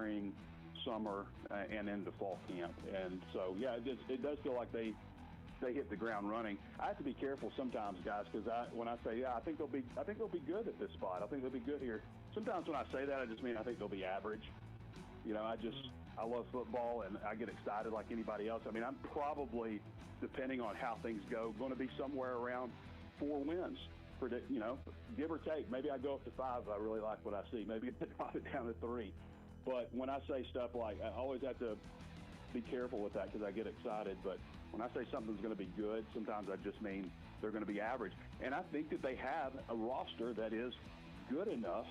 spring, summer, and into fall camp. And so, yeah, it does feel like they hit the ground running. I have to be careful sometimes, guys, because when I say, I think they'll be good at this spot. I think they'll be good here. Sometimes when I say that, I just mean I think they'll be average. You know, I love football, and I get excited like anybody else. I mean, I'm probably, depending on how things go, going to be somewhere around 4 wins, you know, give or take. Maybe I go up to 5 if I really like what I see. Maybe I drop it down to 3. But when I say stuff like, I always have to be careful with that because I get excited. But when I say something's going to be good, sometimes I just mean they're going to be average. And I think that they have a roster that is good enough.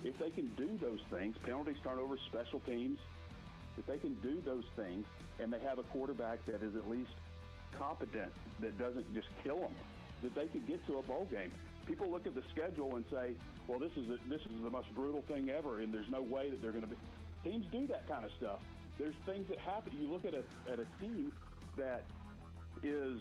If they can do those things, penalties, turnovers, special teams, if they can do those things and they have a quarterback that is at least competent, that doesn't just kill them, that they could get to a bowl game. People look at the schedule and say, well, this is the most brutal thing ever, and there's no way that they're going to be. Teams do that kind of stuff. There's things that happen. You look at a team that is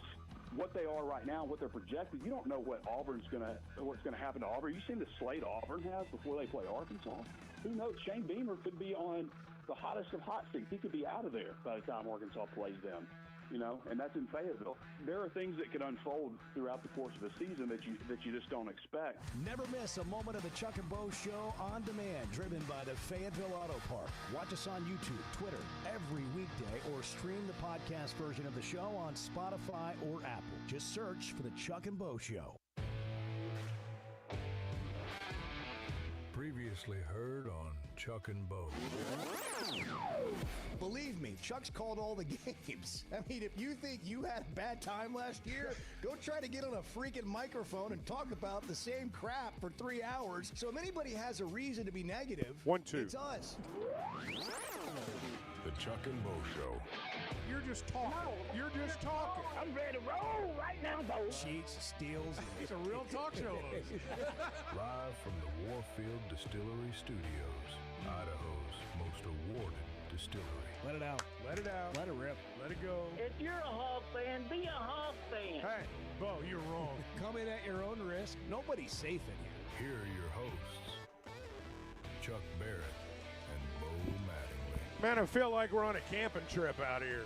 what they are right now, what they're projected. You don't know what's going to happen to Auburn. You seen the slate Auburn has before they play Arkansas. Who knows? Shane Beamer could be on the hottest of hot seats. He could be out of there by the time Arkansas plays them. You know, and that's in Fayetteville. There are things that can unfold throughout the course of the season that you just don't expect. Never miss a moment of the Chuck and Bo Show on demand, driven by the Fayetteville Auto Park. Watch us on YouTube, Twitter, every weekday, or stream the podcast version of the show on Spotify or Apple. Just search for the Chuck and Bo Show. Previously heard on Chuck and Bo. Believe me, Chuck's called all the games. I mean, if you think you had a bad time last year, go try to get on a freaking microphone and talk about the same crap for 3 hours. So if anybody has a reason to be negative, 1, 2. It's us. The Chuck and Bo Show. You're just talking. You're just talking. I'm ready to roll right now, Bo. Cheats, steals. He's a real talk show host. Live from the Warfield Distillery Studios, Idaho's most awarded distillery. Let it out. Let it out. Let it rip. Let it go. If you're a Hog fan, be a Hog fan. Hey, Bo, you're wrong. Come in at your own risk. Nobody's safe in here. Here are your hosts, Chuck Barrett and Bo Mattingly. Man, I feel like we're on a camping trip out here.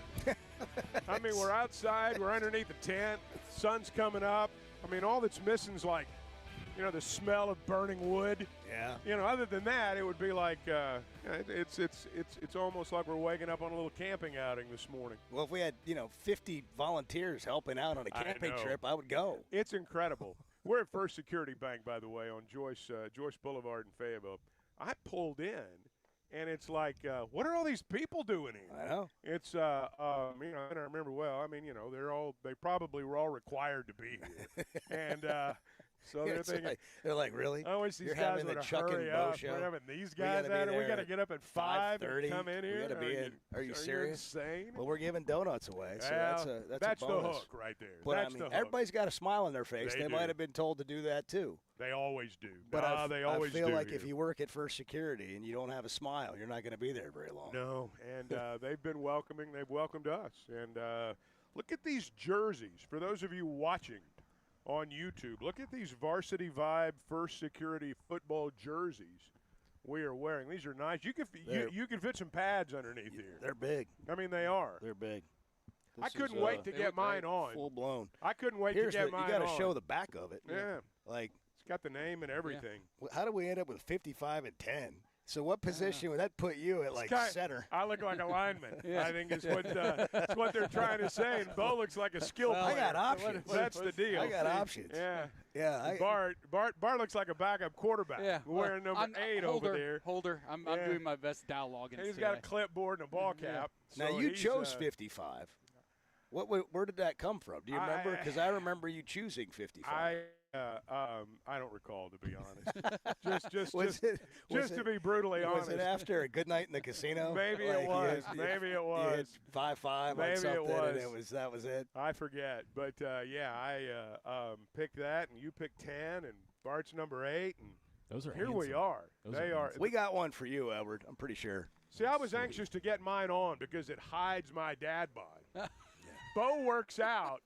I mean, we're outside. We're underneath the tent. Sun's coming up. I mean, all that's missing is like, you know, the smell of burning wood. Yeah. You know, other than that, it would be like it's almost like we're waking up on a little camping outing this morning. Well, if we had, 50 volunteers helping out on a camping trip, I would go. It's incredible. We're at First Security Bank, by the way, on Joyce Boulevard in Fayetteville. I pulled in, and it's like, what are all these people doing here? I know. It's, I don't remember well. I mean, they probably were all required to be here. And so they're thinking. They're like, really? I wish these You're guys having would the Chuck and hurry Bo up. show? We're having these guys out here. We got to get up at 5 and come in here. We gotta be in. Are you serious? Insane? Well, we're giving donuts away, so Well, that's a bonus. the hook right there. But that's I mean, the hook. everybody's got a smile on their face. They They do. might have been told to do that too. They always do. But they always I feel do like here. if you work at First Security and you don't have a smile, you're not going to be there very long. No, and they've been welcoming. They've welcomed us. And look at these jerseys. For those of you watching on YouTube, look at these Varsity Vibe First Security football jerseys we are wearing. These are nice. You can fit some pads underneath here. They're big. I mean, they are. They're big. I couldn't wait to get mine on. Full blown. I couldn't wait to get mine on. You got to show the back of it. Yeah. Like, it's got the name and everything. how do we end up with 55 and 10? So what position would that put you at, center? I look like a lineman. I think it's what they're trying to say. And Bo looks like a skill player. I got options. That's the deal. I got options. Yeah. Yeah. Bart looks like a backup quarterback. Yeah. Wearing number 8 over there. Holder. I'm doing my best dialogue. He's got a clipboard and a ball cap. Now, So you he's, chose 55. Where did that come from? Do you remember? Because I remember you choosing 55. I don't recall, to be honest. just to be brutally honest. Was it after a good night in the casino? Maybe it was. Maybe it was. 5-5 Maybe on something, it was. and that was it. I forget, but I picked that, and you picked 10, and Bart's number 8, and those are here handsome. we are. They are. We got one for you, Edward. I'm pretty sure. See, I was anxious to get mine on because it hides my dad bod. Bo works out,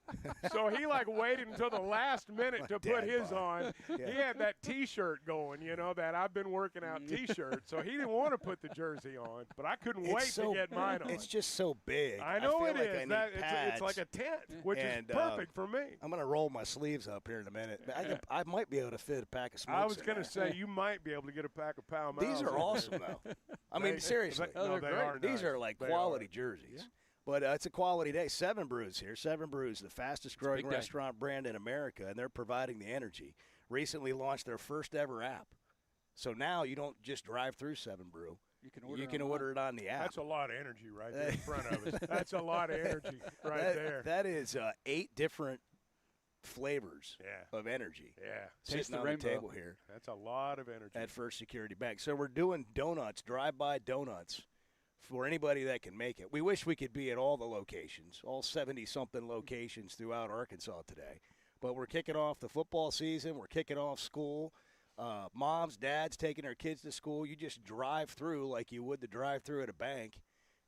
so he like waited until the last minute to put his on. Yeah. He had that T-shirt going, that I've been working out T-shirt, so he didn't want to put the jersey on, but I couldn't wait to get mine on. It's just so big. I know feel it like is. I need It's like a tent, which and, is perfect for me. I'm going to roll my sleeves up here in a minute. I might be able to fit a pack of smokes. I was going to say you might be able to get a pack of Pall These are awesome, though. I mean, seriously. No, they are These nice. are like They quality are. jerseys. Yeah. But it's a quality day. Seven Brews here. Seven Brews, the fastest growing big day. restaurant brand in America, and they're providing the energy. Recently launched their first ever app. So now you don't just drive through Seven Brew. You can order it on the app. That's a lot of energy right there in front of us. That's a lot of energy right there. That is 8 different flavors of energy. Yeah. Taste Sitting the on rainbow. the table here That's a lot of energy. at First Security Bank. So we're doing donuts, drive-by donuts, for anybody that can make it. We wish we could be at all the locations, all 70-something locations throughout Arkansas today. But we're kicking off the football season. We're kicking off school. Moms, dads taking their kids to school. You just drive through like you would the drive-through at a bank,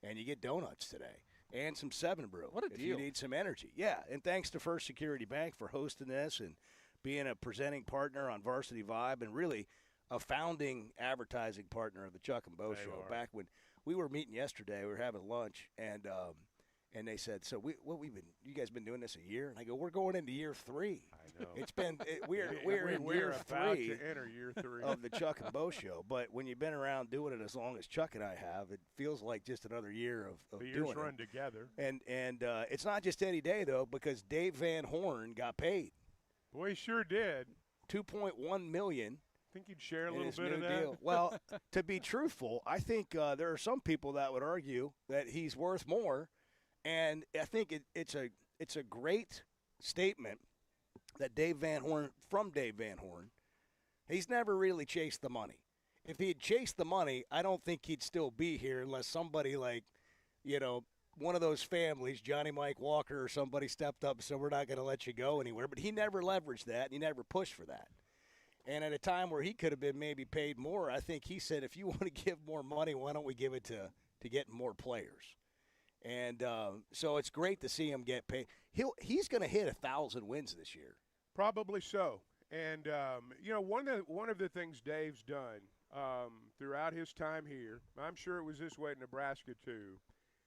and you get donuts today and some 7 Brew. What a if you deal. need some energy. Yeah, and thanks to First Security Bank for hosting this and being a presenting partner on Varsity Vibe and really a founding advertising partner of the Chuck and Bo They Show. are. Back when we were meeting yesterday, we were having lunch, and they said, "So you guys been doing this a year?" And I go, "We're going into year 3. I know. It's been we're in We're year about 3 to enter year 3. of the Chuck and Bo Show. But when you've been around doing it as long as Chuck and I have, it feels like just another year of The doing years run it. together. And it's not just any day though, because Dave Van Horn got paid Boy, he sure did. $2.1 million. Think you'd share a in little his bit new of that? deal. Well, to be truthful, I think there are some people that would argue that he's worth more, and I think it's a great statement that Dave Van Horn, he's never really chased the money. If he had chased the money, I don't think he'd still be here unless somebody like, one of those families, Johnny Mike Walker or somebody stepped up and said, we're not going to let you go anywhere. But he never leveraged that, and he never pushed for that. And at a time where he could have been maybe paid more, I think he said, if you want to give more money, why don't we give it to getting more players? And so it's great to see him get paid. He's going to hit 1,000 wins this year. Probably so. And one of the things Dave's done throughout his time here, I'm sure it was this way in Nebraska too,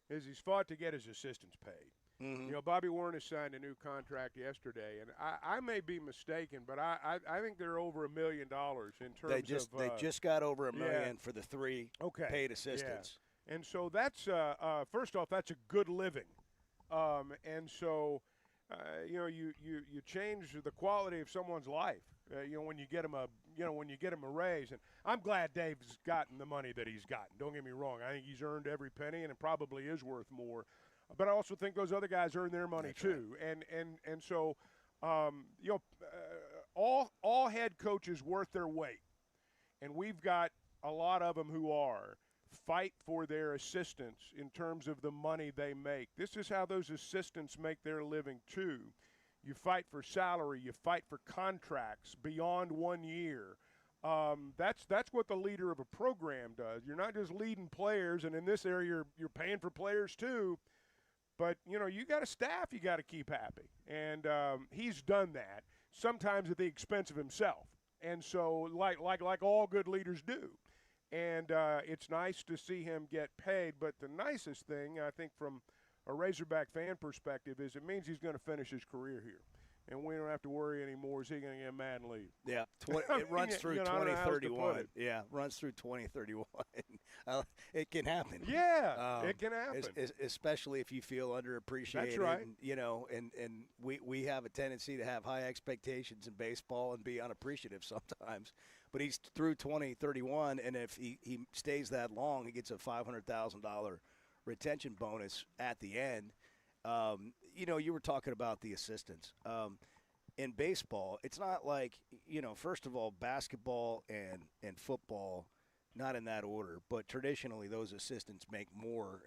is he's fought to get his assistants paid. Mm-hmm. Bobby Warren has signed a new contract yesterday, and I may be mistaken, but I think they're over $1 million in terms of They just got over $1 million yeah. for the 3 Okay. paid assistants. Yeah. And so that's first off, that's a good living, and so you change the quality of someone's life. When you get him a raise, and I'm glad Dave's gotten the money that he's gotten. Don't get me wrong; I think he's earned every penny, and it probably is worth more. But I also think those other guys earn their money That's too, and so all head coaches worth their weight, and we've got a lot of them who fight for their assistants in terms of the money they make. This is how those assistants make their living too. You fight for salary, you fight for contracts beyond 1 year. That's what the leader of a program does. You're not just leading players, and in this area you're paying for players too. But, you got a staff you got to keep happy. And he's done that, sometimes at the expense of himself. And so, like all good leaders do. And it's nice to see him get paid. But the nicest thing, I think, from a Razorback fan perspective, is it means he's going to finish his career here. And we don't have to worry anymore. Is he going to get mad and leave? Yeah, it runs through I don't know how else to put 2031. it. Yeah, runs through 2031. It can happen. Yeah, it can happen. Especially if you feel underappreciated. That's right. And we have a tendency to have high expectations in baseball and be unappreciative sometimes. But he's through 2031, and if he stays that long, he gets a $500,000 retention bonus at the end. You were talking about the assistants. In baseball, it's not like, first of all, basketball and football, not in that order, but traditionally those assistants make more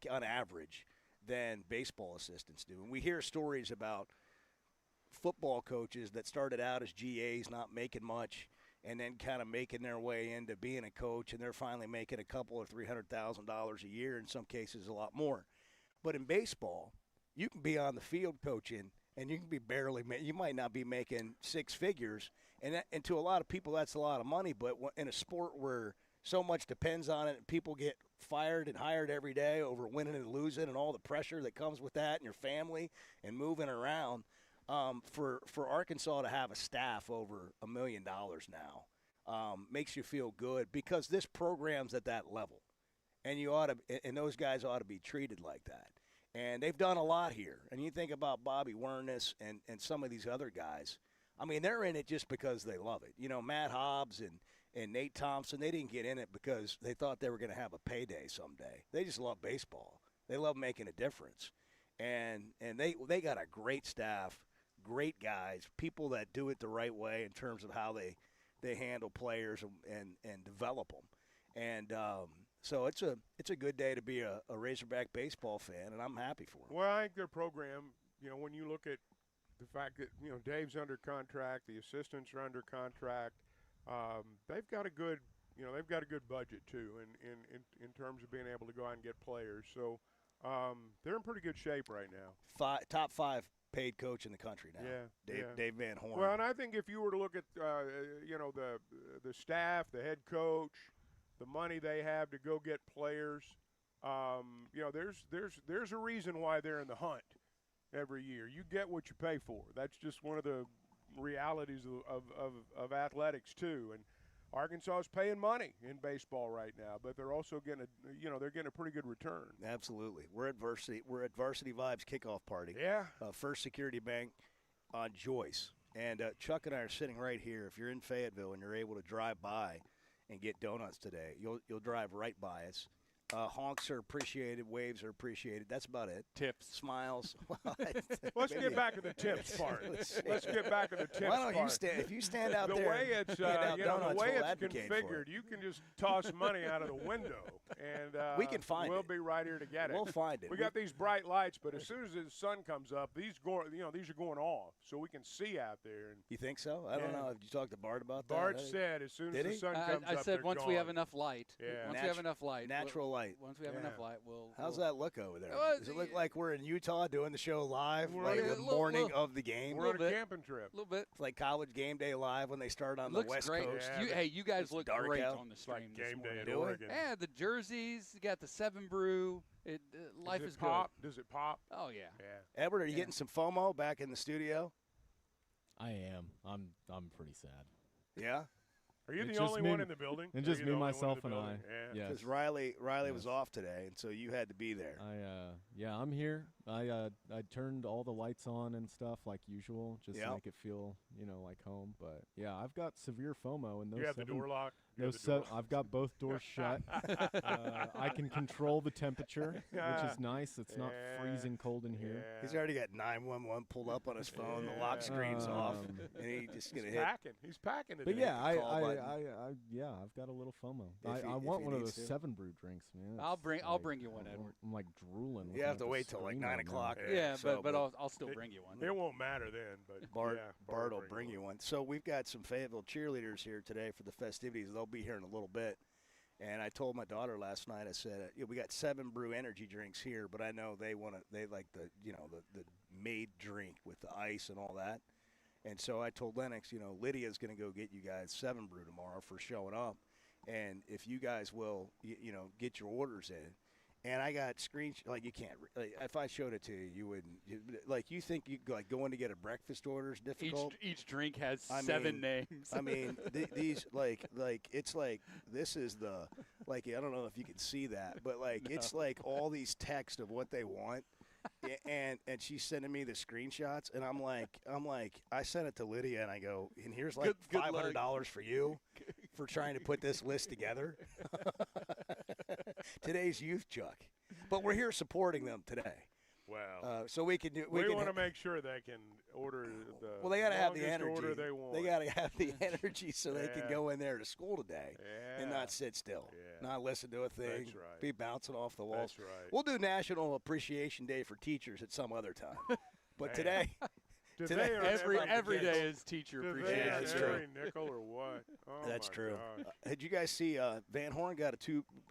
on average than baseball assistants do. And we hear stories about football coaches that started out as GAs, not making much, and then kind of making their way into being a coach, and they're finally making a couple or $300,000 a year, in some cases a lot more. But in baseball, you can be on the field coaching, and you can be you might not be making six figures, and to a lot of people that's a lot of money. But in a sport where so much depends on it, and people get fired and hired every day over winning and losing, and all the pressure that comes with that, and your family and moving around. For Arkansas to have a staff over $1 million now makes you feel good because this program's at that level, and those guys ought to be treated like that. And they've done a lot here. And you think about Bobby Wernes and some of these other guys. I mean, they're in it just because they love it. You know, Matt Hobbs and Nate Thompson, they didn't get in it because they thought they were going to have a payday someday. They just love baseball. They love making a difference. And they got a great staff. Great guys, people that do it the right way in terms of how they handle players and develop them. And so it's a good day to be a Razorback baseball fan, and I'm happy for them. Well, I think their program, when you look at the fact that, Dave's under contract, the assistants are under contract, they've got a good, budget too in terms of being able to go out and get players. So they're in pretty good shape right now. Top 5 paid coach in the country now. Yeah, Dave Van Horn. Well, and I think if you were to look at the staff, the head coach, the money they have to go get players, there's a reason why they're in the hunt every year. You get what you pay for. That's just one of the realities of athletics too. And Arkansas is paying money in baseball right now, but they're also getting a pretty good return. Absolutely. We're at Varsity Vibes kickoff party. Yeah. First Security Bank on Joyce. And Chuck and I are sitting right here. If you're in Fayetteville and you're able to drive by and get donuts today, you'll drive right by us. Honks are appreciated. Waves are appreciated. That's about it. Tips. Smiles. Let's get back to the tips part. Let's get back to the tips Why don't part. you stand? If you stand out the there, way it's donuts, the way we'll it's configured, you can just toss money out of the window, and we can find we'll it. be right here to get it. We'll find it. We got these bright lights, but as soon as the sun comes up, these are going off, so we can see out there. And you think so? I don't know. Have you talked to Bart about that? Bart said as soon as the sun comes up, I said once gone. we have enough light. Yeah. Once we have enough light. Natural light. Once we have enough light, How's that look over there? Well, Does it look like we're in Utah doing the show live, We're like on the a morning of the game? We're on a bit. camping trip. A little bit. It's like College Game Day live when they start on the Looks West great. Coast. Yeah, You guys look dark great out. on the It's like stream this game day morning. in Do it? Oregon. Yeah, the jerseys. You got the 7 Brew. Life Does is it pop? good. Does it pop? Oh yeah. Yeah. Edward, are you getting some FOMO back in the studio? I am. I'm pretty sad. Yeah? Are you It's the just only me- one in the building? And Are just you me, the only one in myself, the and I. building? Yeah. Yes. Because Riley was Yes. off today, and so you had to be there. I'm here. I turned all the lights on and stuff like usual, just Yep. to make it feel, like home. But yeah, I've got severe FOMO, and those You have the 7 door locked? You have those the door I've got both doors shut. I can control the temperature, which is nice. It's not Yeah. freezing cold in here. Yeah. He's already got 911 pulled up on his phone. The lock screen's off, and he's just gonna He's hit. packing. He's packing today. But yeah, call button. I've got a little FOMO. If I he want one of needs those to. 7 Brew drinks, man. I'll It's bring you one, Edward. I'm like drooling. You looking have at to the wait till like screen 9 right now. o'clock. Yeah, so, but I'll still bring you one. It won't matter then, but Bart Bart will bring you one. So we've got some Fayetteville cheerleaders here today for the festivities. They'll be here in a little bit. And I told my daughter last night, I said, we got 7 Brew energy drinks here, but I know they like the made drink with the ice and all that. And so I told Lennox, Lydia's going to go get you guys 7 Brew tomorrow for showing up. And if you guys will, get your orders in. And I got screenshots. Like, you can't. Like, if I showed it to you, you wouldn't. You think going to get a breakfast order is difficult? Each drink has I 7 mean- names. I mean, these like it's like this is the like I don't know if you can see that, but like it's like all these texts of what they want. And she's sending me the screenshots, and I'm like, I sent it to Lydia, and I go, and here's like Good luck. $500 for you for trying to put this list together. Today's youth, Chuck, but we're here supporting them today, well, so we can do. we can want to make sure they can order the Well, they got to have the longest energy. order they want. They got to have the energy so they can Yeah. go in there to school today and Yeah. not sit still, Yeah. not listen to a thing, That's right. be bouncing off the walls. That's right. We'll do National Appreciation Day for teachers at some other time, but Man. today, Today or every kids? day is teacher Today appreciation. Yeah, that's is true. every nickel or what? Oh, that's my true. gosh. Did you guys see Van Horn got a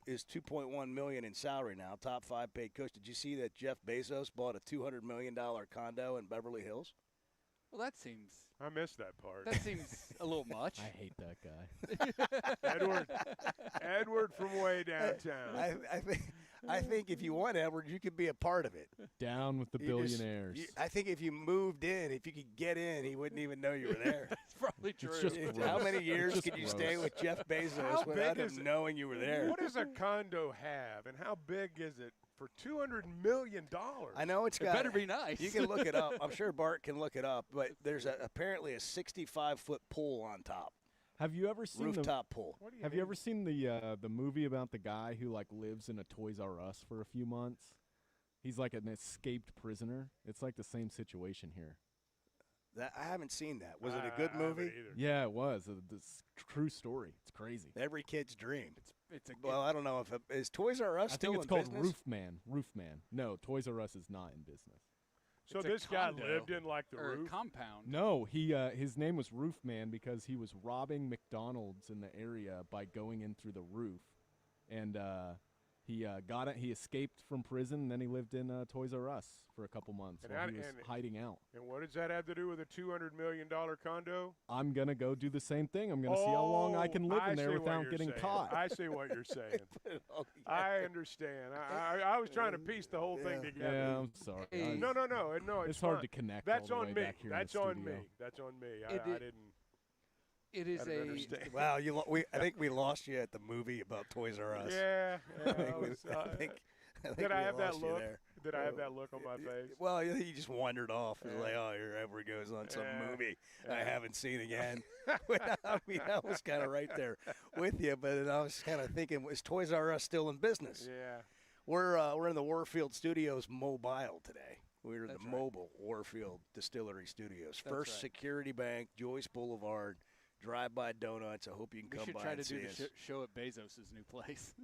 is $2.1 million in salary now, top 5 paid coach. Did you see that Jeff Bezos bought a $200 million condo in Beverly Hills? Well, that seems. I missed that part. That seems a little much. I hate that guy. Edward from way downtown. I think if you want Edward, you could be a part of it. Down with the billionaires. I think if you moved in, if you could get in, he wouldn't even know you were there. That's probably true. It's just How gross. many years It's could you just stay gross. with Jeff Bezos How without big him is it? knowing you were there? What does a condo have, and how big is it for $200 million? I know it's It got. better be nice. You can look it up. I'm sure Bart can look it up, but there's apparently a 65-foot pool on top, Have you ever seen rooftop pool. What do you Have mean? you ever seen the movie about the guy who like lives in a Toys R Us for a few months? He's like an escaped prisoner. It's like the same situation here. I haven't seen that. Was it a good I haven't movie? either. Yeah, it was. This true story. It's crazy. Every kid's dream. It's a Well, I don't know if is Toys R Us I still think it's in called business? Roofman. No, Toys R Us is not in business. So It's a this guy condo lived in like the or roof? a compound. No, he his name was Roofman because he was robbing McDonald's in the area by going in through the roof, and he got it. He escaped from prison, and then he lived in Toys R Us for a couple months And while that- he was and- hiding out. And what does that have to do with a $200 million condo? I'm gonna go do the same thing. I'm gonna see how long I can live I in there see what without you're getting saying. caught. I see what you're saying. Oh, I understand. I was trying to piece the whole thing Yeah. together. Yeah, I'm sorry. Hey. No, it's It's hard fine. to connect. That's all the on way me. Back here in That's the on studio. me. That's on me. I It- didn't. It is I didn't a. understand. Wow, I think we lost you at the movie about Toys R Us. Yeah. I think we- I think did we I have that lost you look? there. Did I have that look on my face? Well, you just wandered off. It was Yeah. like, oh, here Edward goes on some Yeah. movie I Yeah. haven't seen again. I mean, I was kind of right there with you, but then I was kind of thinking, is Toys R Us still in business? Yeah. We're in the Warfield Studios mobile today. We're in That's the right. mobile Warfield Distillery Studios. That's First right. Security Bank, Joyce Boulevard, Drive-By Donuts. I hope you can We come should by try and to do see the us. show at Bezos' new place.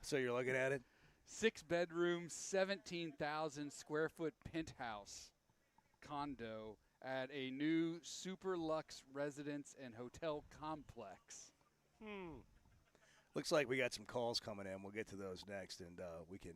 So you're looking at it? 6 bedroom, 17,000 square foot penthouse condo at a new super luxe residence and hotel complex. Looks like we got some calls coming in. We'll get to those next, and we can.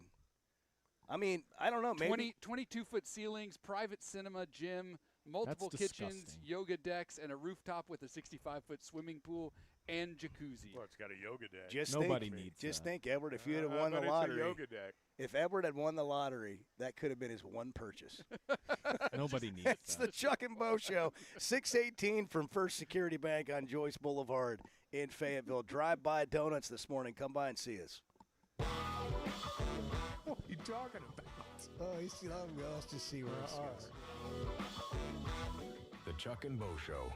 I mean, I don't know. Maybe 22-foot ceilings, private cinema, gym, multiple kitchens, disgusting. yoga decks, and a rooftop with a 65-foot swimming pool and jacuzzi. Well, it's got a yoga deck. just Nobody think, needs Just that. think, Edward, if you had But won the it's a lottery, yoga deck. if Edward had won the lottery, that could have been his one purchase. Nobody needs It's that. the Chuck and Bo Show, 618 from First Security Bank on Joyce Boulevard in Fayetteville. Drive-By Donuts this morning. Come by and see us. What are you talking about? Oh, let's just see where this goes. The Chuck and Bo Show.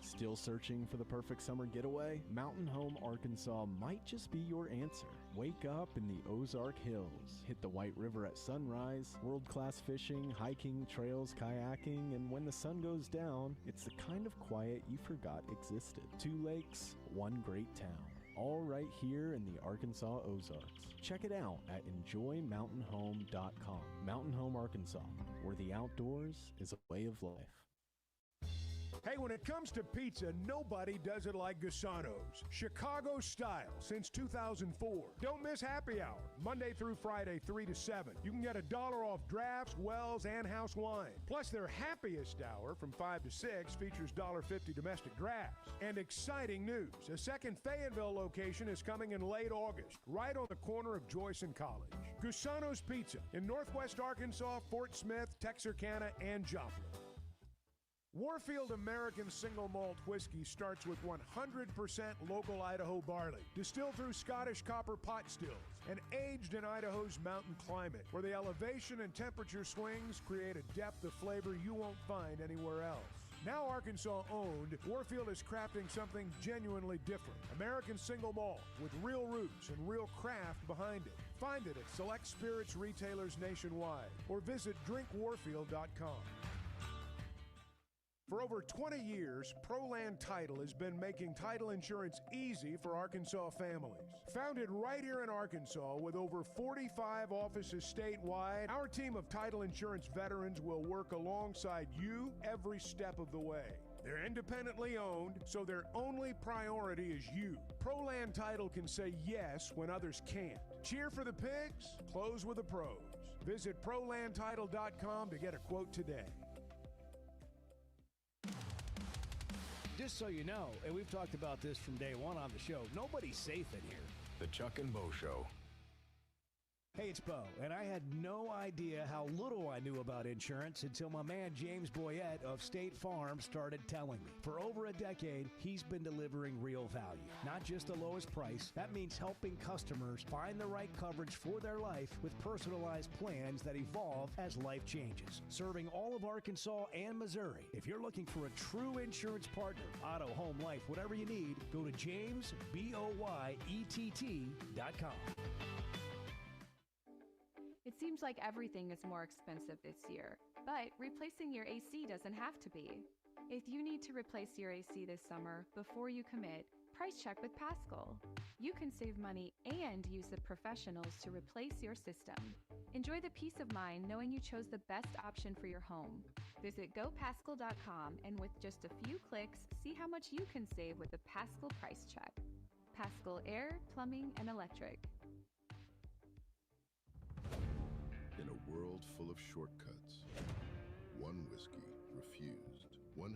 Still searching for the perfect summer getaway? Mountain Home, Arkansas might just be your answer. Wake up in the Ozark Hills. Hit the White River at sunrise. World-class fishing, hiking, trails, kayaking, and when the sun goes down, it's the kind of quiet you forgot existed. 2 lakes, 1 great town. All right here in the Arkansas Ozarks. Check it out at enjoymountainhome.com. Mountain Home, Arkansas, where the outdoors is a way of life. Hey, when it comes to pizza, nobody does it like Gusano's. Chicago style since 2004. Don't miss happy hour, Monday through Friday, 3 to 7. You can get $1 off drafts, wells, and house wine. Plus, their happiest hour from 5 to 6 features $1.50 domestic drafts. And exciting news, a second Fayetteville location is coming in late August, right on the corner of Joyce and College. Gusano's Pizza in Northwest Arkansas, Fort Smith, Texarkana, and Joplin. Warfield American Single Malt Whiskey starts with 100% local Idaho barley, distilled through Scottish copper pot stills, and aged in Idaho's mountain climate, where the elevation and temperature swings create a depth of flavor you won't find anywhere else. Now Arkansas-owned, Warfield is crafting something genuinely different. American single malt with real roots and real craft behind it. Find it at select spirits retailers nationwide or visit drinkwarfield.com. For over 20 years, ProLand Title has been making title insurance easy for Arkansas families. Founded right here in Arkansas with over 45 offices statewide, our team of title insurance veterans will work alongside you every step of the way. They're independently owned, so their only priority is you. ProLand Title can say yes when others can't. Cheer for the pigs, close with the pros. Visit ProLandTitle.com to get a quote today. Just so you know, and we've talked about this from day one on the show, nobody's safe in here. The Chuck and Bo Show. Hey, it's Bo, and I had no idea how little I knew about insurance until my man James Boyette of State Farm started telling me. For over a decade, he's been delivering real value, not just the lowest price. That means helping customers find the right coverage for their life with personalized plans that evolve as life changes. Serving all of Arkansas and Missouri. If you're looking for a true insurance partner, auto, home, life, whatever you need, go to JamesBoyett.com. It seems like everything is more expensive this year, but replacing your AC doesn't have to be. If you need to replace your AC this summer, before you commit, price check with Paschal. You can save money and use the professionals to replace your system. Enjoy the peace of mind knowing you chose the best option for your home. Visit GoPaschal.com and with just a few clicks, see how much you can save with the Paschal price check. Paschal Air, Plumbing, and Electric. In a world full of shortcuts, one whiskey refused. 100%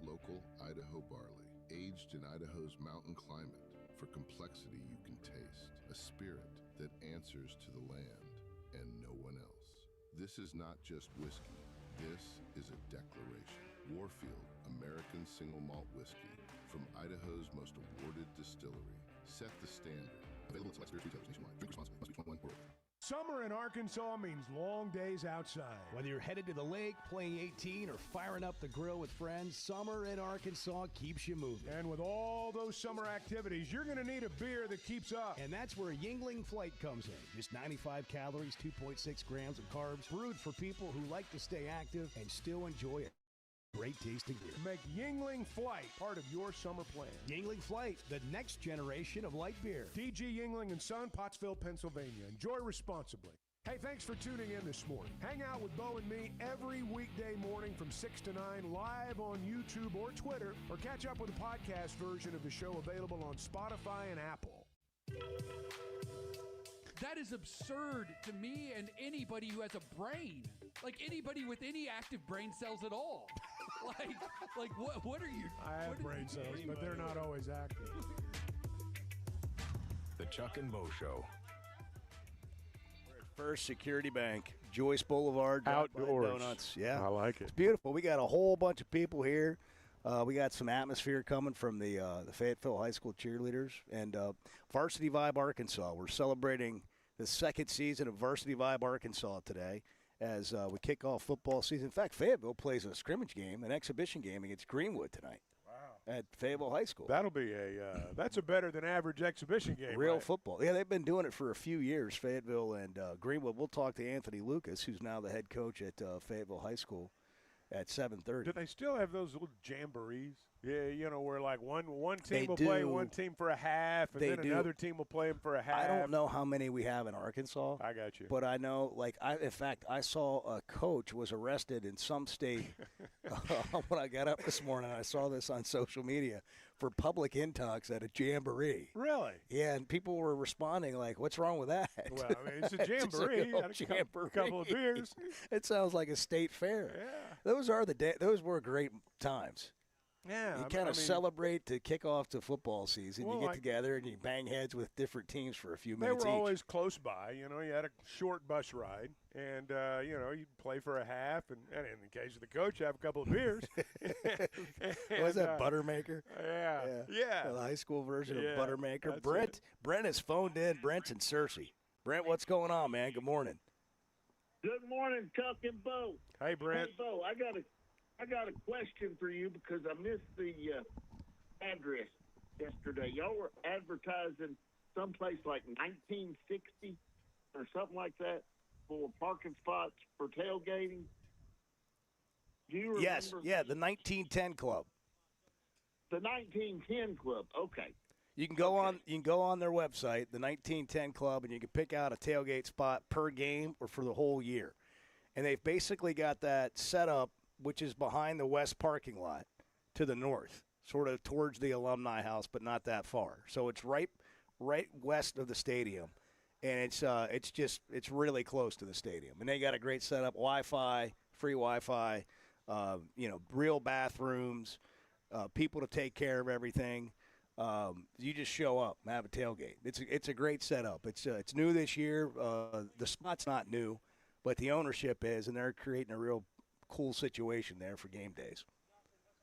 local Idaho barley, aged in Idaho's mountain climate. For complexity you can taste, a spirit that answers to the land and no one else. This is not just whiskey, this is a declaration. Warfield American Single Malt Whiskey from Idaho's most awarded distillery. Set the standard. Available at select spirits retailers nationwide. Drink responsibly. Must be 21 or older. Summer in Arkansas means long days outside. Whether you're headed to the lake, playing 18, or firing up the grill with friends, summer in Arkansas keeps you moving. And with all those summer activities, you're going to need a beer that keeps up. And that's where Yuengling Flight comes in. Just 95 calories, 2.6 grams of carbs, brewed for people who like to stay active and still enjoy it. Great tasting beer. Make Yuengling Flight part of your summer plan. Yuengling Flight, the next generation of light beer. DG Yuengling & Son, Pottsville, Pennsylvania. Enjoy responsibly. Hey, thanks for tuning in this morning. Hang out with Bo and me every weekday morning from 6 to 9 live on YouTube or Twitter, or catch up with the podcast version of the show available on Spotify and Apple. That is absurd to me and anybody who has a brain. Like anybody with any active brain cells at all. Like what are you? I have brain cells, but they're not always active. The Chuck and Bo Show. First Security Bank, Joyce Boulevard, Outdoors. Donuts. Yeah, I like it. It's beautiful. We got a whole bunch of people here. We got some atmosphere coming from the Fayetteville High School cheerleaders and Varsity Vibe Arkansas. We're celebrating the second season of Varsity Vibe Arkansas today as we kick off football season. In fact, Fayetteville plays a scrimmage game, an exhibition game against Greenwood tonight. At Fayetteville High School. That'll be that's a better than average exhibition game. Real right? football. Yeah, they've been doing it for a few years, Fayetteville and Greenwood. We'll talk to Anthony Lucas, who's now the head coach at Fayetteville High School at 7:30. Do they still have those little jamborees? Yeah, you know, where like one team They will do. play one team for a half, and They then do. another team will play them for a half. I don't know how many we have in Arkansas. I got you. But I know, in fact, I saw a coach was arrested in some state when I got up this morning. I saw this on social media for public intox at a jamboree. Really? Yeah, and people were responding like, "What's wrong with that?" Well, I mean, it's a jamboree. Just a A couple of beers. It sounds like a state fair. Yeah. Those were great times. Yeah. You kind of celebrate to kick off the football season. Well, you get together and you bang heads with different teams for a few They minutes were each. always close by. You know, you had a short bus ride, and, you know, you'd play for a half, and in the case of the coach, have a couple of beers. What was that, Buttermaker? Yeah. The high school version Yeah, of Buttermaker. that's Brent has phoned in. Brent's in Searcy. Brent, what's going on, man? Good morning. Good morning, Chuck and Bo. Hey, Brent. Hey, Bo, I got a question for you because I missed the address yesterday. Y'all were advertising someplace like 1960 or something like that for parking spots for tailgating. Do you remember? Yes, yeah, the 1910 Club. The 1910 Club. Okay. You can go on their website, the 1910 Club, and you can pick out a tailgate spot per game or for the whole year. And they've basically got that set up, which is behind the west parking lot. to the north, sort of towards the alumni house, but not that far. So it's right west of the stadium, and it's really close to the stadium. And they got a great setup, Wi-Fi, free Wi-Fi, real bathrooms, people to take care of everything. You just show up and have a tailgate. It's a great setup. It's new this year. The spot's not new, but the ownership is, and they're creating a real cool situation there for game days.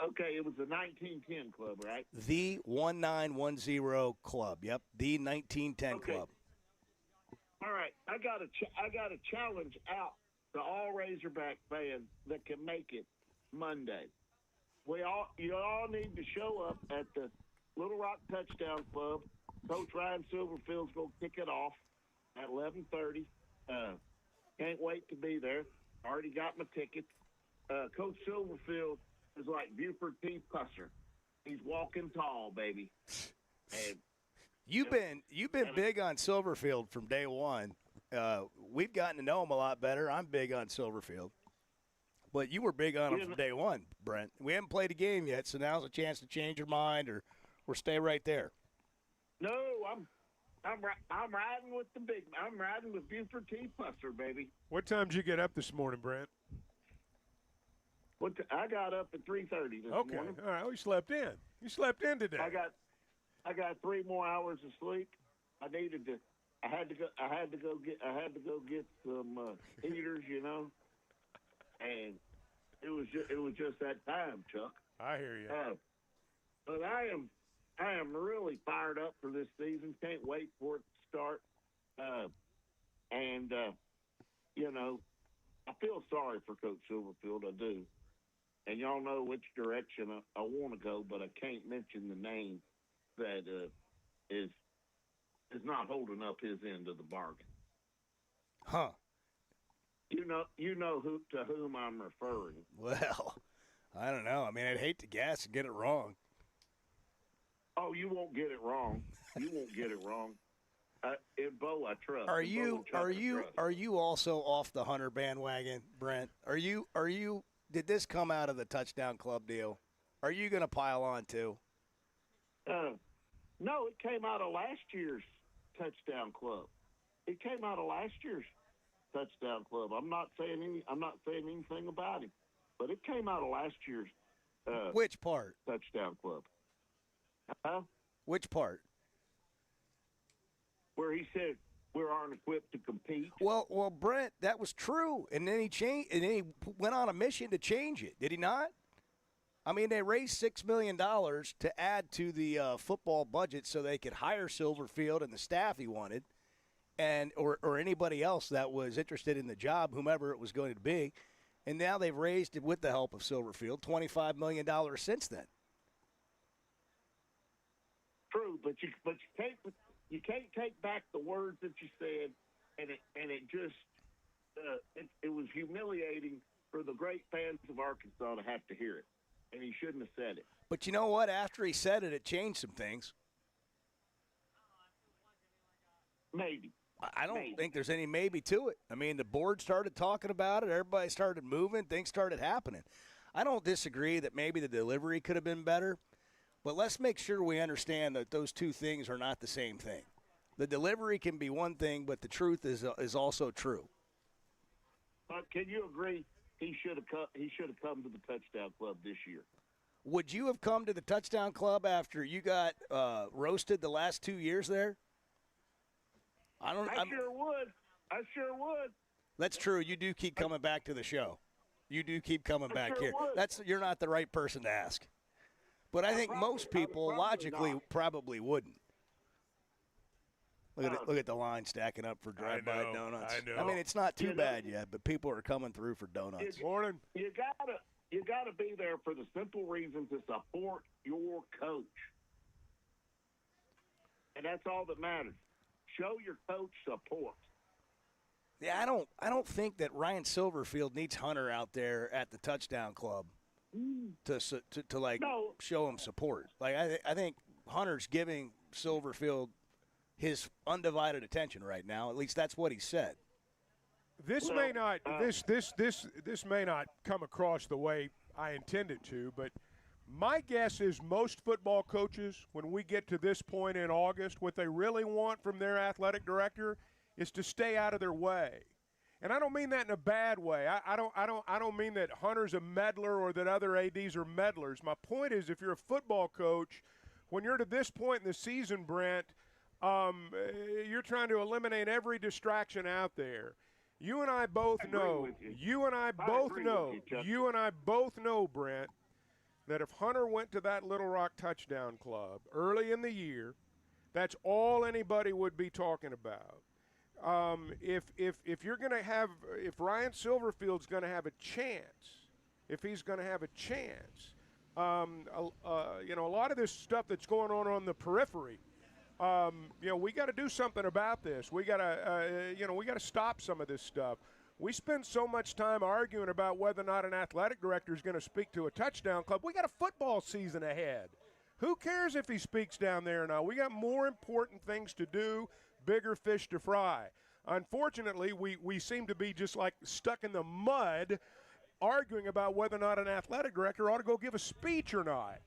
Okay, it was the 1910 club, right? The 1910 club. Yep, the 1910 club. All right, I got a challenge out to all Razorback fans that can make it Monday. You all need to show up at the Little Rock Touchdown Club. Coach Ryan Silverfield's going to kick it off at 11:30. Can't wait to be there. Already got my tickets. Coach Silverfield is like Buford T. Pusser. He's walking tall, baby. And you've been big on Silverfield from day one. We've gotten to know him a lot better. I'm big on Silverfield. But you were big on him from day one, Brent. We haven't played a game yet, so now's a chance to change your mind or stay right there. No, I'm riding with I'm riding with Buford T. Pusser, baby. What time did you get up this morning, Brent? I got up at 3:30 this morning. Okay, all right. Well, you slept in. You slept in today. I got 3 more hours of sleep. I had to go get some heaters, and it was just that time, Chuck. I hear you. But I am really fired up for this season. Can't wait for it to start. I feel sorry for Coach Silverfield. I do. And y'all know which direction I want to go, but I can't mention the name that is not holding up his end of the bargain. Huh. You know to whom I'm referring. Well, I don't know. I mean, I'd hate to guess and get it wrong. Oh, you won't get it wrong. You won't get it wrong. In Bo, I trust. Are you also off the Hunter bandwagon, Brent? Are you? Did this come out of the Touchdown Club deal? Are you going to pile on too? No, it came out of last year's Touchdown Club. It came out of last year's Touchdown Club. I'm not saying anything about him, but it came out of last year's. Which part? Touchdown Club. Huh? Which part? Where he said we aren't equipped to compete. Well, Brent, that was true, and then he changed, and then he went on a mission to change it. Did he not? I mean, they raised $6 million to add to the football budget so they could hire Silverfield and the staff he wanted, and or anybody else that was interested in the job, whomever it was going to be. And now they've raised it with the help of Silverfield, $25 million since then. True, but you can't take back the words that you said, and it just it was humiliating for the great fans of Arkansas to have to hear it, and he shouldn't have said it. But you know what? After he said it, it changed some things. Maybe. I don't think there's any maybe to it. I mean, the board started talking about it. Everybody started moving. Things started happening. I don't disagree that maybe the delivery could have been better. But let's make sure we understand that those two things are not the same thing. The delivery can be one thing, but the truth is also true. But can you agree he should have come to the Touchdown Club this year? Would you have come to the Touchdown Club after you got roasted the last 2 years there? I sure would. That's true. You do keep coming back to the show. You do keep coming back here. You're not the right person to ask. But I think most people logically probably wouldn't. Look at the line stacking up for drive-by donuts. I know. I mean, it's not too bad yet, but people are coming through for donuts. Morning. You gotta be there for the simple reason to support your coach, and that's all that matters. Show your coach support. Yeah, I don't think that Ryan Silverfield needs Hunter out there at the Touchdown Club to show him support. Like I think Hunter's giving Silverfield his undivided attention right now. At least that's what he said. This may not come across the way I intended to, but My guess is most football coaches, when we get to this point in August, what they really want from their athletic director is to stay out of their way. And I don't mean that in a bad way. I don't mean that Hunter's a meddler or that other ADs are meddlers. My point is, if you're a football coach, when you're to this point in the season, Brent, you're trying to eliminate every distraction out there. You and I both know. You and I both know, Brent, that if Hunter went to that Little Rock Touchdown Club early in the year, that's all anybody would be talking about. If you're going to have, if Ryan Silverfield's going to have a chance, if he's going to have a chance, you know, a lot of this stuff that's going on the periphery, you know, we got to do something about this. We got to, you know, we got to stop some of this stuff. We spend so much time arguing about whether or not an athletic director is going to speak to a touchdown club. We got a football season ahead. Who cares if he speaks down there or not? We got more important things to do, bigger fish to fry. Unfortunately, we seem to be just like stuck in the mud arguing about whether or not an athletic director ought to go give a speech or not.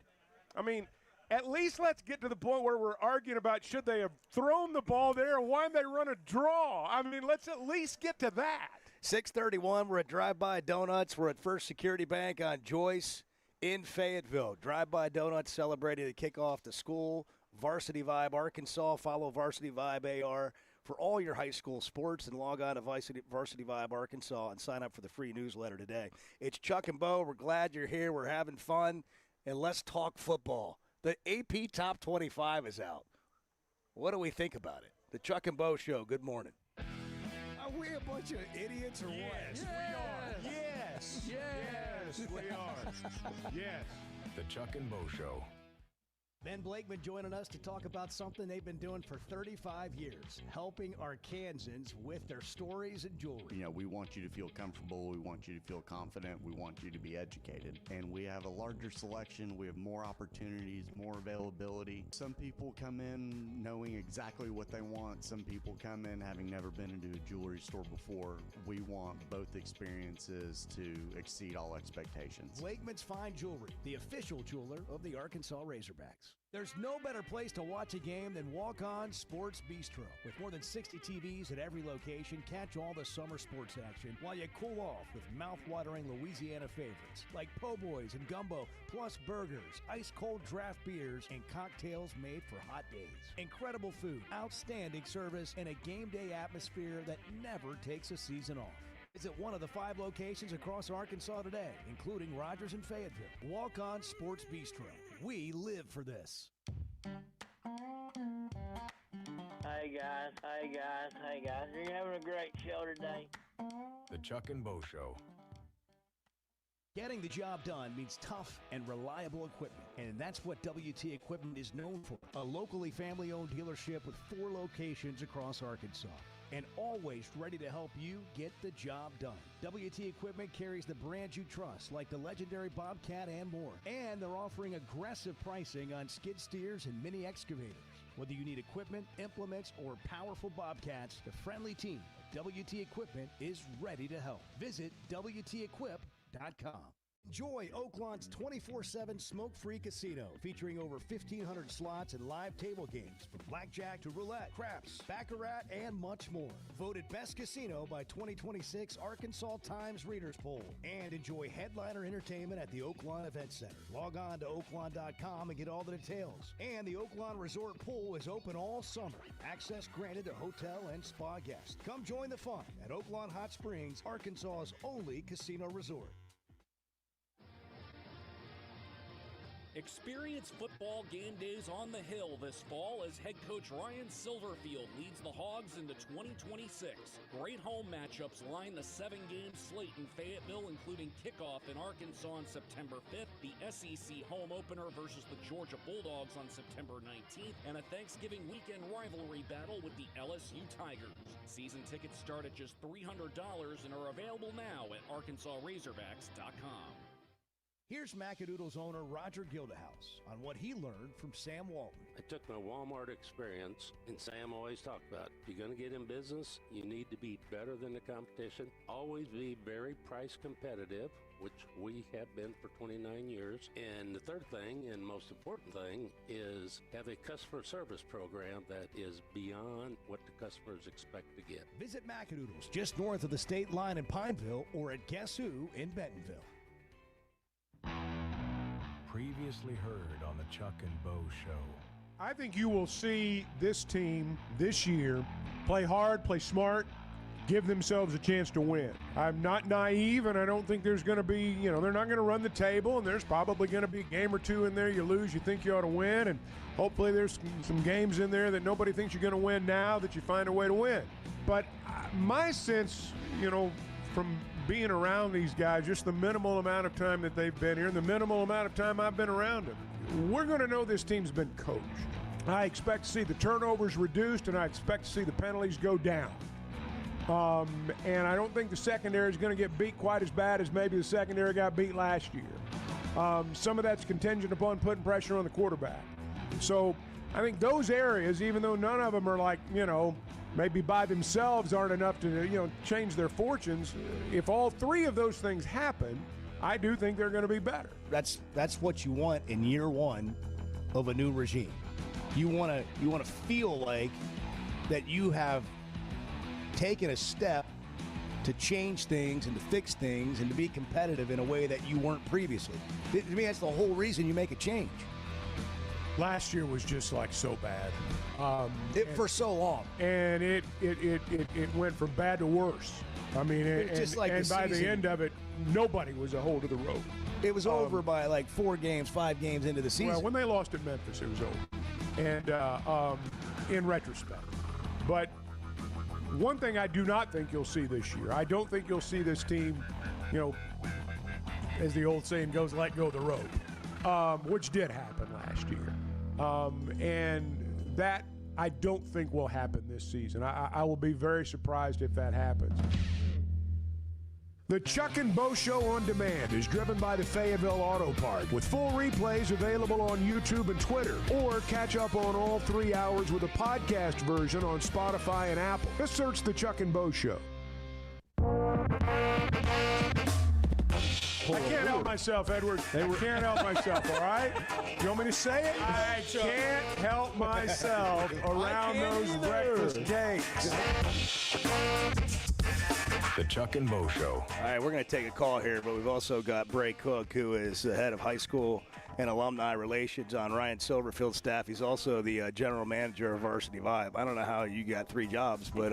I mean, at least let's get to the point where we're arguing about should they have thrown the ball there or why did they run a draw. I mean, let's at least get to that. 6:31, we're at Drive-By Donuts. We're at First Security Bank on Joyce in Fayetteville. Drive-By Donuts celebrating the kickoff to school. Varsity Vibe Arkansas. Follow Varsity Vibe AR for all your high school sports and log on to Varsity Vibe Arkansas and sign up for the free newsletter today. It's Chuck and Bo. We're glad you're here. We're having fun. And let's talk football. The AP Top 25 is out. What do we think about it? The Chuck and Bo Show. Good morning. Are we a bunch of idiots or what? Yes, we are. Yes. Yes, we are. Yes. The Chuck and Bo Show. Ben Blakeman joining us to talk about something they've been doing for 35 years, helping Arkansans with their stories and jewelry. You know, we want you to feel comfortable. We want you to feel confident. We want you to be educated. And we have a larger selection. We have more opportunities, more availability. Some people come in knowing exactly what they want. Some people come in having never been into a jewelry store before. We want both experiences to exceed all expectations. Blakeman's Fine Jewelry, the official jeweler of the Arkansas Razorbacks. There's no better place to watch a game than Walk On Sports Bistro. With more than 60 TVs at every location, catch all the summer sports action while you cool off with mouth-watering Louisiana favorites like po' boys and gumbo, plus burgers, ice-cold draft beers, and cocktails made for hot days. Incredible food, outstanding service, and a game day atmosphere that never takes a season off. Visit one of the 5 locations across Arkansas today, including Rogers and Fayetteville. Walk On Sports Bistro. We live for this. Hey guys. You're having a great show today. The Chuck and Bo Show. Getting the job done means tough and reliable equipment, and that's what WT Equipment is known for. A locally family-owned dealership with 4 locations across Arkansas, and always ready to help you get the job done. WT Equipment carries the brands you trust, like the legendary Bobcat and more. And they're offering aggressive pricing on skid steers and mini excavators. Whether you need equipment, implements, or powerful Bobcats, the friendly team at WT Equipment is ready to help. Visit WTEquip.com. Enjoy Oaklawn's 24/7 smoke-free casino, featuring over 1,500 slots and live table games, from blackjack to roulette, craps, baccarat, and much more. Voted best casino by 2026 Arkansas Times Readers Poll. And enjoy headliner entertainment at the Oaklawn Event Center. Log on to oaklawn.com and get all the details. And the Oaklawn Resort Pool is open all summer. Access granted to hotel and spa guests. Come join the fun at Oaklawn Hot Springs, Arkansas's only casino resort. Experience football game days on the Hill this fall as head coach Ryan Silverfield leads the Hogs into 2026. Great home matchups line the 7-game slate in Fayetteville, including kickoff in Arkansas on September 5th, the SEC home opener versus the Georgia Bulldogs on September 19th, and a Thanksgiving weekend rivalry battle with the LSU Tigers. Season tickets start at just $300 and are available now at ArkansasRazorbacks.com. Here's Macadoodle's owner, Roger Gildehouse, on what he learned from Sam Walton. I took my Walmart experience, and Sam always talked about, if you're going to get in business, you need to be better than the competition. Always be very price competitive, which we have been for 29 years. And the third thing, and most important thing, is have a customer service program that is beyond what the customers expect to get. Visit Macadoodle's just north of the state line in Pineville or at Guess Who in Bentonville. Previously heard on the Chuck and Bo Show. I think you will see this team this year play hard, play smart, give themselves a chance to win. I'm not naive, and I don't think there's going to be, they're not going to run the table, and there's probably going to be a game or two in there you lose, you think you ought to win, and hopefully there's some games in there that nobody thinks you're going to win now that you find a way to win. But my sense, from being around these guys, just the minimal amount of time that they've been here and the minimal amount of time I've been around them, we're going to know this team's been coached. I expect to see the turnovers reduced, and I expect to see the penalties go down. And I don't think the secondary is going to get beat quite as bad as maybe the secondary got beat last year. Some of that's contingent upon putting pressure on the quarterback. So I think those areas, even though none of them are like, maybe by themselves aren't enough to, change their fortunes, if all three of those things happen, I do think they're going to be better. That's what you want in year one of a new regime. You want to feel like that you have taken a step to change things and to fix things and to be competitive in a way that you weren't previously. To me, that's the whole reason you make a change. Last year was just like so bad. For so long. And it went from bad to worse. I mean, just like and by the end of it, nobody was a hold of the rope. It was over by like 5 games into the season. Well, when they lost at Memphis, it was over. And in retrospect. But one thing I do not think you'll see this year, I don't think you'll see this team, as the old saying goes, let go of the rope, which did happen last year. And that I don't think will happen this season. I will be very surprised if that happens. The Chuck and Bo Show on Demand is driven by the Fayetteville Auto Park, with full replays available on YouTube and Twitter, or catch up on all 3 hours with a podcast version on Spotify and Apple. Just search The Chuck and Bo Show. I can't help myself, Edward. Can't help myself, all right? You want me to say it? I can't help myself around those breakfast cakes. The Chuck and Bo Show. All right, we're going to take a call here, but we've also got Bray Cook, who is the head of high school and alumni relations on Ryan Silverfield's staff. He's also the general manager of Varsity Vibe. I don't know how you got 3 jobs, but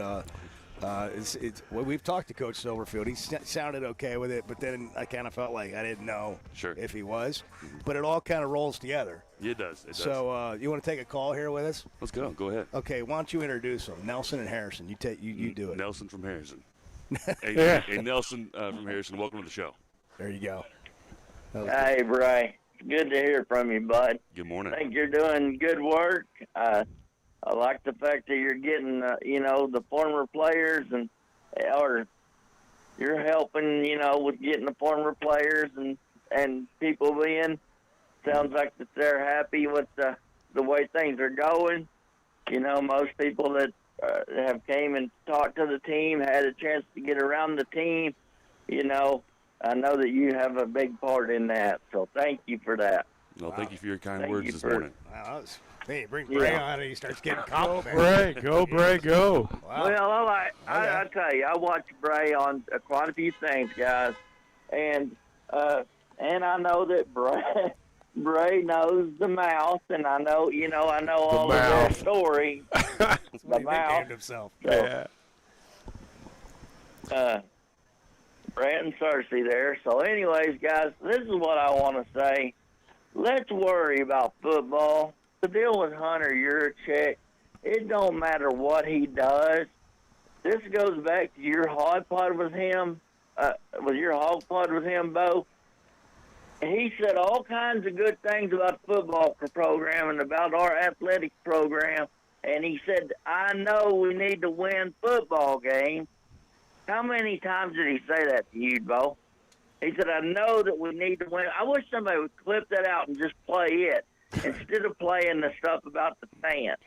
well, we've talked to Coach Silverfield. He sounded okay with it, but then I kind of felt like I didn't know if he was. But it all kind of rolls together. Yeah, it does. So you want to take a call here with us? Let's go. Go ahead. Okay, why don't you introduce them? Nelson and Harrison. You do it. Nelson from Harrison. Hey, Nelson from Harrison, welcome to the show. There you go. Hey, Bray. Good to hear from you, bud. Good morning. I think you're doing good work. I like the fact that you're getting, the former players or you're helping, with getting the former players and people in. Sounds like that they're happy with the way things are going. Most people that have came and talked to the team, had a chance to get around the team. I know that you have a big part in that, so thank you for that. Well, thank you for your kind words this morning. Wow, hey, bring Bray on and he starts getting compliments. Go, Bray, go. Wow. Well, I tell you, I watch Bray on quite a few things, guys, and I know that Bray knows the mouth, and I know all of their story. The mouth himself. So, yeah. Brant and Cersei there. So, anyways, guys, this is what I want to say. Let's worry about football. The deal with Hunter Yurachek, it don't matter what he does. This goes back to your hog pod with him, Bo. He said all kinds of good things about the football program and about our athletic program. And he said, I know we need to win football games. How many times did he say that to you, Bo? He said, I know that we need to win. I wish somebody would clip that out and just play it instead of playing the stuff about the fans.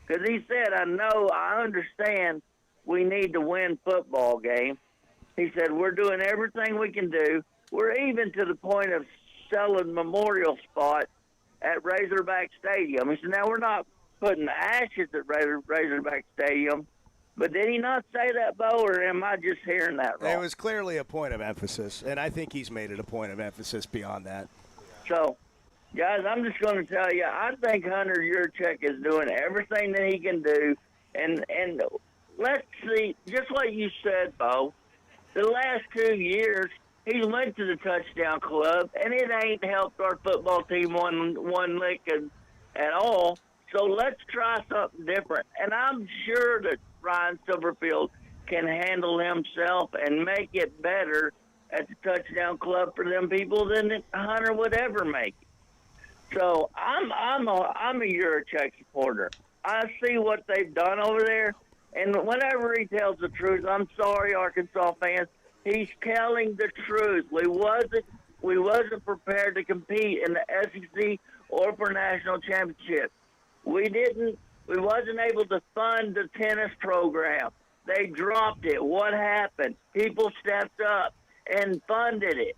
Because he said, I understand we need to win football games. He said, we're doing everything we can do. We're even to the point of selling memorial spots at Razorback Stadium. He said, now we're not putting the ashes at Razorback Stadium. But did he not say that, Bo, or am I just hearing that wrong? It was clearly a point of emphasis, and I think he's made it a point of emphasis beyond that. So, guys, I'm just going to tell you, I think Hunter Yurachek is doing everything that he can do. And let's see, just like you said, Bo, the last 2 years, he went to the touchdown club, and it ain't helped our football team one lick at all. So let's try something different. And I'm sure that Ryan Silverfield can handle himself and make it better at the touchdown club for them people than Hunter would ever make it. So I'm a Yurachek supporter. I see what they've done over there, and whenever he tells the truth, I'm sorry, Arkansas fans, he's telling the truth. We wasn't prepared to compete in the SEC or for national championship. We wasn't able to fund the tennis program. They dropped it. What happened? People stepped up and funded it.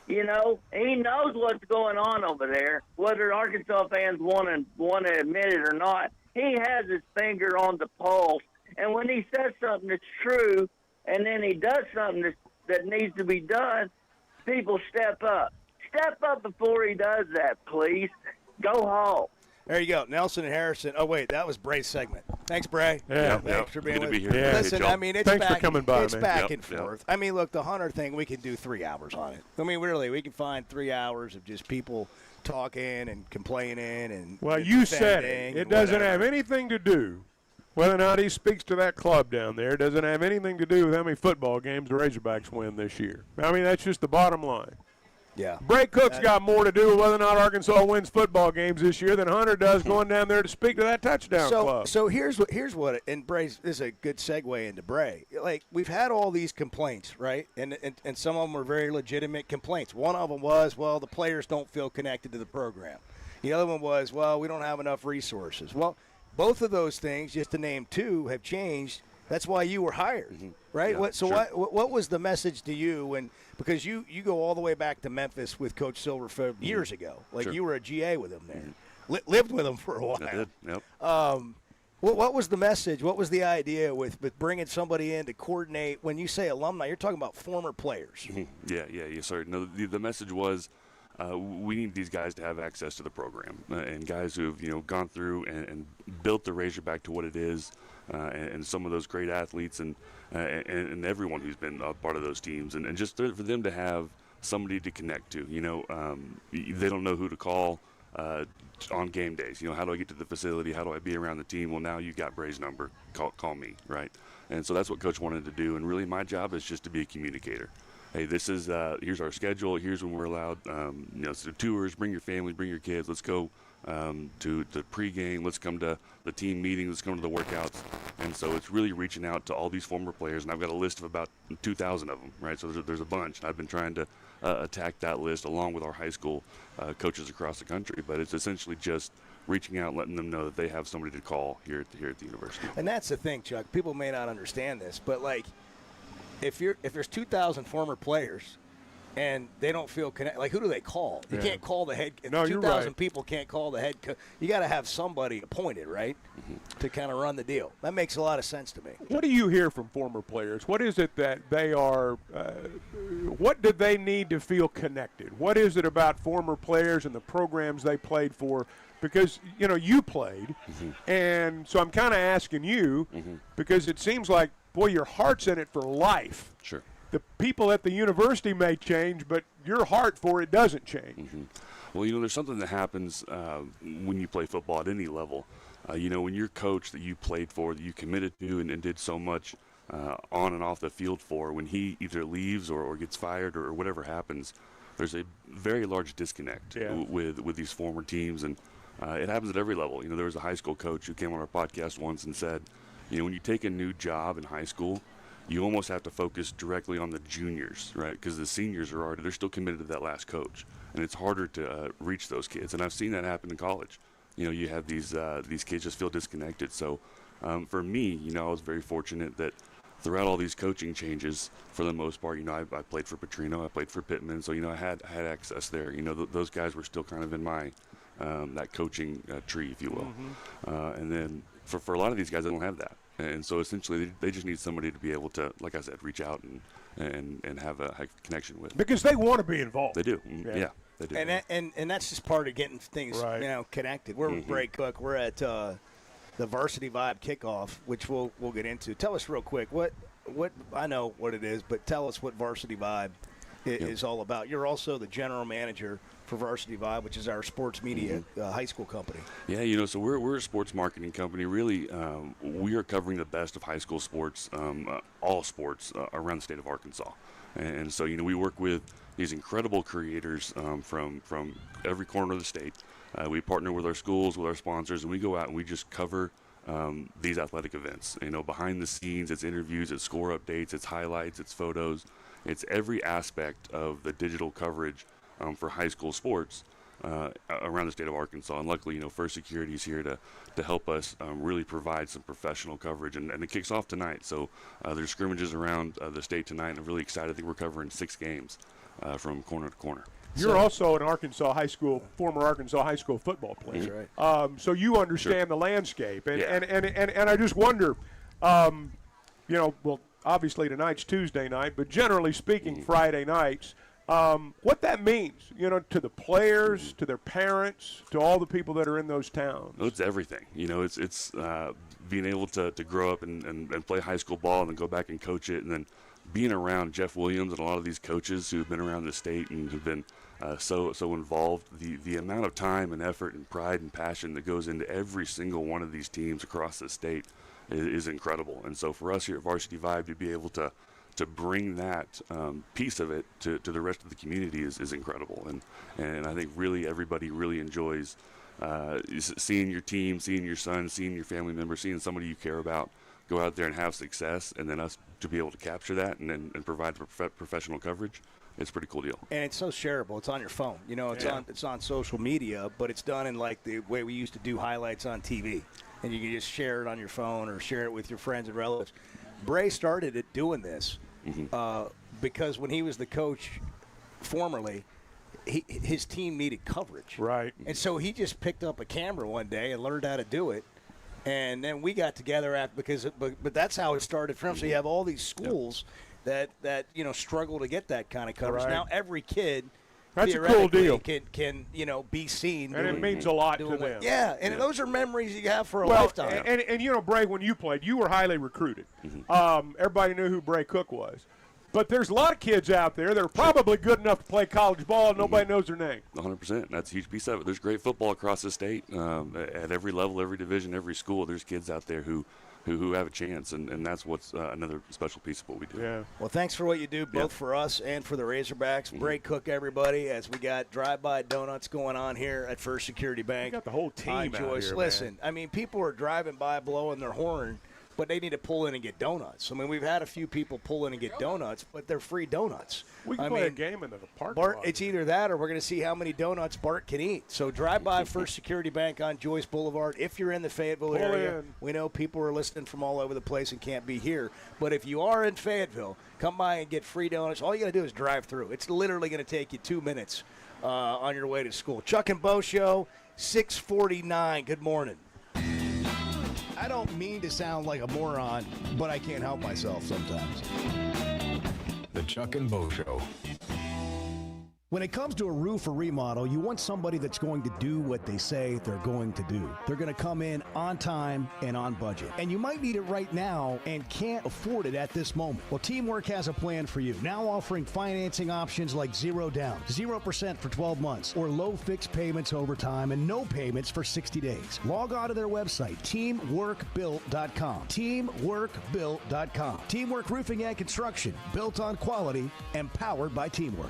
You know, he knows what's going on over there, whether Arkansas fans want to admit it or not. He has his finger on the pulse, and when he says something that's true, and then he does something that needs to be done, people step up. Step up before he does that, please. Go home. There you go, Nelson and Harrison. Oh, wait, that was Bray's segment. Thanks, Bray. Yeah. Thanks for being Good with to be here. Yeah. Listen, I mean, it's Thanks back, for coming by, it's man. back Yep, and yep. forth. I mean, look, the Hunter thing, we can do 3 hours on it. I mean, really, we can find 3 hours of just people talking and complaining and Well, you said defending it. It and doesn't whatever. have anything to do, whether or not he speaks to that club down there, doesn't have anything to do with how many football games the Razorbacks win this year. I mean, that's just the bottom line. Yeah. Bray Cook's got more to do with whether or not Arkansas wins football games this year than Hunter does going down there to speak to that touchdown club. So here's what, and Bray's this is a good segue into Bray. Like, we've had all these complaints, right? And some of them were very legitimate complaints. One of them was, well, the players don't feel connected to the program. The other one was, well, we don't have enough resources. Well, both of those things, just to name two, have changed. That's why you were hired, right? Yeah, What was the message to you when – because you go all the way back to Memphis with Coach Silverfield years ago. Like, you were a GA with him there. Lived with him for a while. I did, yep. What was the message? What was the idea with bringing somebody in to coordinate? When you say alumni, you're talking about former players. Yeah, yes, sir. No, the message was we need these guys to have access to the program and guys who have gone through and built the Razorback to what it is, and some of those great athletes and everyone who's been a part of those teams, and just for them to have somebody to connect to. They don't know who to call on game days. How do I get to the facility? How do I be around the team? Well, now you got Bray's number. Call me, right? And so that's what Coach wanted to do. And really, my job is just to be a communicator. Hey, this is here's our schedule. Here's when we're allowed. So tours. Bring your family. Bring your kids. Let's go to the pregame. Let's come to the team meetings. Let's come to the workouts. And so it's really reaching out to all these former players. And I've got a list of about 2,000 of them, right? So there's a bunch. I've been trying to attack that list along with our high school coaches across the country. But it's essentially just reaching out, letting them know that they have somebody to call here at the university. And that's the thing, Chuck. People may not understand this, but like, if there's 2,000 former players and they don't feel connected, like, who do they call? You can't call the head. No, 2,000 right. people can't call the head coach. You got to have somebody appointed, right, to kind of run the deal. That makes a lot of sense to me. What do you hear from former players? What is it that they are what do they need to feel connected? What is it about former players and the programs they played for? Because, you played, and so I'm kind of asking you because it seems like, boy, your heart's in it for life. Sure. The people at the university may change, but your heart for it doesn't change. Well, there's something that happens when you play football at any level. When your coach that you played for, that you committed to and did so much on and off the field for, when he either leaves or gets fired or whatever happens, there's a very large disconnect with these former teams. And it happens at every level. There was a high school coach who came on our podcast once and said, when you take a new job in high school, you almost have to focus directly on the juniors, right? Because the seniors they're still committed to that last coach, and it's harder to reach those kids. And I've seen that happen in college. You have these kids just feel disconnected. So for me, I was very fortunate that throughout all these coaching changes, for the most part, I played for Petrino, I played for Pittman, so I had access there. Those guys were still kind of in my that coaching tree, if you will. Mm-hmm. And then for a lot of these guys, they don't have that. And so essentially, they just need somebody to be able to, like I said, reach out and have a connection with. Because they want to be involved. They do. Yeah, they do. And that's just part of getting things connected. We're with Bray Cook. We're at the Varsity Vibe kickoff, which we'll get into. Tell us real quick what I know what it is, but tell us what Varsity Vibe is all about. You're also the general manager for Varsity Vibe, which is our sports media high school company. Yeah, so we're a sports marketing company. Really, we are covering the best of high school sports, all sports around the state of Arkansas. And so, we work with these incredible creators from every corner of the state. We partner with our schools, with our sponsors, and we go out and we just cover these athletic events. Behind the scenes, it's interviews, it's score updates, it's highlights, it's photos. It's every aspect of the digital coverage for high school sports around the state of Arkansas. And luckily, First Security is here to help us really provide some professional coverage. And it kicks off tonight. So there's scrimmages around the state tonight, and I'm really excited. I think we're covering 6 games from corner to corner. You're also an former Arkansas high school football player. Right. So you understand the landscape. And I just wonder, well, obviously tonight's Tuesday night, but generally speaking, Friday nights, what that means, to the players, to their parents, to all the people that are in those towns. It's everything. It's being able to grow up and play high school ball and then go back and coach it, and then being around Jeff Williams and a lot of these coaches who have been around the state and have been so involved. The amount of time and effort and pride and passion that goes into every single one of these teams across the state is incredible. And so for us here at Varsity Vibe to be able to bring that piece of it to the rest of the community is incredible. And I think really everybody really enjoys seeing your team, seeing your son, seeing your family member, seeing somebody you care about go out there and have success, and then us to be able to capture that and provide professional coverage. It's a pretty cool deal. And it's so shareable. It's on your phone. It's on social media, but it's done in like the way we used to do highlights on TV. And you can just share it on your phone or share it with your friends and relatives. Bray started it doing this because when he was the coach formerly, his team needed coverage. Right. And so he just picked up a camera one day and learned how to do it. And then we got together but that's how it started from. So you have all these schools that struggle to get that kind of coverage. Right. Now every kid That's a cool deal. Can be seen. And it means a lot to them. Yeah, and those are memories you have for a lifetime. And Bray, when you played, you were highly recruited. Everybody knew who Bray Cook was. But there's a lot of kids out there that are probably good enough to play college ball and nobody knows their name. 100%. That's a huge piece of it. There's great football across the state at every level, every division, every school. There's kids out there who have a chance, and that's what's another special piece of what we do. Yeah. Well, thanks for what you do, both for us and for the Razorbacks. Bray Cook, everybody, as we got drive-by donuts going on here at First Security Bank. We got the whole team out Joyce, here, listen, man. I mean, people are driving by blowing their horn, but they need to pull in and get donuts. I mean, we've had a few people pull in and get donuts, but they're free donuts. We can play a game in the parking Bart, lot. it's either that or we're going to see how many donuts Bart can eat. So drive by First Security Bank on Joyce Boulevard. If you're in the Fayetteville area, we know people are listening from all over the place and can't be here. But if you are in Fayetteville, come by and get free donuts. All you got to do is drive through. It's literally going to take you 2 minutes on your way to school. Chuck and Bo Show, 6:49. Good morning. I don't mean to sound like a moron, but I can't help myself sometimes. The Chuck and Bo Show. When it comes to a roof or remodel, you want somebody that's going to do what they say they're going to do. They're going to come in on time and on budget. And you might need it right now and can't afford it at this moment. Well, Teamwork has a plan for you. Now offering financing options like 0 down, 0% for 12 months, or low fixed payments over time and no payments for 60 days. Log on to their website, teamworkbuilt.com. Teamworkbuilt.com. Teamwork Roofing and Construction, built on quality and powered by Teamwork.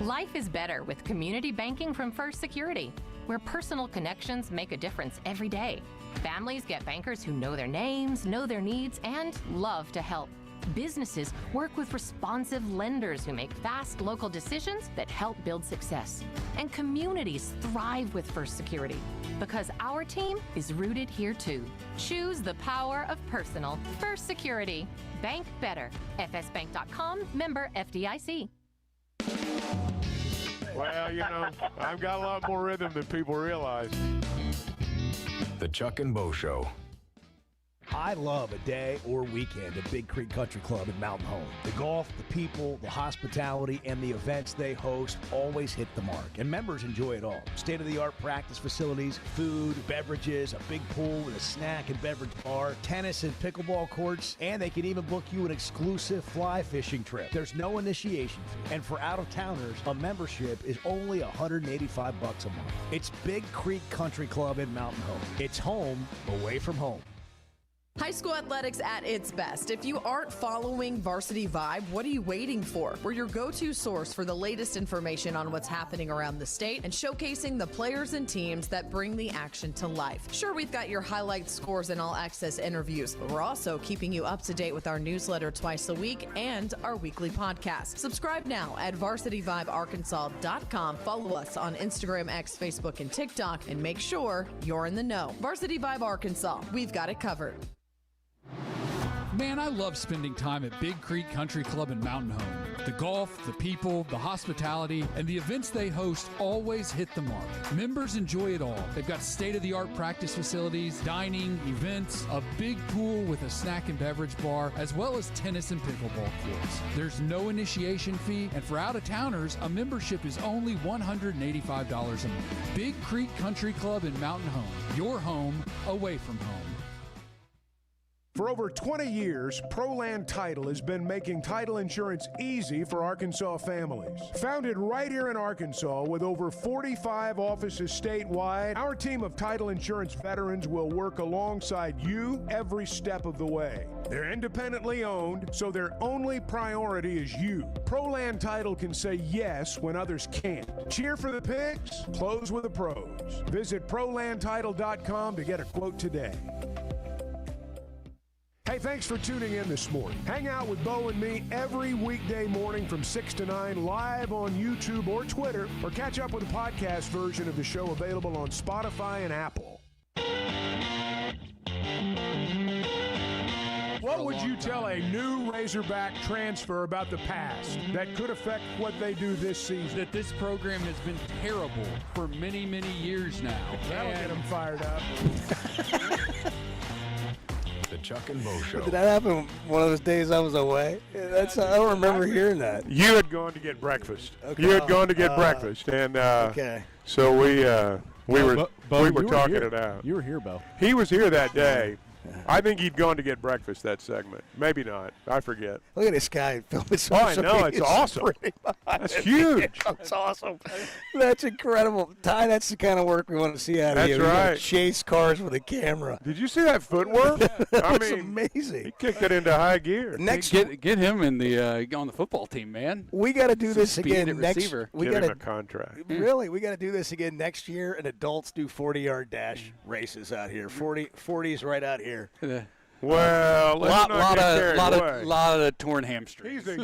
Life is better with community banking from First Security. where personal connections make a difference every day. Families get bankers who know their names, know their needs, and love to help. Businesses work with responsive lenders who make fast local decisions that help build success. And communities thrive with First Security because our team is rooted here too. Choose the power of personal. First Security. Bank better. FSbank.com, member FDIC. Well, I've got a lot more rhythm than people realize. The Chuck and Bo Show. I love a day or weekend at Big Creek Country Club in Mountain Home. The golf, the people, the hospitality, and the events they host always hit the mark, and members enjoy it all. State-of-the-art practice facilities, food, beverages, a big pool with a snack and beverage bar, tennis and pickleball courts, and they can even book you an exclusive fly fishing trip. There's no initiation fee, and for out-of-towners, a membership is only $185 a month. It's Big Creek Country Club in Mountain Home. It's home away from home. High school athletics at its best. If you aren't following Varsity Vibe, what are you waiting for? We're your go-to source for the latest information on what's happening around the state and showcasing the players and teams that bring the action to life. Sure, we've got your highlight scores and all-access interviews, but we're also keeping you up to date with our newsletter twice a week and our weekly podcast. Subscribe now at varsityvibearkansas.com. Follow us on Instagram, X, Facebook, and TikTok, and make sure you're in the know. Varsity Vibe Arkansas. We've got it covered. Man, I love spending time at Big Creek Country Club in Mountain Home. The golf, the people, the hospitality, and the events they host always hit the mark. Members enjoy it all. They've got state-of-the-art practice facilities, dining, events, a big pool with a snack and beverage bar, as well as tennis and pickleball courts. There's no initiation fee, and for out-of-towners, a membership is only $185 a month. Big Creek Country Club in Mountain Home. Your home away from home. For over 20 years, ProLand Title has been making title insurance easy for Arkansas families. Founded right here in Arkansas with over 45 offices statewide, our team of title insurance veterans will work alongside you every step of the way. They're independently owned, so their only priority is you. ProLand Title can say yes when others can't. Cheer for the pigs, close with the pros. Visit ProLandTitle.com to get a quote today. Hey, thanks for tuning in this morning. Hang out with Bo and me every weekday morning from 6 to 9 live on YouTube or Twitter, or catch up with the podcast version of the show available on Spotify and Apple. What would you tell a new Razorback transfer about the past that could affect what they do this season? That this program has been terrible for many, many years now. That'll get them fired up. The Chuck and Bo Show. Did that happen one of those days I was away? I don't remember hearing that. You had gone to get breakfast. Okay. You had gone to get breakfast, and okay. So we were talking here. it out. You were here, Bo. He was here that day. I think he'd gone to get breakfast that segment. Maybe not. I forget. Look at this guy filming Oh, I know. It's awesome. That's huge. That's awesome. That's incredible. Ty, that's the kind of work we want to see out of you. That's right. You gotta chase cars with a camera. Did you see that footwork? That was amazing. He kicked it into high gear. Next, get him in the on the football team, man. we got to do this Speed again at next. receiver. We Give got him a to contract. really. We got to do this again next year. And adults do 40-yard dash races out here. 40s right out here. Well, let's not get carried away. lot of torn hamstrings. He's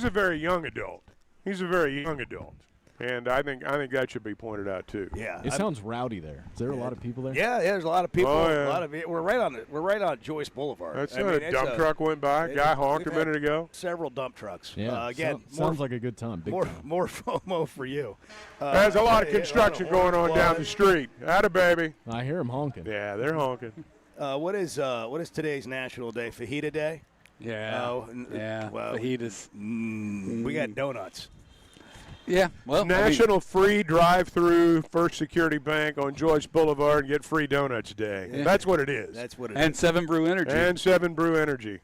a very young adult. He's a very young adult. And I think that should be pointed out too. Yeah, It sounds rowdy there. Is there a lot of people there? Yeah, there's a lot of people. Oh, yeah. A lot of it. We're right on Joyce Boulevard. That's a dump truck went by. Guy honked a we've had minute ago. Several dump trucks. Yeah. Again, sounds like a good time. Big time. more FOMO for you. There's a lot of construction going on down the street. Atta baby. I hear him honking. Yeah, they're honking. What is today's National Day? Fajita Day. Yeah. Well, fajitas. We got donuts. Yeah. Well, National Free Drive-Through First Security Bank on Joyce Boulevard and get free donuts day. Yeah. That's what it is. That's what it and is. 7 Brew Energy. And 7 Brew Energy.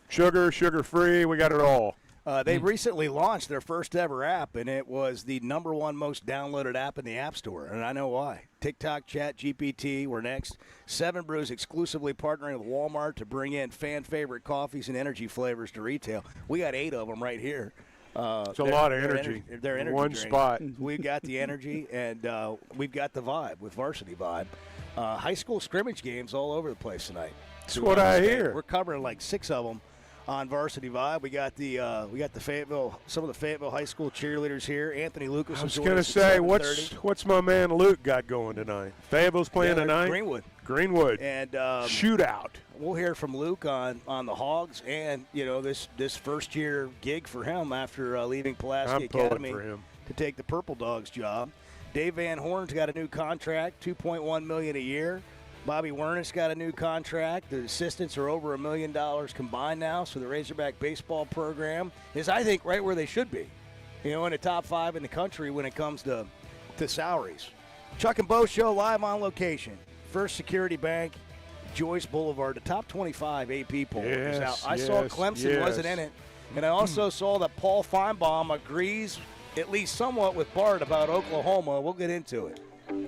Sugar-free. We got it all. They recently launched their first ever app, and it was the #1 most downloaded app in the App Store, and I know why. TikTok, Chat, GPT, we're next. 7 Brews exclusively partnering with Walmart to bring in fan-favorite coffees and energy flavors to retail. We got 8 of them right here. It's a lot of energy. Their energy one drink. spot. We've got the energy, and we've got the vibe with Varsity Vibe. High school scrimmage games all over the place tonight. That's what I hear. We're covering like 6 of them on Varsity Vibe. We got the Fayetteville, some of the Fayetteville high school cheerleaders here. Anthony Lucas. I was going to say, what's my man Luke got going tonight? Fayetteville's playing tonight. Greenwood. And shootout. We'll hear from Luke on the Hogs, and this first year gig for him after leaving Pulaski Academy to take the Purple Dogs job. Dave Van Horn's got a new contract, $2.1 million a year. Bobby Wernick's got a new contract. The assistants are over $1 million combined now, so the Razorback baseball program is, I think, right where they should be. In the top 5 in the country when it comes to salaries. Chuck and Bo Show live on location. First Security Bank, Joyce Boulevard. The top 25 AP poll is out. I saw Clemson wasn't in it, and I also saw that Paul Feinbaum agrees at least somewhat with Bart about Oklahoma. We'll get into it.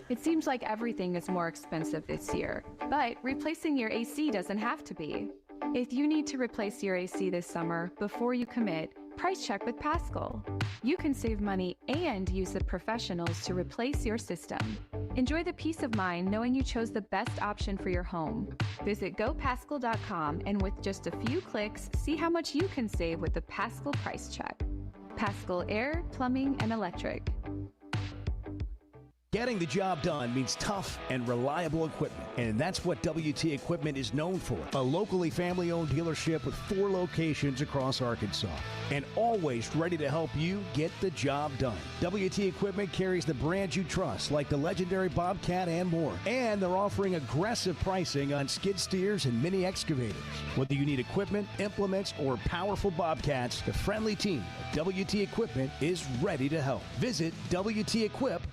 It seems like everything is more expensive this year, but replacing your AC doesn't have to be. If you need to replace your AC this summer, before you commit, price check with Paschal. You can save money and use the professionals to replace your system. Enjoy the peace of mind knowing you chose the best option for your home. Visit gopaschal.com and with just a few clicks, see how much you can save with the Paschal price check. Paschal Air, Plumbing, and Electric. Getting the job done means tough and reliable equipment, and that's what WT Equipment is known for. A locally family-owned dealership with 4 locations across Arkansas, and always ready to help you get the job done. WT Equipment carries the brands you trust, like the legendary Bobcat and more, and they're offering aggressive pricing on skid steers and mini excavators. Whether you need equipment, implements, or powerful Bobcats, the friendly team at WT Equipment is ready to help. Visit WTEquip.com.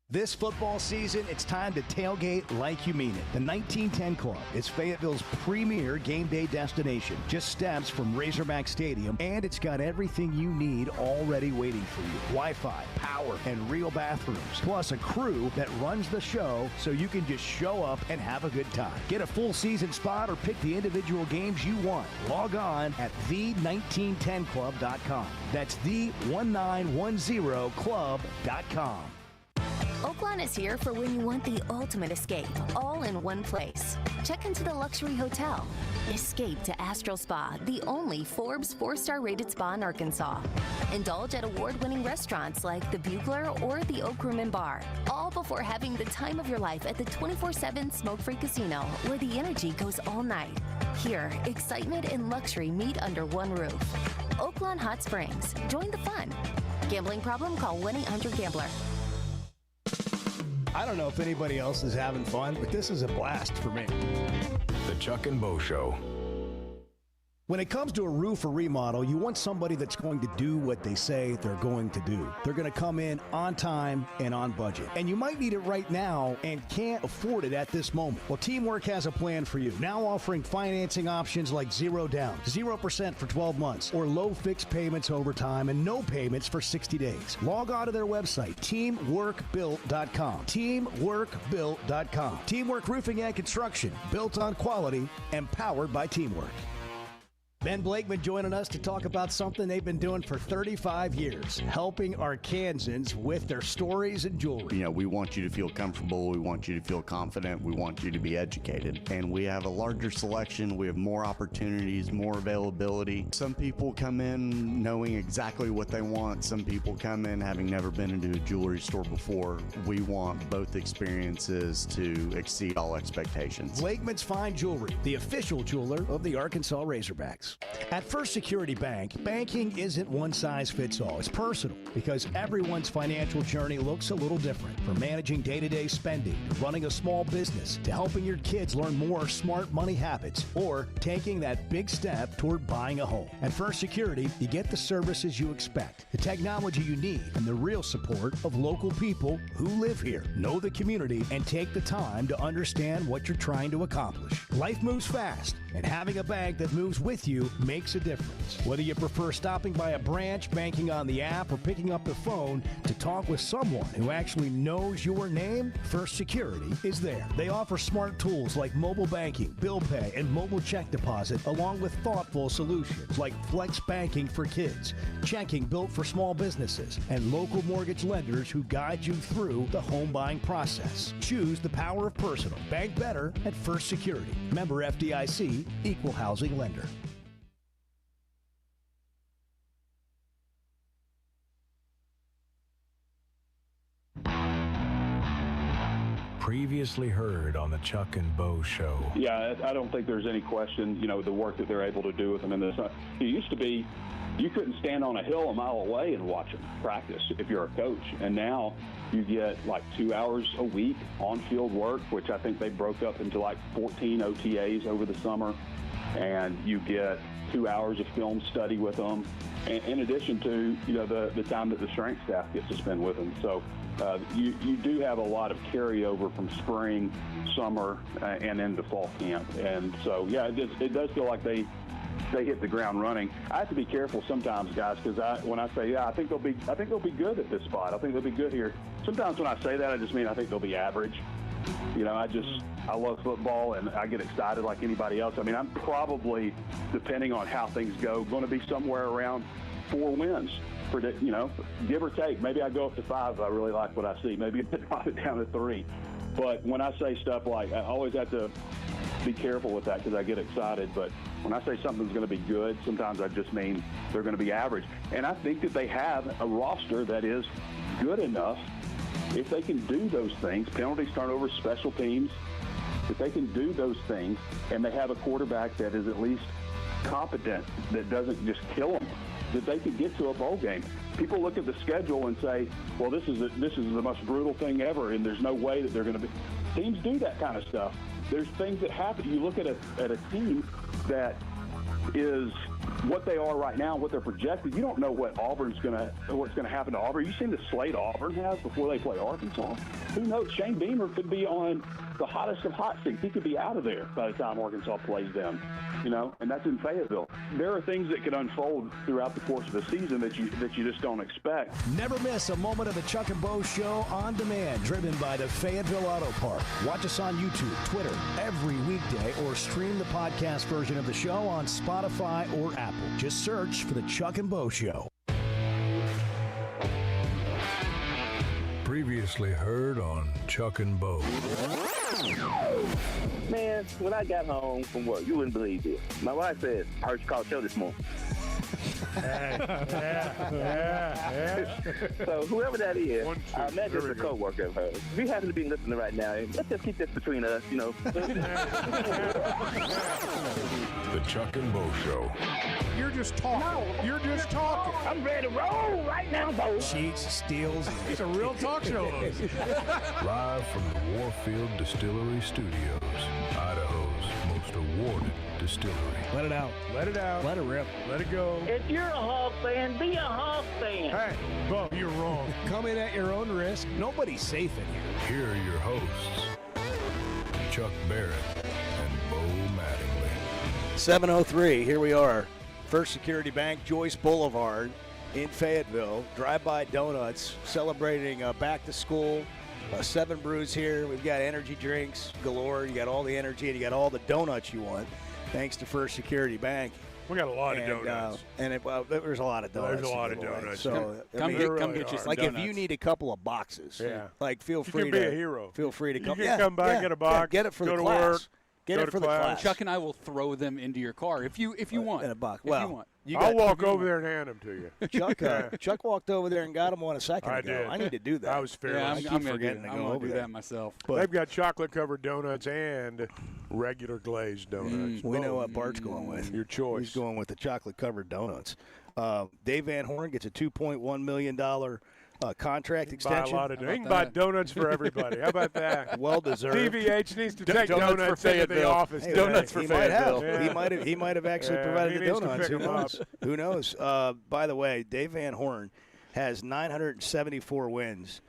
This football season, it's time to tailgate like you mean it. The 1910 Club is Fayetteville's premier game day destination, just steps from Razorback Stadium, and it's got everything you need already waiting for you. Wi-Fi, power, and real bathrooms, plus a crew that runs the show so you can just show up and have a good time. Get a full season spot or pick the individual games you want. Log on at the1910club.com. That's the1910club.com. Oaklawn is here for when you want the ultimate escape, all in one place. Check into the luxury hotel. Escape to Astral Spa, the only Forbes 4-star rated spa in Arkansas. Indulge at award-winning restaurants like the Bugler or the Oak Room and Bar, all before having the time of your life at the 24/7 smoke-free casino, where the energy goes all night. Here, excitement and luxury meet under one roof. Oaklawn Hot Springs. Join the fun. Gambling problem? Call 1-800-GAMBLER. I don't know if anybody else is having fun, but this is a blast for me. The Chuck and Bo Show. When it comes to a roof or remodel, you want somebody that's going to do what they say they're going to do. They're going to come in on time and on budget. And you might need it right now and can't afford it at this moment. Well, Teamwork has a plan for you. Now offering financing options like 0 down, 0% for 12 months, or low fixed payments over time and no payments for 60 days. Log on to their website, teamworkbuilt.com. Teamworkbuilt.com. Teamwork Roofing and Construction, built on quality and powered by Teamwork. Ben Blakeman joining us to talk about something they've been doing for 35 years, helping Arkansans with their stories and jewelry. We want you to feel comfortable. We want you to feel confident. We want you to be educated. And we have a larger selection. We have more opportunities, more availability. Some people come in knowing exactly what they want. Some people come in having never been into a jewelry store before. We want both experiences to exceed all expectations. Blakeman's Fine Jewelry, the official jeweler of the Arkansas Razorbacks. At First Security Bank, banking isn't one size fits all. It's personal because everyone's financial journey looks a little different. From managing day-to-day spending, to running a small business, to helping your kids learn more smart money habits, or taking that big step toward buying a home. At First Security, you get the services you expect, the technology you need, and the real support of local people who live here, know the community, and take the time to understand what you're trying to accomplish. Life moves fast, And having a bank that moves with you makes a difference. Whether you prefer stopping by a branch, banking on the app, or picking up the phone to talk with someone who actually knows your name, First Security is there. They offer smart tools like mobile banking, bill pay, and mobile check deposit, along with thoughtful solutions like flex banking for kids, checking built for small businesses, and local mortgage lenders who guide you through the home buying process. Choose the power of personal. Bank better at First Security. Member FDIC, Equal Housing Lender. Previously heard on the Chuck and Bo Show. Yeah, I don't think there's any question, the work that they're able to do with them in this. It used to be you couldn't stand on a hill a mile away and watch them practice if you're a coach. And now you get like 2 hours a week on-field work, which I think they broke up into like 14 OTAs over the summer. And you get 2 hours of film study with them, in addition to, the time that the strength staff gets to spend with them. So you do have a lot of carryover from spring, summer, and into fall camp. And so, yeah, it does feel like they hit the ground running. I have to be careful sometimes, guys, because when I say, I think they'll be good at this spot. I think they'll be good here. Sometimes when I say that, I just mean I think they'll be average. I love football, and I get excited like anybody else. I mean, I'm probably, depending on how things go, going to be somewhere around 4 wins, give or take. Maybe I go up to 5 if I really like what I see. Maybe I drop it down to 3. But when I say stuff like, I always have to be careful with that because I get excited. But when I say something's going to be good, sometimes I just mean they're going to be average. And I think that they have a roster that is good enough. If they can do those things, penalties, turnovers, special teams, if they can do those things and they have a quarterback that is at least competent, that doesn't just kill them, that they could get to a bowl game. People look at the schedule and say, well, this is the most brutal thing ever, and there's no way that they're going to be. Teams do that kind of stuff. There's things that happen. You look at a team that is what they are right now, what they're projected. You don't know what's going to happen to Auburn. You seen the slate Auburn has before they play Arkansas. Who knows? Shane Beamer could be on the hottest of hot seats. He could be out of there by the time Arkansas plays them. And that's in Fayetteville. There are things that could unfold throughout the course of the season that you just don't expect. Never miss a moment of the Chuck and Bo Show on demand, driven by the Fayetteville Auto Park. Watch us on YouTube, Twitter, every weekday, or stream the podcast version of the show on Spotify or Apple. Just search for the Chuck and Bo Show. Previously heard on Chuck and Bo. Man, when I got home from work, you wouldn't believe it. My wife said, I heard you call the show this morning. So whoever that is, I imagine it's a co-worker of hers. If you happen to be listening right now, let's just keep this between us, The Chuck and Bo Show. You're just talking. No. You're just talking. I'm ready to roll right now, Bo. Cheats, steals. It's a real talk show host. Live from the Warfield Distillery Studios, Idaho's most awarded distillery. Let it out. Let it out. Let it rip. Let it go. If you're a Hawk fan, be a Hawk fan. Hey, Bo, you're wrong. Come in at your own risk. Nobody's safe in here. Here are your hosts, Chuck Barrett and Bo Mattingly. 7:03, here we are. First Security Bank, Joyce Boulevard in Fayetteville. Drive-by Donuts celebrating back to school. 7 Brews here. We've got energy drinks galore. You got all the energy and you got all the donuts you want, thanks to First Security Bank. We got a lot of donuts. There's a lot of donuts. There's a lot of donuts. So come get you some like donuts. if you need a couple of boxes, feel free you can be a hero. Feel free to come. You can come by, get a box, get it for go the to class. work. Get it for the class. Chuck and I will throw them into your car if you want. In a box. If you want. I'll walk over there and hand them to you. Chuck walked over there and got them a second ago. did. I need to do that. I was fearless. I'm going to do that myself. They've got chocolate-covered donuts and regular glazed donuts. We know what Bart's going with. Your choice. He's going with the chocolate-covered donuts. Dave Van Horn gets a $2.1 million contract extension. He can buy donuts for everybody. How about that? Well deserved. DVH needs to take donuts into the office. Hey, donuts for Fayetteville. Yeah. He might have actually provided the donuts. Who knows? Who knows? By the way, Dave Van Horn has 974 wins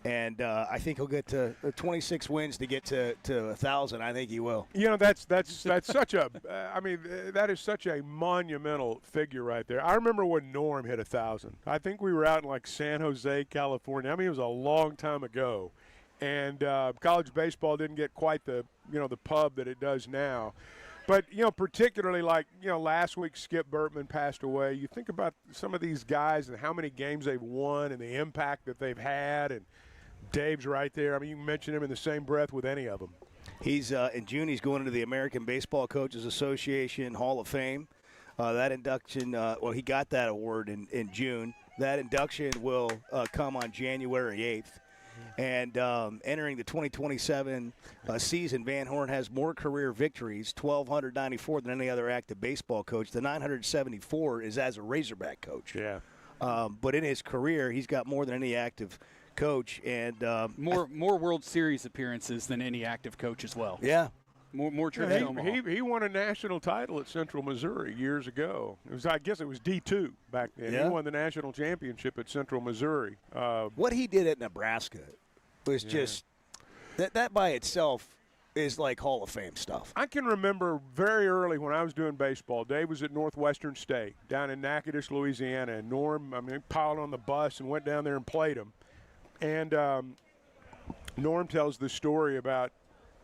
And I think he'll get to 26 wins to get to 1,000. I think he will. You know, that's such a that is such a monumental figure right there. I remember when Norm hit 1,000. I think we were out in like San Jose, California. I mean, it was a long time ago, and college baseball didn't get quite the pub that it does now. But, particularly like, last week Skip Bertman passed away. You think about some of these guys and how many games they've won and the impact that they've had. And Dave's right there. I mean, you can mention him in the same breath with any of them. He's in June, he's going into the American Baseball Coaches Association Hall of Fame. That induction, he got that award in June. That induction will come on January 8th. And entering the 2027 season, Van Horn has more career victories, 1,294, than any other active baseball coach. The 974 is as a Razorback coach. Yeah. But in his career, he's got more than any active coach. And more World Series appearances than any active coach as well. Yeah. More trips to Omaha. He won a national title at Central Missouri years ago. I guess it was D2 back then. Yeah. He won the national championship at Central Missouri. What he did at Nebraska was just that by itself is like Hall of Fame stuff. I can remember very early when I was doing baseball. Dave was at Northwestern State down in Natchitoches, Louisiana, and Norm, piled on the bus and went down there and played him. And Norm tells the story about,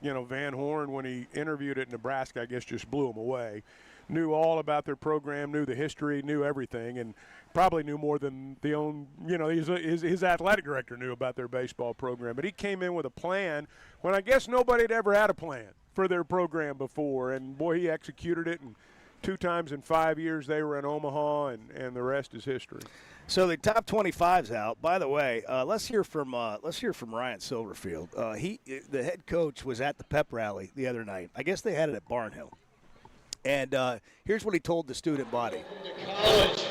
Van Horn, when he interviewed at Nebraska, I guess just blew him away. Knew all about their program, knew the history, knew everything, and probably knew more than his athletic director knew about their baseball program. But he came in with a plan when I guess nobody had ever had a plan for their program before. And, boy, he executed it. And 2 times in 5 years they were in Omaha, and the rest is history. So the top 25's out. By the way, let's hear from Ryan Silverfield. The head coach was at the pep rally the other night. I guess they had it at Barnhill. And here's what he told the student body. College.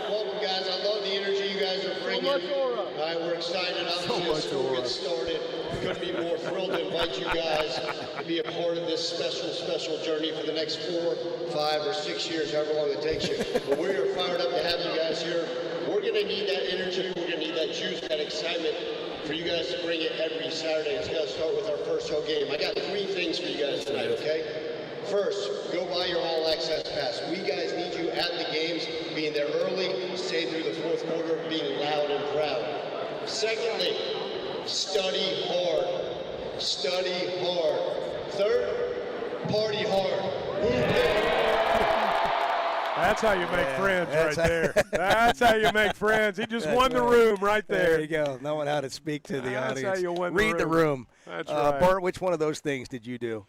Welcome, guys. I love the energy you guys are bringing. We're excited. Obviously, the school gets started. Couldn't be more thrilled to invite you guys to be a part of this special journey for the next 4, 5, or 6 years, however long it takes you. But we are fired up to have you guys here. We're going to need that energy. We're going to need that juice, that excitement for you guys to bring it every Saturday. It's got to start with our first home game. I got 3 things for you guys tonight, okay? First, go buy your all-access pass. We guys need you at the games, being there early, stay through the 4th quarter, being loud and proud. Secondly, study hard. Study hard. Third, party hard. That's how you make friends right there. That's how you make friends. He just won the room right there. There you go. Knowing how to speak to the audience. That's how you win Read the room. That's right. Bart, which one of those things did you do?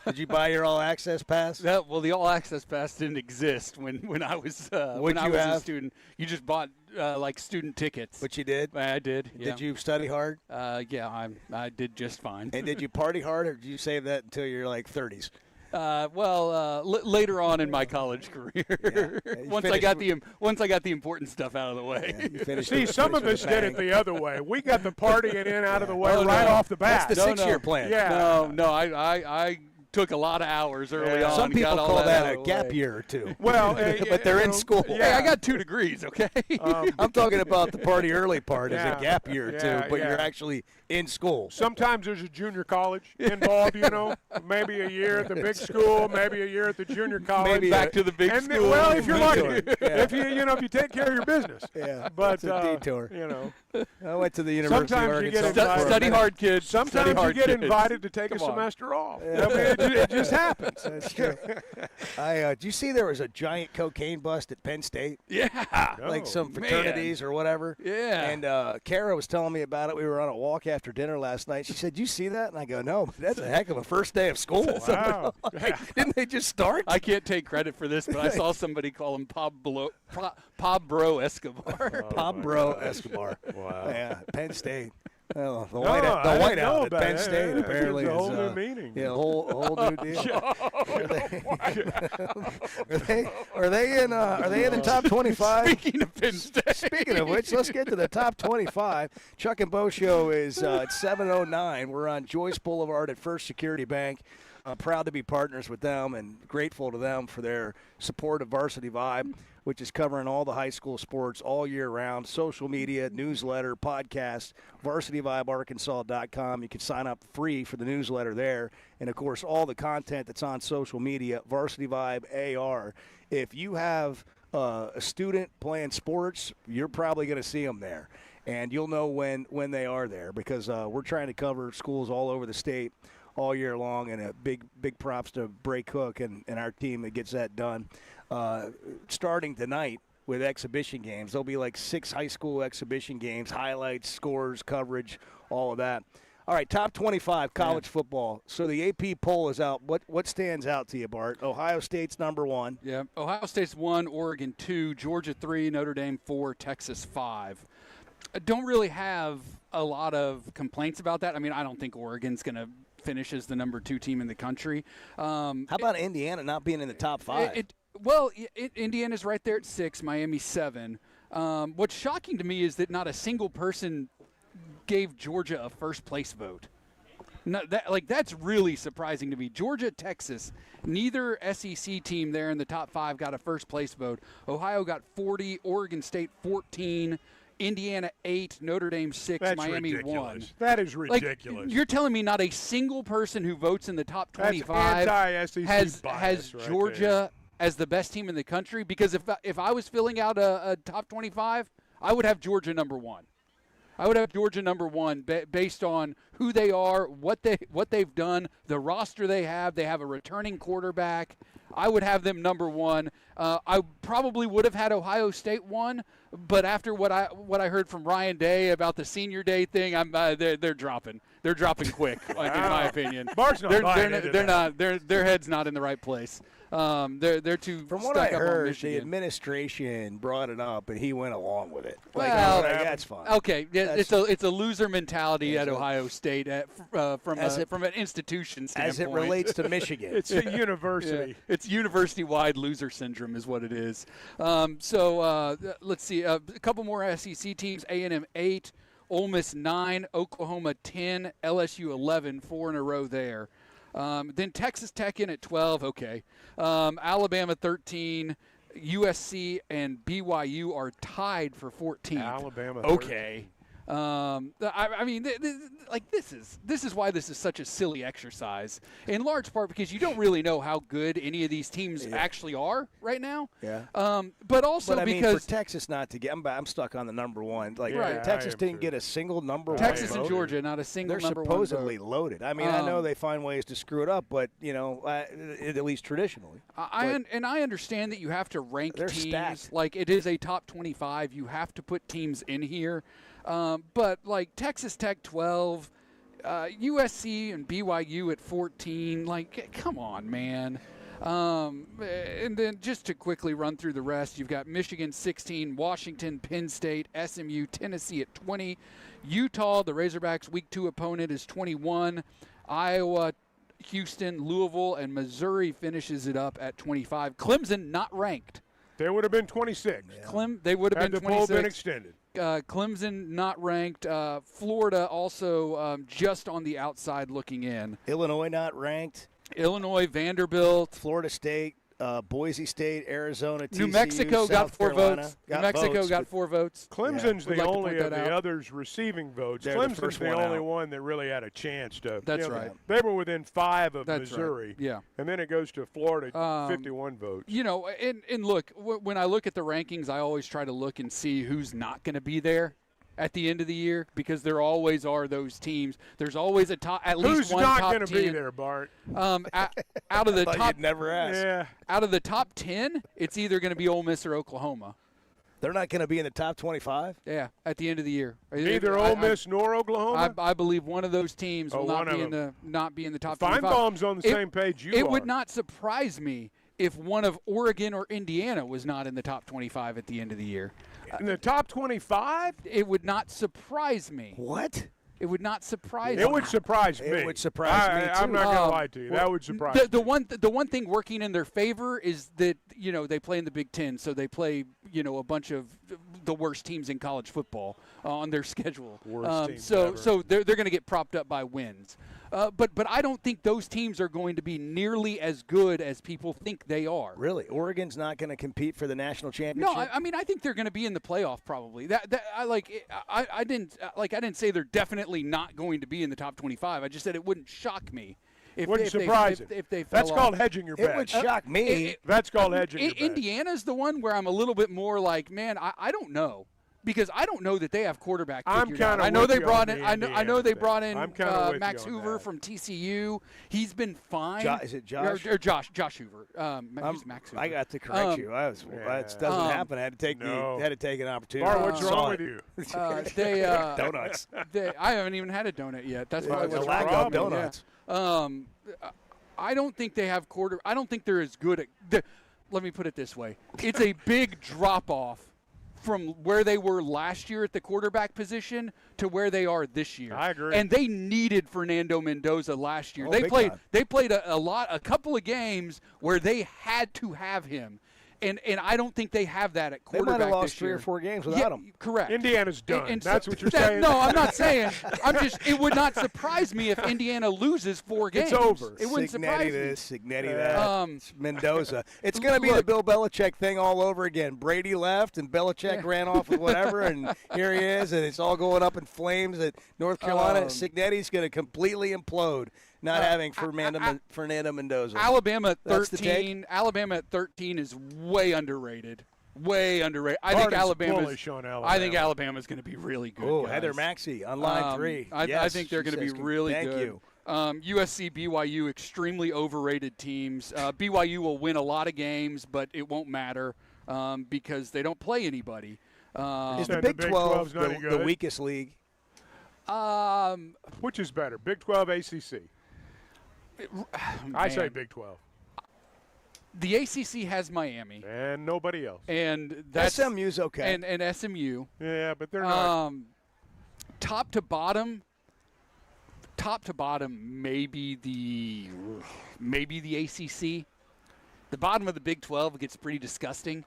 Did you buy your all-access pass? Well, the all-access pass didn't exist when I was a student. You just bought like student tickets. But you did? I did. Yeah. Did you study hard? Yeah, I did just fine. And did you party hard, or did you save that until you're like 30s? Later on in my college career, once I got the important stuff out of the way. Yeah, See, some of us did it the other way. We got the partying in out of the way off the bat. That's the 6-year plan. Yeah. No, I took a lot of hours early on. Some people call that a gap way. year or 2. Well, but they're in school. Hey, I got 2 degrees, okay? I'm talking about the party early part as a gap year or 2, but you're actually in school. Sometimes there's a junior college involved, maybe a year at the big school, maybe a year at the junior college. Maybe back to the big school. Well, if you're lucky, if you take care of your business. Yeah, but it's a detour. I went to the University sometimes of you get Arkansas. Study hard, kids. Sometimes you get invited to take a semester off. Yeah. I mean, it just happens. That's true. Do you see there was a giant cocaine bust at Penn State? Yeah. Like some fraternities or whatever. Yeah. And Kara was telling me about it. We were on a walk after dinner last night. She said, "You see that?" And I go, "No, but that's a heck of a first day of school." Wow. Didn't they just start? I can't take credit for this, but I saw somebody call him Pablo Escobar. Pablo Escobar. Wow. Yeah, Penn State. Well, the whiteout at Penn State apparently is a whole new meaning. Yeah, a whole new deal. Are they in the top 25? Speaking of Penn State. Speaking of which, let's get to the top 25. Chuck and Bo Show is at 7:09. We're on Joyce Boulevard at First Security Bank. proud to be partners with them and grateful to them for their support of Varsity Vibe, which is covering all the high school sports all year round, social media, newsletter, podcast, varsityvibearkansas.com. You can sign up free for the newsletter there. And, of course, all the content that's on social media, Varsity Vibe AR. If you have a student playing sports, you're probably going to see them there. And you'll know when they are there because we're trying to cover schools all over the state all year long. And a big props to Bray Cook and our team that gets that done. Starting tonight with exhibition games. There'll be like 6 high school exhibition games, highlights, scores, coverage, all of that. All right, top 25 college football. So the AP poll is out. What stands out to you, Bart? Ohio State's number 1. Yeah, Ohio State's 1, Oregon 2, Georgia 3, Notre Dame 4, Texas 5. I don't really have a lot of complaints about that. I mean, I don't think Oregon's going to finish as the number 2 team in the country. How about Indiana not being in the top 5? Indiana's right there at 6, Miami 7. What's shocking to me is that not a single person gave Georgia a first-place vote. No, that's really surprising to me. Georgia, Texas, neither SEC team there in the top 5 got a first-place vote. Ohio got 40, Oregon State 14, Indiana 8, Notre Dame 6, That's Miami ridiculous. 1. That is ridiculous. You're telling me not a single person who votes in the top 25 has Georgia as the best team in the country? Because if I was filling out a top 25, I would have Georgia number 1. I would have Georgia number 1 based on who they are, what they've done, the roster they have. They have a returning quarterback. I would have them number 1. I probably would have had Ohio State 1, but after what I heard from Ryan Day about the senior day thing, they're dropping. They're dropping quick, in my opinion. Bart's not buying into that. Their head's not in the right place. They're too From stuck what I up on heard, Michigan. the administration brought it up, and he went along with it. That's fine. Okay, it's a loser mentality at Ohio State from an institution standpoint. As it relates to Michigan. It's a university. It's university-wide loser syndrome is what it is. Let's see. A couple more SEC teams, A&M 8, Ole Miss 9, Oklahoma 10, LSU 11, 4 in a row there. Then Texas Tech in at 12, okay. Alabama 13, USC and BYU are tied for 14. Alabama 13. 13. Okay. I mean, this is why this is such a silly exercise, in large part because you don't really know how good any of these teams actually are right now. Yeah. But also I mean, because for Texas not to get, I'm stuck on the number 1. Right. Texas didn't get a single number 1. Texas and Georgia, not a single They're number 1 vote. supposedly loaded. I mean, I know they find ways to screw it up, but at least traditionally. I understand that you have to rank teams stacked. like it is a top 25. You have to put teams in here. But like Texas Tech 12, USC and BYU at 14, like come on, man. And then just to quickly run through the rest, you've got Michigan 16, Washington, Penn State, SMU, Tennessee at 20, Utah, the Razorbacks' Week 2 opponent is 21, Iowa, Houston, Louisville, and Missouri finishes it up at 25. Clemson not ranked. They would have been 26. They would have been 26. Had the poll been extended. Clemson not ranked. Florida also just on the outside looking in. Illinois not ranked. Illinois, Vanderbilt. Florida State, Boise State, Arizona, TCU, New Mexico South got 4 Carolina. votes. New Mexico got 4 votes. Clemson's the We'd like to only point of that the out. others receiving votes. They're the Clemson's first the one only out. one that really had a chance to. That's right. They were within 5 of That's Missouri. right. Yeah. And then it goes to Florida, 51 votes. You know, and look, when I look at the rankings, I always try to look and see who's not going to be there at the end of the year because there always are those teams. There's always at least one top 10. Who's not going to be there, Bart? Out of the top, you'd never ask. Yeah. Out of the top 10, it's either going to be Ole Miss or Oklahoma. They're not going to be in the top 25? Yeah, at the end of the year. Neither Ole Miss nor Oklahoma? I believe one of those teams will not be in the top 25. Feinbaum's on the same page you are. It would not surprise me if one of Oregon or Indiana was not in the top 25 at the end of the year. In the top 25? It would not surprise me. What? It would not surprise me. It would surprise me. It would surprise me, too. I'm not going to lie to you. That would surprise me. The one thing working in their favor is that, they play in the Big Ten, so they play, a bunch of the worst teams in college football on their schedule. Worst teams so ever. so they're going to get propped up by wins. But I don't think those teams are going to be nearly as good as people think they are. Really? Oregon's not going to compete for the national championship? No, I mean I think they're going to be in the playoff probably. I didn't say they're definitely not going to be in the top 25. I just said it wouldn't shock me. Wouldn't surprise if they fell That's called off. hedging your bet. It would shock me. That's called hedging your bet. Indiana's the one where I'm a little bit more like, man, I don't know. Because I don't know that they have quarterback figured out. I know they brought in. I know they brought in Max Hoover from TCU. He's been fine. Is it Josh? Or Josh Hoover. Who's Max Hoover? I got to correct you. That doesn't happen. I had to take an opportunity. Bar, what's wrong with you? Donuts. I haven't even had a donut yet. That's why it's a lack of donuts. Yeah. I don't think they have I don't think they're as good at. Let me put it this way: it's a big drop off from where they were last year at the quarterback position to where they are this year. I agree. And they needed Fernando Mendoza last year. They played a couple of games where they had to have him. And I don't think they have that at quarterback They might have lost this year. 3 or 4 games without him. Correct. Indiana's done. That's what you're saying? No, I'm not saying. It would not surprise me if Indiana loses 4 games. It's over. It wouldn't surprise me. Signetti that. Mendoza. It's going to be the Bill Belichick thing all over again. Brady left, and Belichick ran off with whatever, and here he is, and it's all going up in flames at North Carolina. Signetti's going to completely implode. Not having Fernando Mendoza. Alabama at 13. Alabama at 13 is way underrated. Way underrated. I think Alabama's going to be really good. Oh, Heather Maxey on line 3. I think they're going to be really good. Thank you. USC, BYU, extremely overrated teams. BYU will win a lot of games, but it won't matter because they don't play anybody. Is the Big 12 the weakest league? Which is better, Big 12, ACC? I say Big 12. The ACC has Miami. And nobody else. And that's SMU's okay. And SMU. Yeah, but they're not. Top to bottom, maybe the ACC. The bottom of the Big 12 gets pretty disgusting.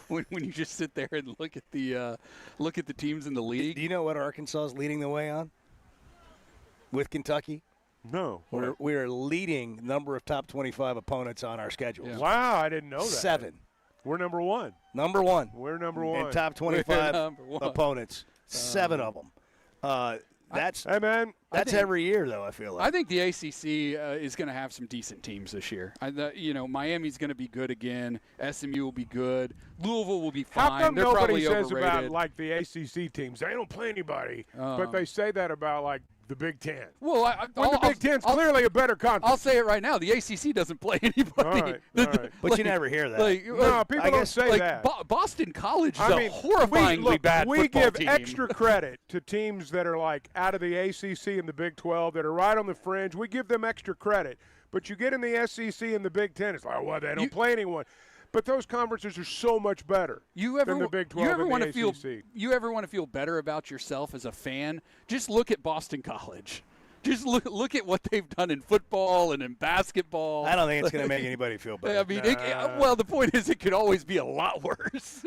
When you just sit there and look at the teams in the league. Do you know what Arkansas is leading the way on? With Kentucky? No. We are leading number of top 25 opponents on our schedule. Yeah. Wow, I didn't know that. 7. We're number 1. Number 1. We're number 1. In top 25 opponents. 7 of them. That's every year, though, I feel like. I think the ACC is going to have some decent teams this year. Miami's going to be good again. SMU will be good. Louisville will be fine. How come They're nobody probably says overrated. about, like, the ACC teams? They don't play anybody. But they say that about, like, the Big Ten. Well, the Big Ten's clearly a better conference. I'll say it right now. The ACC doesn't play anybody. All right. But you never hear that. No, people don't say that. Boston College is a horrifyingly bad football team. We give extra credit to teams that are like out of the ACC and the Big 12 that are right on the fringe. We give them extra credit. But you get in the SEC and the Big 10, it's like, well, they don't play anyone. But those conferences are so much better than the Big 12 and the ACC. You ever want to feel better about yourself as a fan? Just look at Boston College. Just look at what they've done in football and in basketball. I don't think it's going to make anybody feel better. I mean, the point is it could always be a lot worse.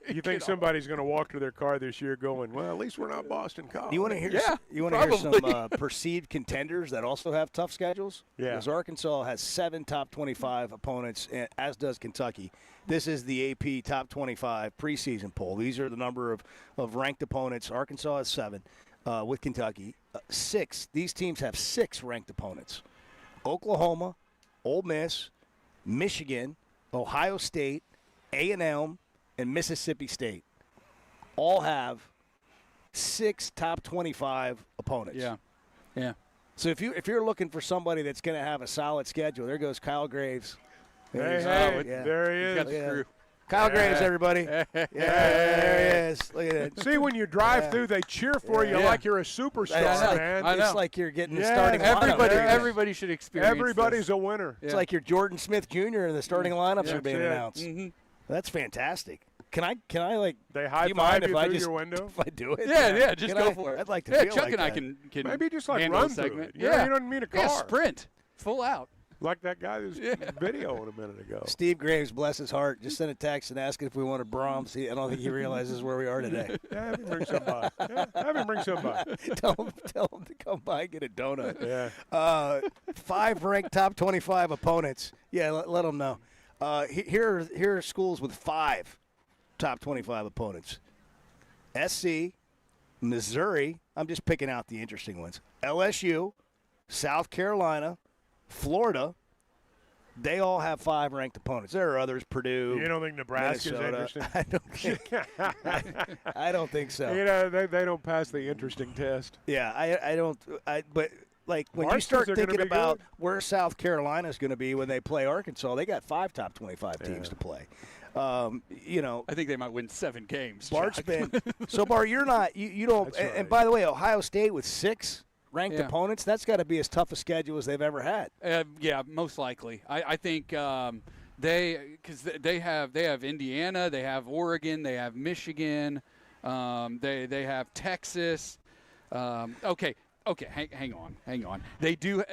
You think somebody's going to walk to their car this year going, well, at least we're not Boston College. You want to hear? You want to hear some perceived contenders that also have tough schedules? Yeah. Because Arkansas has 7 top 25 opponents, as does Kentucky. This is the AP top 25 preseason poll. These are the number of ranked opponents. Arkansas has 7. With Kentucky. 6. These teams have 6 ranked opponents. Oklahoma, Ole Miss, Michigan, Ohio State, A&M, and Mississippi State all have 6 top 25 opponents. Yeah. So if you're looking for somebody that's going to have a solid schedule, there goes Kyle Graves. There he is. Kyle Graves, everybody. There he is. Look at it. See, when you drive through, they cheer for you like you're a superstar, man. I know. It's like you're getting the starting lineup. Everybody should experience Everybody's a winner. It's like you're Jordan Smith Jr. and the starting lineups are being announced. Mm-hmm. That's fantastic. Can I like? They high five you through your window. If I do it, yeah, just go for it. I'd like to feel Chuck like and I that. can maybe just like handle run a segment. Through it. You don't need a car. Sprint, full out. Like that guy who's videoing a minute ago. Steve Graves, bless his heart, just sent a text and asking if we wanted Brahms. I don't think he realizes where we are today. Yeah, have him bring some by. Tell him to come by and get a donut. Yeah. 5 ranked top 25 opponents. Yeah, let them know. Here are schools with 5 top 25 opponents. SC, Missouri. I'm just picking out the interesting ones. LSU, South Carolina, Florida. They all have 5 ranked opponents. There are others, Purdue. You don't think Nebraska's Minnesota. interesting? I don't think so. You know, they don't pass the interesting test. Yeah, I don't. But like when March you start are gonna thinking be about good. where South Carolina is going to be when they play Arkansas, they got 5 top 25 teams to play. You know, I think they might win 7 games. Bart's Jack. been so. Bart, you're not. You don't. That's And right. by the way, Ohio State with 6 ranked Yeah. opponents. That's got to be as tough a schedule as they've ever had. Yeah, most likely. I think they have Indiana, they have Oregon, they have Michigan, they have Texas. Okay, hang on. They do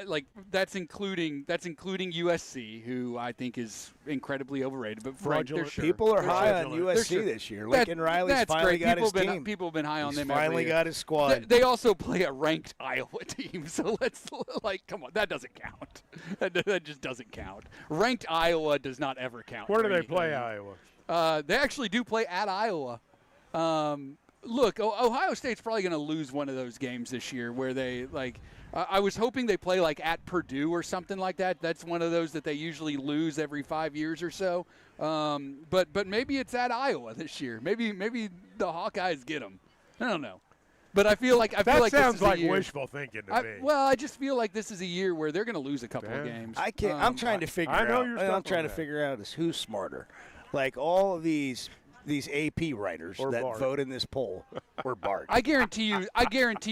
that's including USC, who I think is incredibly overrated. But Frank, they're sure. People are They're high sure. on They're USC sure. this year. Lincoln Riley's finally got his team. People have been high on He's them. every finally year. got his squad. They also play a ranked Iowa team, so let's come on. That doesn't count. That just doesn't count. Ranked Iowa does not ever count. Where do for they play anything. Iowa? They actually do play at Iowa. Look, Ohio State's probably going to lose one of those games this year where they I was hoping they play at Purdue or something like that. That's one of those that they usually lose every 5 years or so. But maybe it's at Iowa this year. Maybe the Hawkeyes get them. I don't know. But I feel like That this sounds is a like year. wishful thinking to me. Well, I just feel like this is a year where they're going to lose a couple of games. I can't. I'm trying to figure out. I'm trying to figure out is who's smarter. Like all of these AP writers that Bart. vote in this poll, or Bart. I guarantee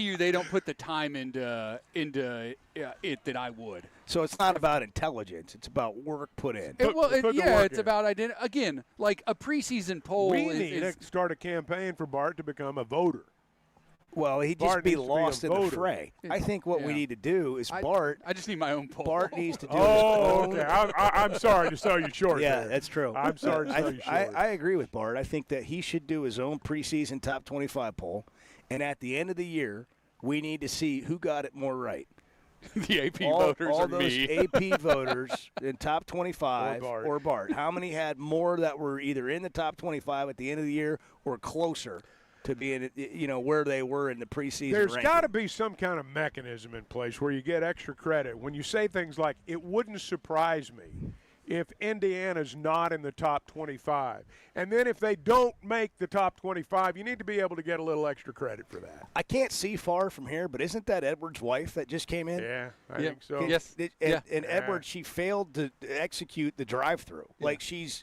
you they don't put the time into it that I would. So it's not about intelligence; it's about work put in. It's about identity. Again, like a preseason poll. We need to start a campaign for Bart to become a voter. Well, he'd just Bart be needs to be a lost in the voter. fray. I think what we need to do is Bart. I just need my own poll. Bart needs to do his Oh, own. okay. I'm sorry to sell you short. Yeah, there. that's true. I'm sorry to sell you short. I agree with Bart. I think that he should do his own preseason top 25 poll, and at the end of the year, we need to see who got it more right. The AP voters all are those me. AP voters in top 25 Or Bart. How many had more that were either in the top 25 at the end of the year or closer to being, where they were in the preseason There's ranking? got to be some kind of mechanism in place where you get extra credit. When you say things like, it wouldn't surprise me if Indiana's not in the top 25. And then if they don't make the top 25, you need to be able to get a little extra credit for that. I can't see far from here, but isn't that Edwards' wife that just came in? Yeah, I think so. And Edwards, she failed to execute the drive-through. Like she's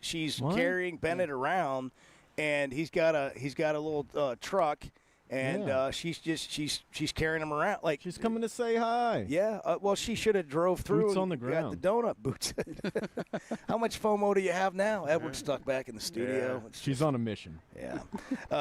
carrying Bennett around, and he's got a little truck, and she's carrying him around like she's coming to say hi. Yeah, well, she should have drove through. Boots and on the ground. Got the donut boots. How much FOMO do you have now? Edward's stuck back in the studio. Yeah. She's on a mission. Yeah.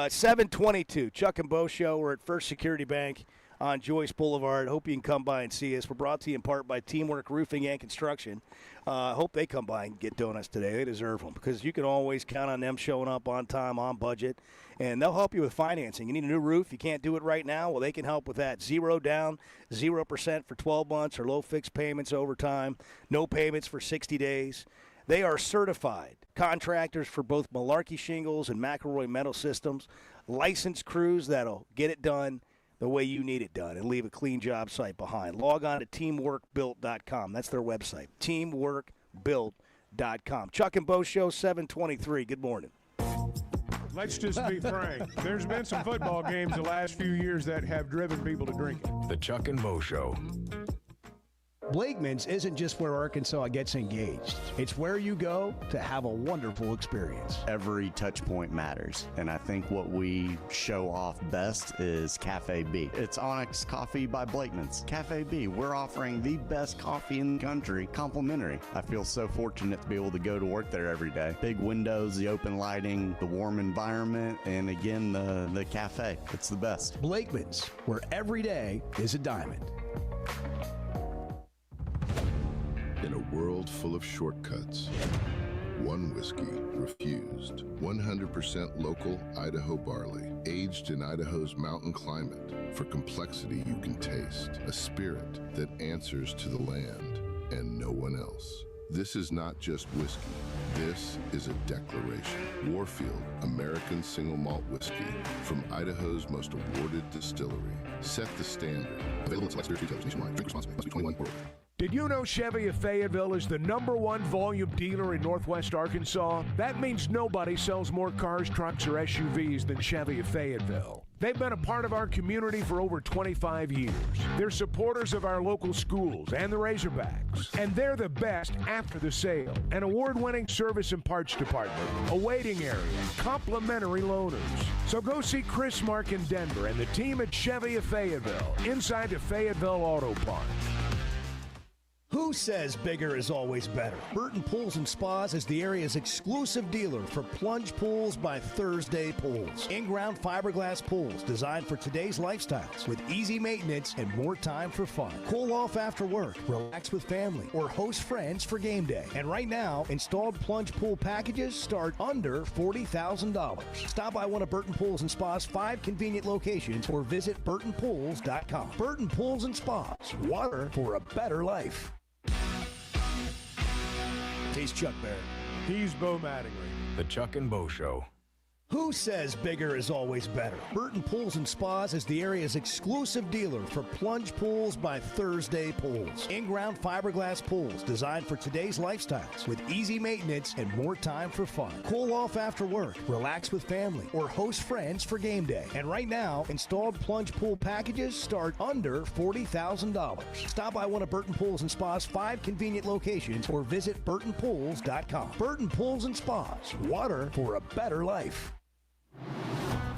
722, Chuck and Bo Show. We're at First Security Bank on Joyce Boulevard. Hope you can come by and see us. We're brought to you in part by Teamwork Roofing and Construction. Hope they come by and get donuts today. They deserve them because you can always count on them showing up on time, on budget, and they'll help you with financing. You need a new roof. You can't do it right now. Well, they can help with that. 0 down, 0% for 12 months or low fixed payments over time. No payments for 60 days. They are certified contractors for both Malarkey Shingles and McElroy Metal Systems. Licensed crews that'll get it done the way you need it done and leave a clean job site behind. Log on to teamworkbuilt.com. That's their website, teamworkbuilt.com. Chuck and Bo Show, 723. Good morning. Let's just be frank. There's been some football games the last few years that have driven people to drinking. The Chuck and Bo Show. Blakeman's isn't just where Arkansas gets engaged. It's where you go to have a wonderful experience. Every touch point matters, and I think what we show off best is Cafe B. It's Onyx Coffee by Blakeman's. Cafe B, we're offering the best coffee in the country, complimentary. I feel so fortunate to be able to go to work there every day. Big windows, the open lighting, the warm environment, and again, the cafe. It's the best. Blakeman's, where every day is a diamond. In a world full of shortcuts, one whiskey refused. 100% local Idaho barley, aged in Idaho's mountain climate. For complexity you can taste, a spirit that answers to the land and no one else. This is not just whiskey. This is a declaration. Warfield, American single malt whiskey from Idaho's most awarded distillery. Set the standard. Available in select spirits retailers nationwide. Drink responsibly. Must be 21 or older. Did you know Chevy of Fayetteville is the #1 volume dealer in Northwest Arkansas? That means nobody sells more cars, trucks, or SUVs than Chevy of Fayetteville. They've been a part of our community for over 25 years. They're supporters of our local schools and the Razorbacks. And they're the best after the sale. An award-winning service and parts department, a waiting area, complimentary loaners. So go see Chris Mark in Denver and the team at Chevy of Fayetteville, inside the Fayetteville Auto Park. Who says bigger is always better? Burton Pools and Spas is the area's exclusive dealer for plunge pools by Thursday Pools. In-ground fiberglass pools designed for today's lifestyles with easy maintenance and more time for fun. Cool off after work, relax with family, or host friends for game day. And right now, installed plunge pool packages start under $40,000. Stop by one of Burton Pools and Spas' 5 convenient locations or visit burtonpools.com. Burton Pools and Spas, water for a better life. He's Chuck Barrett. He's Bo Mattingly. The Chuck and Bo Show. Who says bigger is always better? Burton Pools and Spas is the area's exclusive dealer for plunge pools by Thursday Pools. In-ground fiberglass pools designed for today's lifestyles with easy maintenance and more time for fun. Cool off after work, relax with family, or host friends for game day. And right now, installed plunge pool packages start under $40,000. Stop by one of Burton Pools and Spas' 5 convenient locations or visit burtonpools.com. Burton Pools and Spas, water for a better life.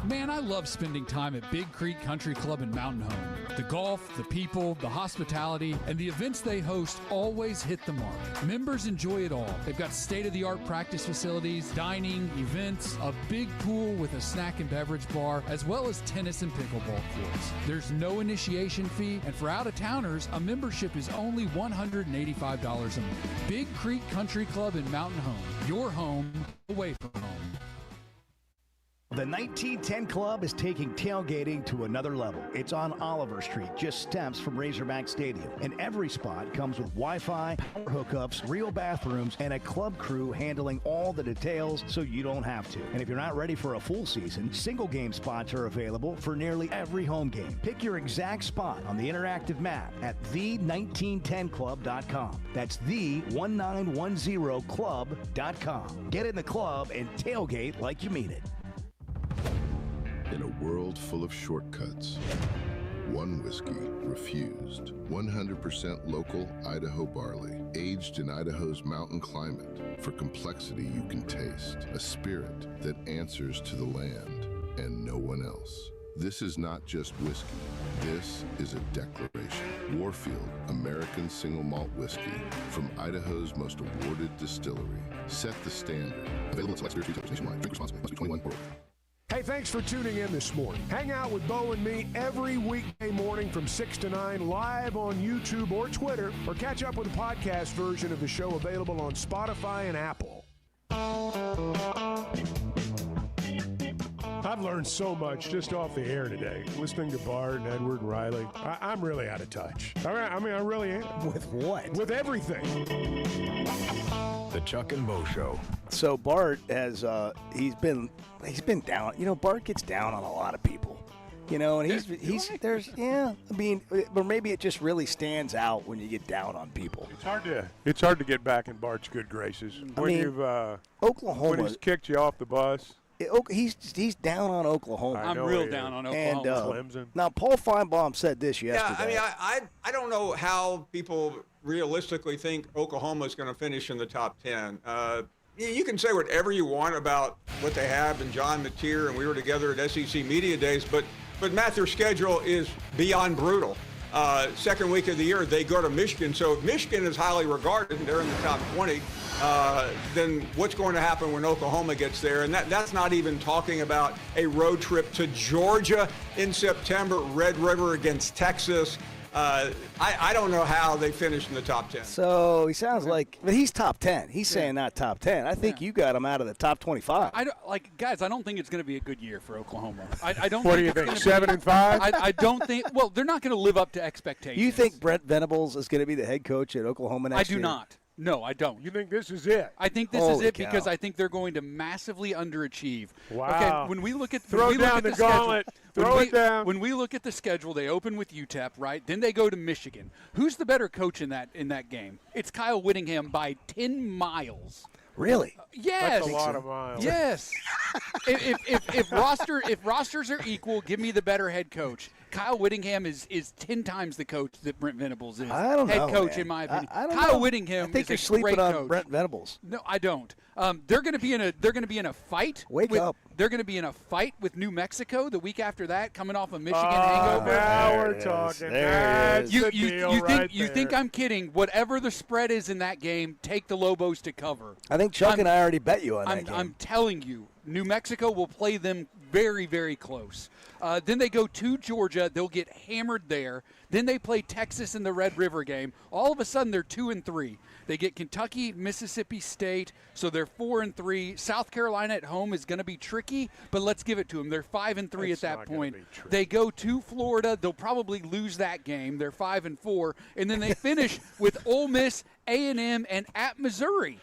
Man, I love spending time at Big Creek Country Club and Mountain Home. The golf, the people, the hospitality, and the events they host always hit the mark. Members enjoy it all. They've got state-of-the-art practice facilities, dining, events, a big pool with a snack and beverage bar, as well as tennis and pickleball courts. There's no initiation fee, and for out-of-towners, a membership is only $185 a month. Big Creek Country Club and Mountain Home. Your home, away from home. The 1910 Club is taking tailgating to another level. It's on Oliver Street, just steps from Razorback Stadium. And every spot comes with Wi-Fi, power hookups, real bathrooms, and a club crew handling all the details so you don't have to. And if you're not ready for a full season, single game spots are available for nearly every home game. Pick your exact spot on the interactive map at the1910club.com. That's the1910club.com. Get in the club and tailgate like you mean it. In a world full of shortcuts, one whiskey refused. 100% local Idaho barley, aged in Idaho's mountain climate. For complexity you can taste, a spirit that answers to the land and no one else. This is not just whiskey. This is a declaration. Warfield, American single malt whiskey from Idaho's most awarded distillery. Set the standard. Available in select spirits retailers nationwide. Drink responsibly. Must be 21 or older. Hey, thanks for tuning in this morning. Hang out with Bo and me every weekday morning from 6 to 9 live on YouTube or Twitter, or catch up with the podcast version of the show available on Spotify and Apple. I've learned so much just off the air today, listening to Bart and Edward and Riley. I'm really out of touch. I really am. With what? With everything. The Chuck and Bo Show. So Bart has he's been down. You know, Bart gets down on a lot of people. You know, and or maybe it just really stands out when you get down on people. It's hard to get back in Bart's good graces when Oklahoma, when he's kicked you off the bus. He's down on Oklahoma. I'm real down on Oklahoma. And now Paul Feinbaum said this yesterday. Yeah, I mean, I don't know how people realistically think Oklahoma is going to finish in the top 10. You can say whatever you want about what they have and John Mateer, and we were together at SEC Media Days, but Matt, their schedule is beyond brutal. Second week of the year, they go to Michigan. So if Michigan is highly regarded and they're in the top 20, then what's going to happen when Oklahoma gets there? And that's not even talking about a road trip to Georgia in September, Red River against Texas. I don't know how they finished in the top 10. So he sounds like, but he's top 10. He's saying not top 10. I think you got him out of the top 25. Guys, I don't think it's going to be a good year for Oklahoma. I don't. What think do you it's think? gonna 7 and 5? I don't think. Well, they're not going to live up to expectations. You think Brent Venables is going to be the head coach at Oklahoma next year? I do not. No, I don't. You think this is it? I think this is it because I think they're going to massively underachieve. Wow. Okay, when we look at Throw down the gauntlet. Throw it down. When we look at the schedule, they open with UTEP, right? Then they go to Michigan. Who's the better coach in that game? It's Kyle Whittingham by 10 miles. Really? Yes. That's a lot of miles. Yes. if rosters are equal, give me the better head coach. Kyle Whittingham is 10 times the coach that Brent Venables is. I don't know, head coach, man. in my opinion. I don't Kyle know. Whittingham I think is you're a sleeping great on coach. Brent Venables. No, I don't. They're going to be in a fight. Wake up. They're going to be in a fight with New Mexico the week after that, coming off a Michigan hangover. Now we're talking. That's the deal right you think there. I'm kidding? Whatever the spread is in that game, take the Lobos to cover. I think Chuck and I already bet you on that game. I'm telling you, New Mexico will play them very, very close. Then they go to Georgia. They'll get hammered there. Then they play Texas in the Red River game. All of a sudden, they're 2-3. They get Kentucky, Mississippi State, so they're 4-3. South Carolina at home is going to be tricky, but let's give it to them. They're 5-3 at that point. They go to Florida. They'll probably lose that game. They're 5-4, and then they finish with Ole Miss, A&M, and at Missouri.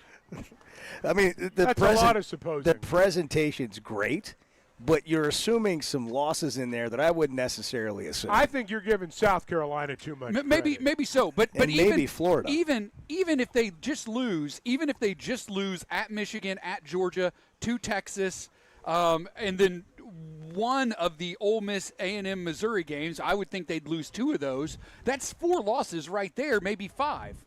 I mean, That's a lot of supposing. The presentation's great, but you're assuming some losses in there that I wouldn't necessarily assume. I think you're giving South Carolina too much Maybe so, but And even maybe Florida. Even if they just lose, at Michigan, at Georgia, to Texas, and then one of the Ole Miss, A&M, Missouri games, I would think they'd lose 2 of those. That's 4 losses right there, maybe 5.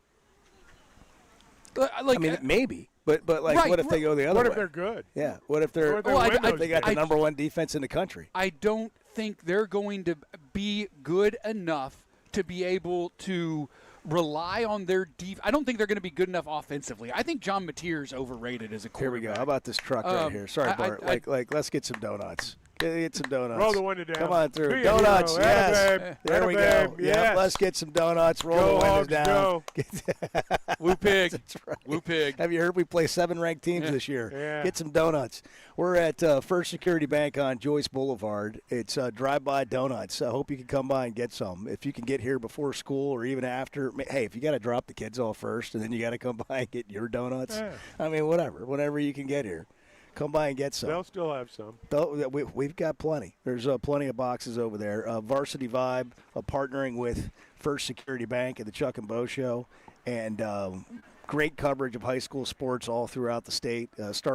I mean, maybe. But Right, what if they go the other way? What if they're good? Yeah. What if they're they got the number one defense in the country? I don't think they're going to be good enough to be able to rely on their defense. I don't think they're going to be good enough offensively. I think John Mateer is overrated as a quarterback. Here we go. How about this truck right here? Sorry, Bart. Let's get some donuts. Get some donuts. Roll the window down. Come on through. Be a Donuts, hero. yes. Atta babe. There we Atta go. babe. Yep, Yes. let's get some donuts. Roll Go the windows Hogs, down. go. Woo pig. That's right. Woo pig. Have you heard we play 7 ranked teams this year? Yeah. Get some donuts. We're at First Security Bank on Joyce Boulevard. It's drive-by donuts. I hope you can come by and get some. If you can get here before school or even after, hey, if you got to drop the kids off first and then you got to come by and get your donuts, Yeah. I mean, whatever you can get here. Come by and get some. They'll still have some. We've got plenty. There's plenty of boxes over there. Varsity Vibe partnering with First Security Bank and the Chuck and Bo Show. And great coverage of high school sports all throughout the state. It's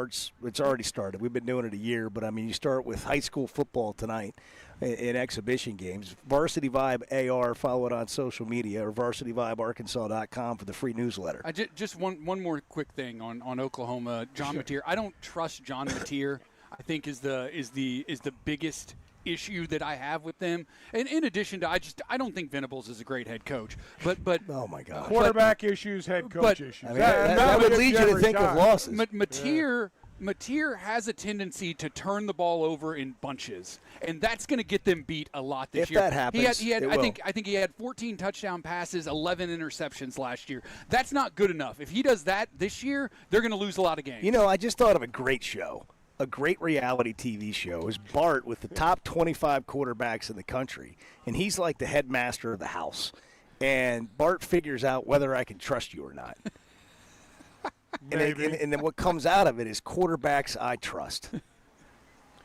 already started. We've been doing it a year. But, I mean, you start with high school football tonight in exhibition games. Varsity Vibe AR, follow it on social media, or varsityvibearkansas.com for the free newsletter. Just one more quick thing on Oklahoma. John Mateer. I don't trust John Mateer. I think is the biggest issue that I have with them. And in addition to, I don't think Venables is a great head coach. But oh my God, quarterback issues, head coach issues. I mean, that would lead you to think of losses. Mateer has a tendency to turn the ball over in bunches, and that's going to get them beat a lot this year. If that happens, he had it I will. think he had 14 touchdown passes, 11 interceptions last year. That's not good enough. If he does that this year, they're going to lose a lot of games. You know, I just thought of a great show, a great reality TV show. Is Bart with the top 25 quarterbacks in the country, and he's like the headmaster of the house. And Bart figures out whether I can trust you or not. And then what comes out of it is quarterbacks I trust.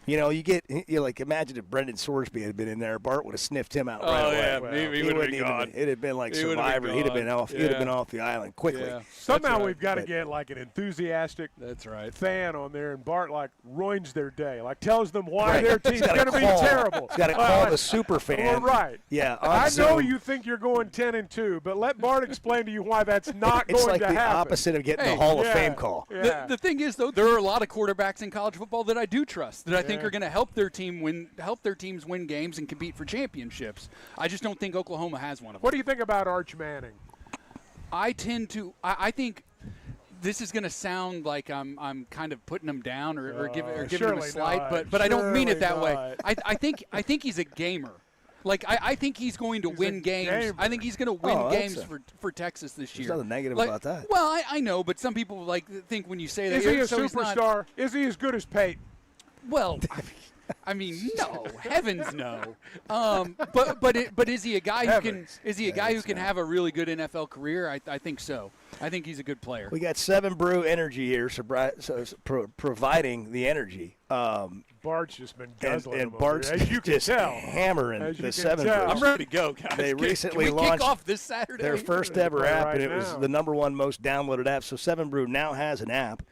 You know, imagine if Brendan Sorsby had been in there, Bart would have sniffed him out right away. Yeah, well, he would have been gone. It'd have been like He would've been Survivor. He'd have been gone. off. He'd have been off the island quickly. Yeah. Somehow That's we've got to right. get like an enthusiastic That's right. fan on there, and Bart like ruins their day, like tells them why Right. their team's He's gotta going to be call. terrible. He's got to call the super fan. Well, right. Yeah. I on know Zoom. you think you're going 10-2, but let Bart explain to you why that's not It's going like to the happen. opposite of getting Hey, the Hall of yeah. Fame call. Yeah. The thing is, though, there are a lot of quarterbacks in college football that I do trust, that I think are going to help their teams win games and compete for championships. I just don't think Oklahoma has one of them. What do you think about Arch Manning? I think this is going to sound like I'm kind of putting him down or giving him a surely slight, not. but I don't mean it that Surely way. I think he's a gamer. Like, I think he's going to win games. I think he's going to win games for Texas this year. There's nothing negative about that. Well, I know, but some people think when you say that. Is he a superstar? Is he as good as Peyton? Well, I mean, no, heavens no. But is he a guy who can? Is he a guy who can have a really good NFL career? I think so. I think he's a good player. We got 7 Brew Energy here, providing the energy. Bart's just been guzzling and them Bart's over here, as you can just tell. hammering the 7 Brew. I'm ready to go, guys. They recently can we launched kick off this Saturday? their first ever app, right and it was now. the #1 most downloaded app. So 7 Brew now has an app.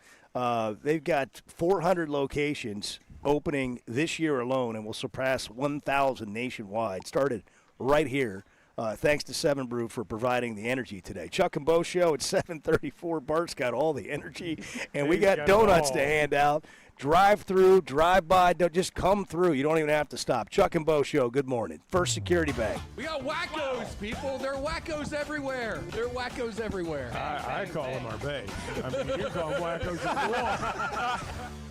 They've got 400 locations opening this year alone, and will surpass 1,000 nationwide. Started right here. Thanks to 7 Brew for providing the energy today. Chuck and Bo Show at 7:34. Bart's got all the energy, and we got donuts to hand out. Drive through, drive by, don't just come through. You don't even have to stop. Chuck and Bo Show, good morning. First Security Bank. We got wackos, people. There are wackos everywhere. I call them our bays. I mean, you call them wackos if you want.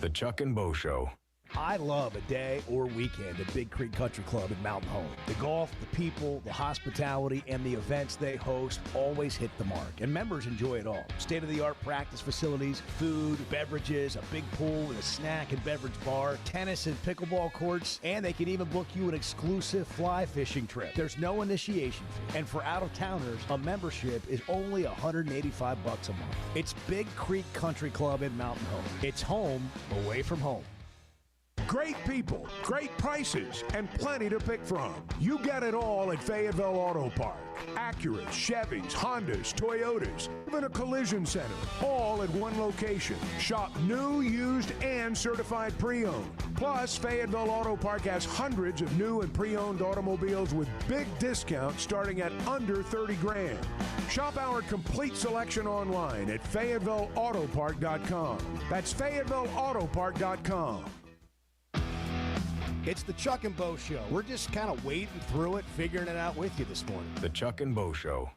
The Chuck and Bo Show. I love a day or weekend at Big Creek Country Club in Mountain Home. The golf, the people, the hospitality, and the events they host always hit the mark, and members enjoy it all. State-of-the-art practice facilities, food, beverages, a big pool and a snack and beverage bar, tennis and pickleball courts, and they can even book you an exclusive fly fishing trip. There's no initiation fee, and for out-of-towners, a membership is only $185 a month. It's Big Creek Country Club in Mountain Home. It's home away from home. Great people, great prices, and plenty to pick from. You get it all at Fayetteville Auto Park. Acuras, Chevys, Hondas, Toyotas, even a collision center, all at one location. Shop new, used, and certified pre-owned. Plus, Fayetteville Auto Park has hundreds of new and pre-owned automobiles with big discounts starting at under $30,000. Shop our complete selection online at FayettevilleAutopark.com. That's FayettevilleAutopark.com. It's the Chuck and Bo Show. We're just kind of wading through it, figuring it out with you this morning. The Chuck and Bo Show.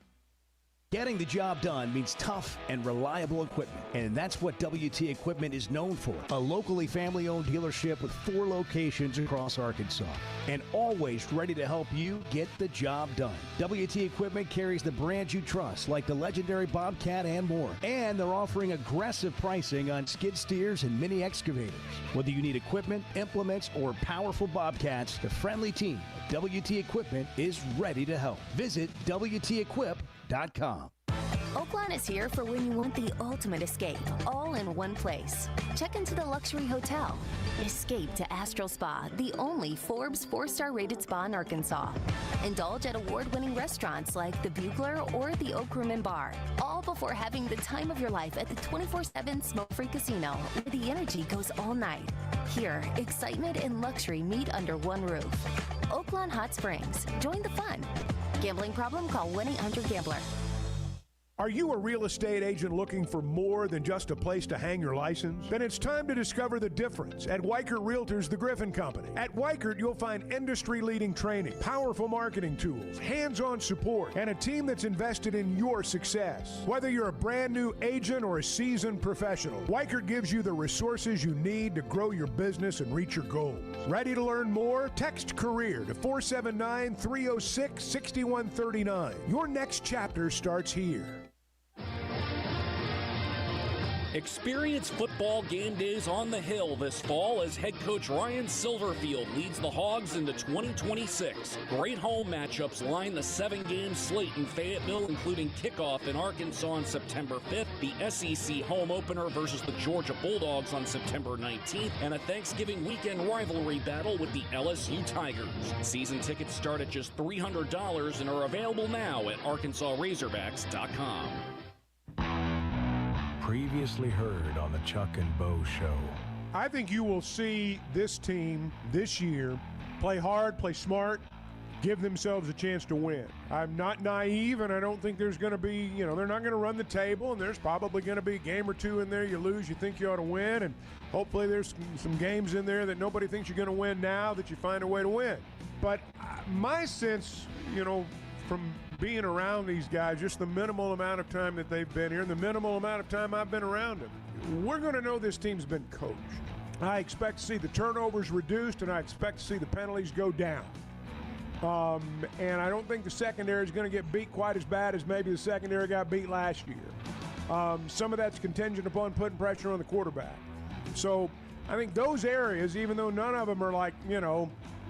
Getting the job done means tough and reliable equipment, and that's what WT Equipment is known for. A locally family-owned dealership with 4 locations across Arkansas, and always ready to help you get the job done. WT Equipment carries the brands you trust, like the legendary Bobcat and more, and they're offering aggressive pricing on skid steers and mini excavators. Whether you need equipment, implements, or powerful Bobcats, the friendly team at WT Equipment is ready to help. Visit WTEquip.com. Oaklawn is here for when you want the ultimate escape, all in one place. Check into the Luxury Hotel. Escape to Astral Spa, the only Forbes 4-star rated spa in Arkansas. Indulge at award-winning restaurants like the Bugler or the Oak Room and Bar, all before having the time of your life at the 24/7 smoke-free casino, where the energy goes all night. Here, excitement and luxury meet under one roof. Oaklawn Hot Springs. Join the fun. Gambling problem? Call 1-800-GAMBLER. Are you a real estate agent looking for more than just a place to hang your license? Then it's time to discover the difference at Weichert Realtors, the Griffin Company. At Weichert, you'll find industry-leading training, powerful marketing tools, hands-on support, and a team that's invested in your success. Whether you're a brand new agent or a seasoned professional, Weichert gives you the resources you need to grow your business and reach your goals. Ready to learn more? Text CAREER to 479-306-6139. Your next chapter starts here. Experience football game days on the Hill this fall as head coach Ryan Silverfield leads the Hogs into 2026. Great home matchups line the 7-game slate in Fayetteville, including kickoff in Arkansas on September 5th, the SEC home opener versus the Georgia Bulldogs on September 19th, and a Thanksgiving weekend rivalry battle with the LSU Tigers. Season tickets start at just $300 and are available now at ArkansasRazorbacks.com. Previously heard on the Chuck and Bo Show. I think you will see this team this year play hard, play smart, give themselves a chance to win. I'm not naive, and I don't think there's going to be, they're not going to run the table, and there's probably going to be a game or two in there you lose, you think you ought to win, and hopefully there's some games in there that nobody thinks you're going to win now that you find a way to win. But my sense, from being around these guys, just the minimal amount of time that they've been here and the minimal amount of time I've been around them, we're going to know this team's been coached. I expect to see the turnovers reduced, and I expect to see the penalties go down. And I don't think the secondary is going to get beat quite as bad as maybe the secondary got beat last year. Some of that's contingent upon putting pressure on the quarterback. So I think those areas, even though none of them are like,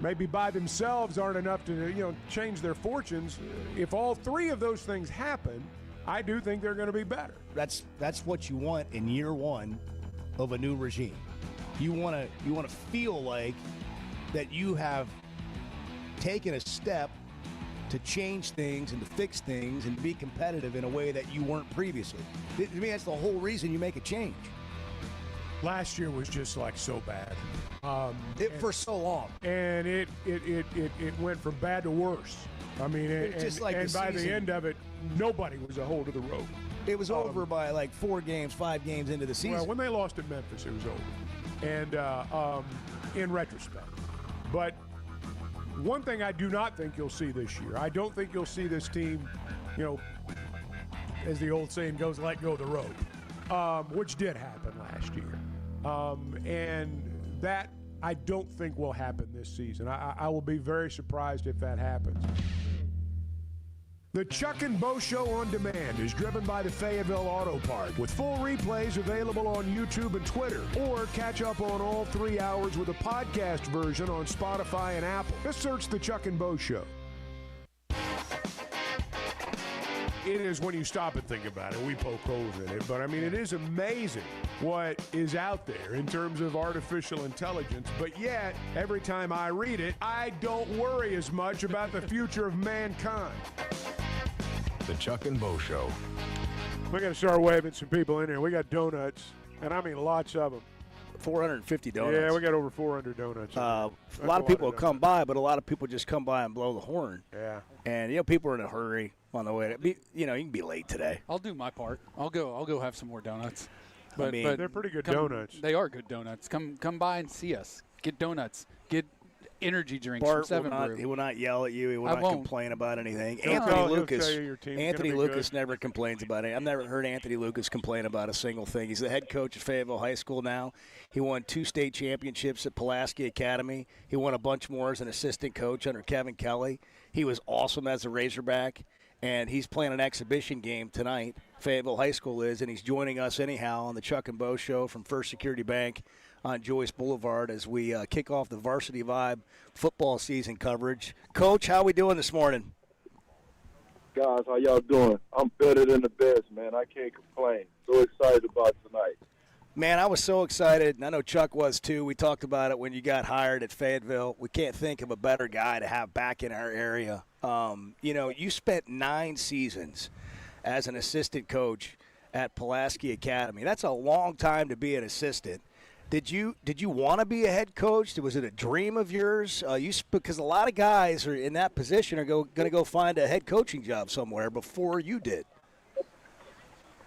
maybe by themselves aren't enough to, change their fortunes, if all three of those things happen, I do think they're going to be better. That's what you want in year one of a new regime. You want to feel like that you have taken a step to change things and to fix things and to be competitive in a way that you weren't previously. To me, that's the whole reason you make a change. Last year was just like so bad. For so long. And it went from bad to worse. I mean, and by the end of it, nobody was a hold of the rope. It was over by like 4 games, 5 games into the season. Well, when they lost at Memphis, it was over. And in retrospect. But one thing I do not think you'll see this year, I don't think you'll see this team, as the old saying goes, let go of the rope, which did happen last year. And that I don't think will happen this season. I will be very surprised if that happens. The Chuck and Bo Show on Demand is driven by the Fayetteville Auto Park, with full replays available on YouTube and Twitter, or catch up on all 3 hours with a podcast version on Spotify and Apple. Just search The Chuck and Bo Show. It is, when you stop and think about it, we poke holes in it, but I mean, it is amazing what is out there in terms of artificial intelligence, but yet, every time I read it, I don't worry as much about the future of mankind. The Chuck and Bo Show. We got to start waving some people in here. We got donuts, and I mean lots of them. 450 donuts. Yeah, we got over 400 donuts. A lot of people will come by, but a lot of people just come by and blow the horn. Yeah. And people are in a hurry on the way. You can be late today. I'll do my part. I'll go have some more donuts. But they're pretty good donuts. They are good donuts. Come by and see us. Get donuts. Get energy drinks Bart from 7 Brew. He will not yell at you. He will not complain about anything. He'll Anthony Lucas Lucas never complains about it. I've never heard Anthony Lucas complain about a single thing. He's the head coach at Fayetteville High School now. He won 2 state championships at Pulaski Academy. He won a bunch more as an assistant coach under Kevin Kelly. He was awesome as a Razorback, and he's playing an exhibition game tonight. Fayetteville High School is, and he's joining us anyhow on the Chuck and Bo Show from First Security Bank on Joyce Boulevard as we kick off the Varsity Vibe football season coverage. Coach, how we doing this morning? Guys, how y'all doing? I'm better than the best, man. I can't complain. So excited about tonight. Man, I was so excited, and I know Chuck was too. We talked about it when you got hired at Fayetteville. We can't think of a better guy to have back in our area. You spent 9 seasons as an assistant coach at Pulaski Academy. That's a long time to be an assistant. Did you want to be a head coach? Was it a dream of yours? Because a lot of guys are in that position are going to go find a head coaching job somewhere before you did.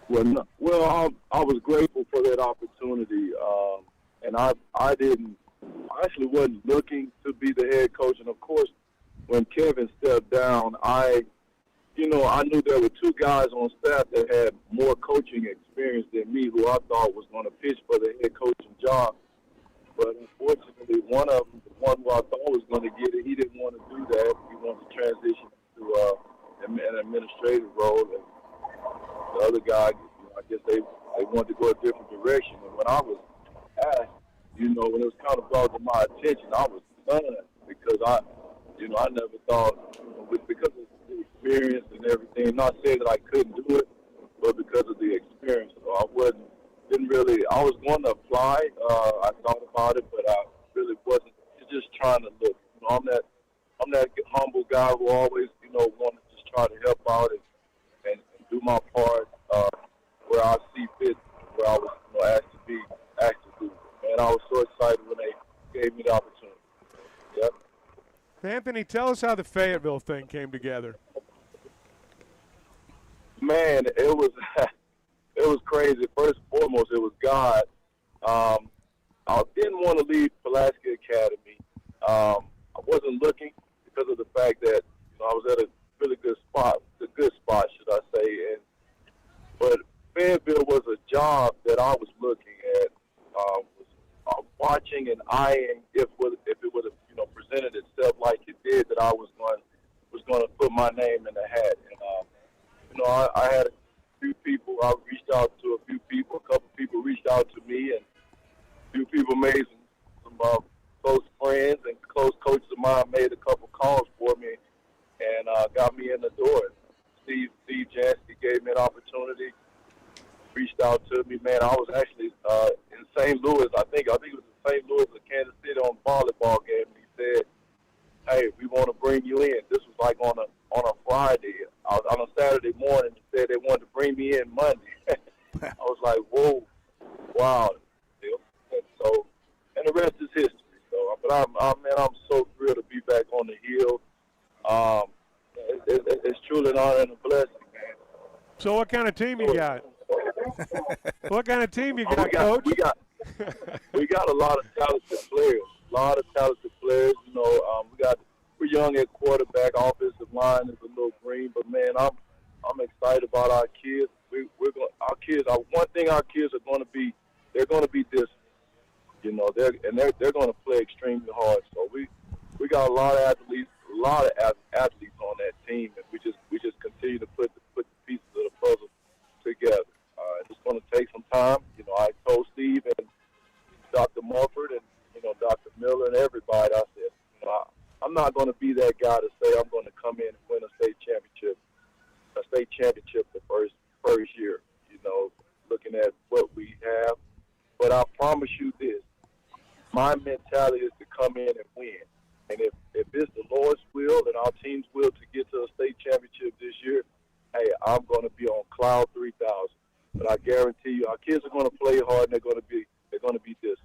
Well, I was grateful for that opportunity, and I actually wasn't looking to be the head coach. And of course, when Kevin stepped down, I knew there were 2 guys on staff that had more coaching experience than me, who I thought was going to pitch for the head coaching job. But unfortunately, one of them, the one who I thought was going to get it, he didn't want to do that. He wanted to transition to an administrative role. And the other guy, I guess they wanted to go a different direction. And when I was asked, when it was kind of brought to my attention, I was stunned because I never thought, because of the experience and everything, not saying that I couldn't do it, but because of the experience. So I was going to apply. I thought about it, but I really wasn't just trying to look. I'm that humble guy who always, want to just try to help out and do my part where I see fit, where I was asked to do. And I was so excited when they gave me the opportunity. Yep. Anthony, tell us how the Fayetteville thing came together. Man, it was crazy. First and foremost, it was God. I didn't want to leave Pulaski Academy. I wasn't looking because of the fact that I was at a really good spot, should I say. But Fayetteville was a job that I was looking at, watching and eyeing if it would have presented itself like it did, that I was going I had a few people. I reached out to a few people. A couple people reached out to me, and a few people made some close friends and close coaches of mine made a couple calls for me and got me in the door. Steve Jansky gave me an opportunity. Reached out to me, man. I was actually in St. Louis. I think it was in St. Louis or Kansas City on a volleyball game. And he said, "Hey, we want to bring you in." This was like on a Friday. On a Saturday morning, he said they wanted to bring me in Monday. I was like, "Whoa, wow!" And the rest is history. So, but I'm so thrilled to be back on the Hill. It's truly an honor and a blessing, man. So, what kind of team you got? What kind of team you got, Coach? We got a lot of talented players. We're young at quarterback. Offensive line is a little green, but man, I'm excited about our kids. One thing our kids are going to be, they're going to be disciplined. They're going to play extremely hard. So we got a lot of athletes on that team, and we just continue to put the pieces of the puzzle together. It's going to take some time. I told Steve and Dr. Mumford and Dr. Miller and everybody. I said, I'm not going to be that guy to say I'm going to come in and win a state championship the first year. Looking at what we have, but I promise you this: my mentality is to come in and win. And if it's the Lord's will and our team's will to get to a state championship this year, hey, I'm going to be on cloud 3,000. But I guarantee you, our kids are going to play hard, and they're going to be disciplined.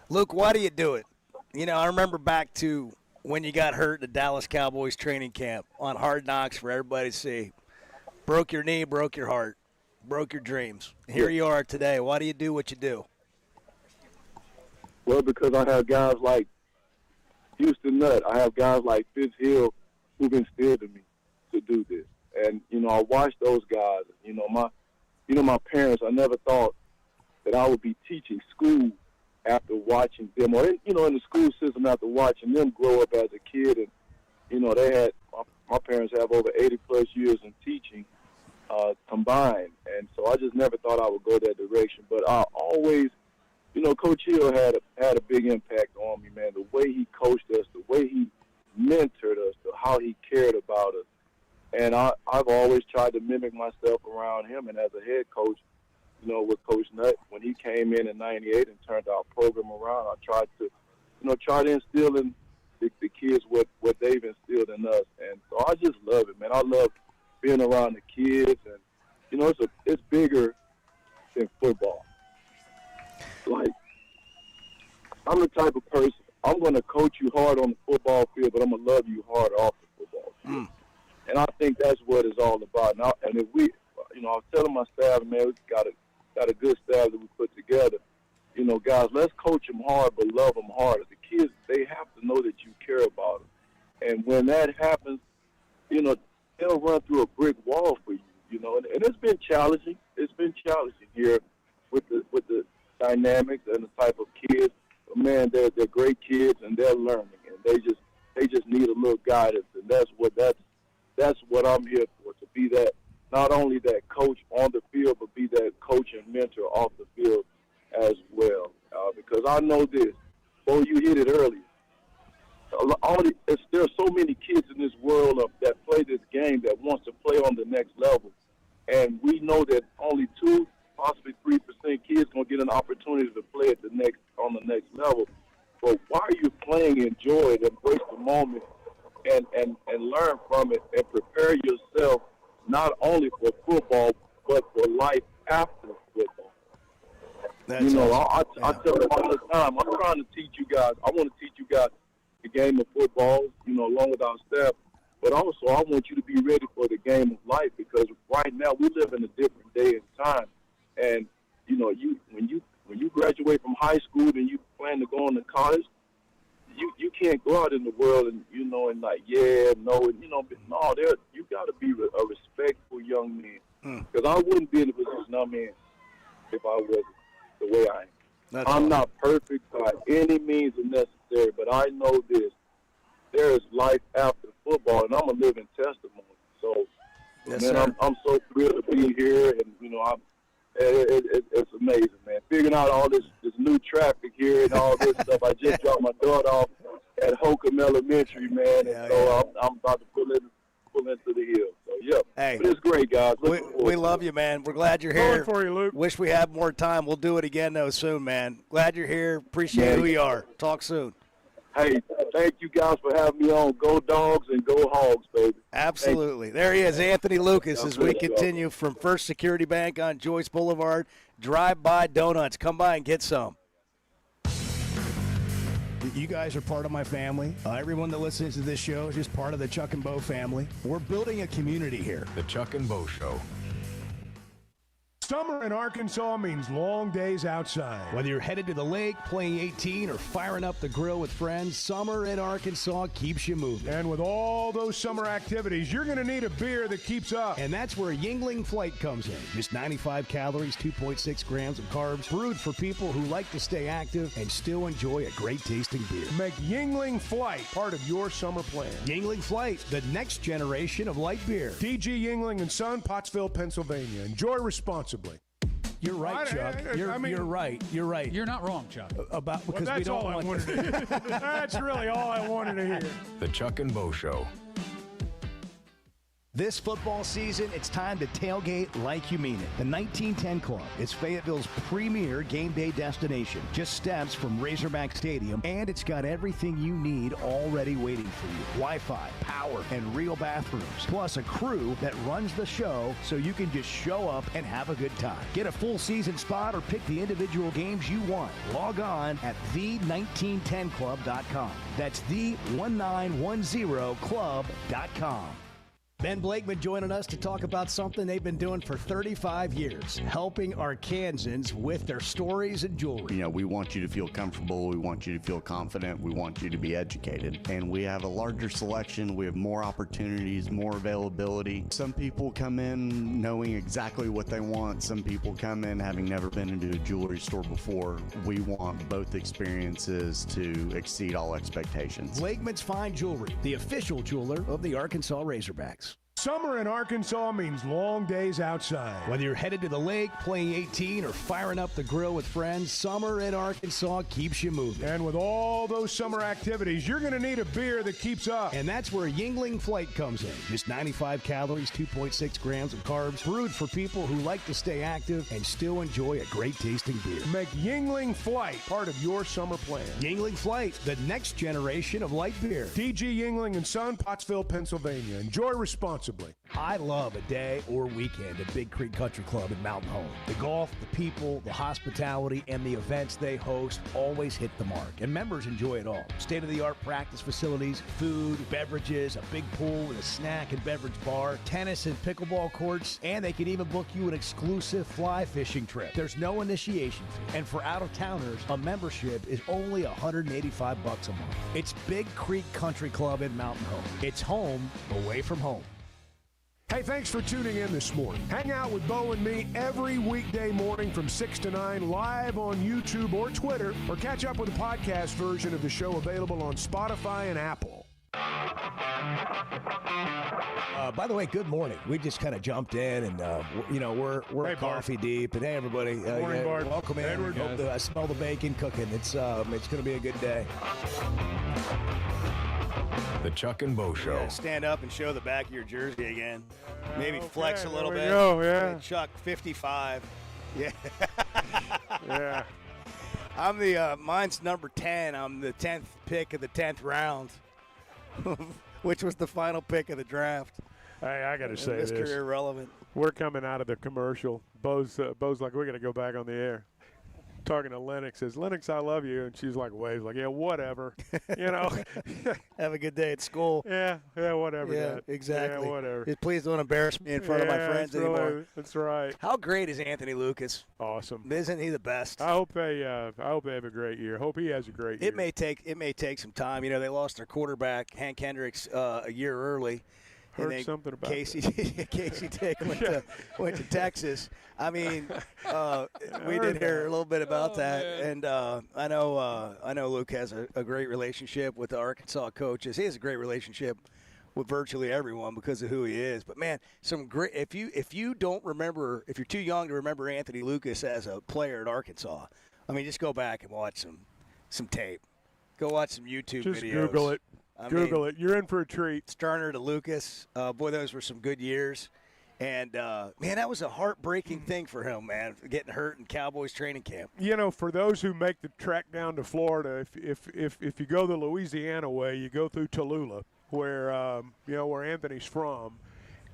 Luke, why do you do it? I remember back to when you got hurt at the Dallas Cowboys training camp on Hard Knocks for everybody to see. Broke your knee, broke your heart, broke your dreams. Here you are today. Why do you do what you do? Well, because I have guys like Houston Nutt. I have guys like Fitz Hill who've instilled in me to do this. And, I watched those guys. My parents, I never thought that I would be teaching school after watching them, or, in the school system after watching them grow up as a kid. And, they had, my parents have over 80-plus years in teaching combined. And so I just never thought I would go that direction. But I always, Coach Hill had a big impact on me, man. The way he coached us, the way he mentored us, how he cared about us. And I've always tried to mimic myself around him. And as a head coach, with Coach Nutt, when he came in '98 and turned our program around, I tried to instill in the kids what they've instilled in us. And so I just love it, man. I love being around the kids. And, it's bigger than football. Like, I'm the type of person, I'm going to coach you hard on the football field, but I'm going to love you hard off the football field. And I think that's what it's all about. Now, and if we, I was telling my staff, man, we got a good staff that we put together. Guys, let's coach them hard, but love them hard. The kids, they have to know that you care about them. And when that happens, they'll run through a brick wall for you, And it's been challenging. It's been challenging here with the dynamics and the type of kids. But man, they're great kids and they're learning, and they just need a little guidance, and that's what I'm here for, to be that, not only that coach on the field, but be that coach and mentor off the field as well. Because I know this, you hit it earlier. There's so many kids in this world that play this game that wants to play on the next level, and we know that only 2, possibly 3% kids gonna get an opportunity to play on the next level. But while you're playing, enjoy it, embrace the moment, and learn from it, and prepare yourself not only for football but for life after football. I tell them all the time, I'm trying to teach you guys. I want to teach you guys the game of football, along with our staff. But also, I want you to be ready for the game of life, because right now we live in a different day and time. And when you graduate from high school and you plan to go on to college, you can't go out in the world and and like you got to be a respectful young man. Because I wouldn't be in the position I'm in if I wasn't the way I am. I'm not perfect by any means necessary, but I know this: there is life after football, and I'm a living testimony. So Yes, man, sir. I'm so thrilled to be here, and it's amazing, man. Figuring out all this new traffic here and all this stuff. I just dropped my daughter off at Holcomb Elementary, man, and so I'm about to pull into the hill. So yeah, hey, but it's great, guys. We love you, man. We're glad you're here. For you, Luke. Wish we had more time. We'll do it again though soon, man. Glad you're here. Appreciate who you are. Talk soon. Hey, thank you guys for having me on. Go Dogs and go Hogs, baby. Absolutely. There he is, Anthony Lucas, as we continue from First Security Bank on Joyce Boulevard. Drive by Donuts. Come by and get some. You guys are part of my family. Everyone that listens to this show is just part of the Chuck and Bo family. We're building a community here. The Chuck and Bo Show. Summer in Arkansas means long days outside. Whether you're headed to the lake, playing 18, or firing up the grill with friends, summer in Arkansas keeps you moving. And with all those summer activities, you're going to need a beer that keeps up. And that's where Yuengling Flight comes in. Just 95 calories, 2.6 grams of carbs, brewed for people who like to stay active and still enjoy a great tasting beer. Make Yuengling Flight part of your summer plan. Yuengling Flight, the next generation of light beer. DG Yuengling & Son, Pottsville, Pennsylvania. Enjoy responsibly. You're right, Chuck. You're right. You're right. You're not wrong, Chuck. Because that's we don't all want I wanted to hear. That's really all I wanted to hear. The Chuck and Bo Show. This football season, it's time to tailgate like you mean it. The 1910 Club is Fayetteville's premier game day destination. Just steps from Razorback Stadium, and it's got everything you need already waiting for you. Wi-Fi, power, and real bathrooms. Plus a crew that runs the show so you can just show up and have a good time. Get a full season spot or pick the individual games you want. Log on at the1910club.com. That's the1910club.com. Ben Blakeman joining us to talk about something they've been doing for 35 years, helping Arkansans with their stories and jewelry. You know, we want you to feel comfortable. We want you to feel confident. We want you to be educated. And we have a larger selection. We have more opportunities, more availability. Some people come in knowing exactly what they want. Some people come in having never been into a jewelry store before. We want both experiences to exceed all expectations. Blakeman's Fine Jewelry, the official jeweler of the Arkansas Razorbacks. Summer in Arkansas means long days outside. Whether you're headed to the lake, playing 18, or firing up the grill with friends, summer in Arkansas keeps you moving. And with all those summer activities, you're going to need a beer that keeps up. And that's where Yuengling Flight comes in. Just 95 calories, 2.6 grams of carbs, brewed for people who like to stay active and still enjoy a great tasting beer. Make Yuengling Flight part of your summer plan. Yuengling Flight, the next generation of light beer. DG Yuengling & Son, Pottsville, Pennsylvania. Enjoy responsibly. I love a day or weekend at Big Creek Country Club in Mountain Home. The golf, the people, the hospitality, and the events they host always hit the mark, and members enjoy it all. State-of-the-art practice facilities, food, beverages, a big pool with a snack and beverage bar, tennis and pickleball courts, and they can even book you an exclusive fly fishing trip. There's no initiation fee, and for out-of-towners, a membership is only $185 a month. It's Big Creek Country Club in Mountain Home. It's home away from home. Hey, thanks for tuning in this morning. Hang out with Bo and me every weekday morning from 6 to 9 live on YouTube or Twitter, or catch up with the podcast version of the show available on Spotify and Apple. By the way, good morning. We just kind of jumped in, and we're hey, coffee deep. And hey, everybody, morning, Bart. Welcome in. Edward. I smell the bacon cooking. It's going to be a good day. The Chuck and Bo Show. Yeah, stand up and show the back of your jersey again. Maybe flex a little bit. Go, yeah. Hey, Chuck, 55. Yeah. Yeah. I'm mine's number 10. I'm the 10th pick of the 10th round, which was the final pick of the draft. Hey, I got to say this. Mr. Irrelevant. We're coming out of the commercial. Bo's like, we're going to go back on the air. Talking to Lennox, says, Lennox, I love you. And she's like, waves, like, yeah, whatever. Have a good day at school. Yeah, whatever. Yeah, Dad. exactly. Yeah, whatever. Please don't embarrass me in front of my friends anymore. That's right. How great is Anthony Lucas? Awesome. Isn't he the best? I hope they have a great year. Hope he has a great year. It may take some time. You know, they lost their quarterback, Hank Hendricks, a year early. Heard something about Casey Dick went to Texas. I mean, we did hear a little bit about that, and I know Luke has a great relationship with the Arkansas coaches. He has a great relationship with virtually everyone because of who he is. But man, some great. If you don't remember, if you're too young to remember Anthony Lucas as a player at Arkansas, I mean, just go back and watch some tape. Go watch some YouTube videos. Just Google it. Google it. You're in for a treat. Sterner to Lucas. Boy, those were some good years. And, man, that was a heartbreaking thing for him, man, getting hurt in Cowboys training camp. You know, for those who make the trek down to Florida, if you go the Louisiana way, you go through Tallulah, where where Anthony's from.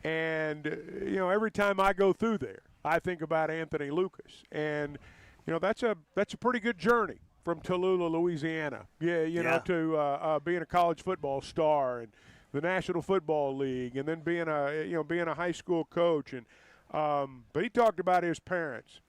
And, every time I go through there, I think about Anthony Lucas. And, that's a pretty good journey from Tallulah, Louisiana. To being a college football star and the National Football League, and then being a high school coach. And but he talked about his parents.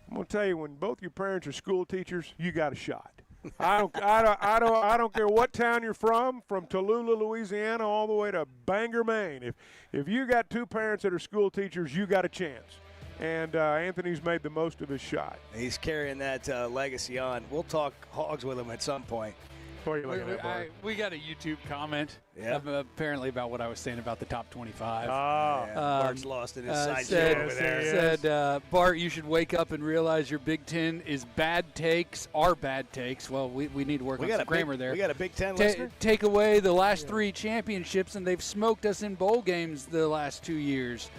I'm gonna tell you, when both your parents are school teachers, you got a shot. I don't care what town you're from Tallulah, Louisiana, all the way to Bangor, Maine. If you got two parents that are school teachers, you got a chance. And Anthony's made the most of his shot. He's carrying that legacy on. We'll talk Hogs with him at some point. What are you looking at, Bart? We got a YouTube comment apparently about what I was saying about the top 25. Bart's lost in his sideshow over there. Said, Bart, you should wake up and realize your Big Ten is bad takes are bad takes. Well, we need to work on some grammar there. We got a Big Ten listener? Take away the last 3 championships, and they've smoked us in bowl games the last 2 years.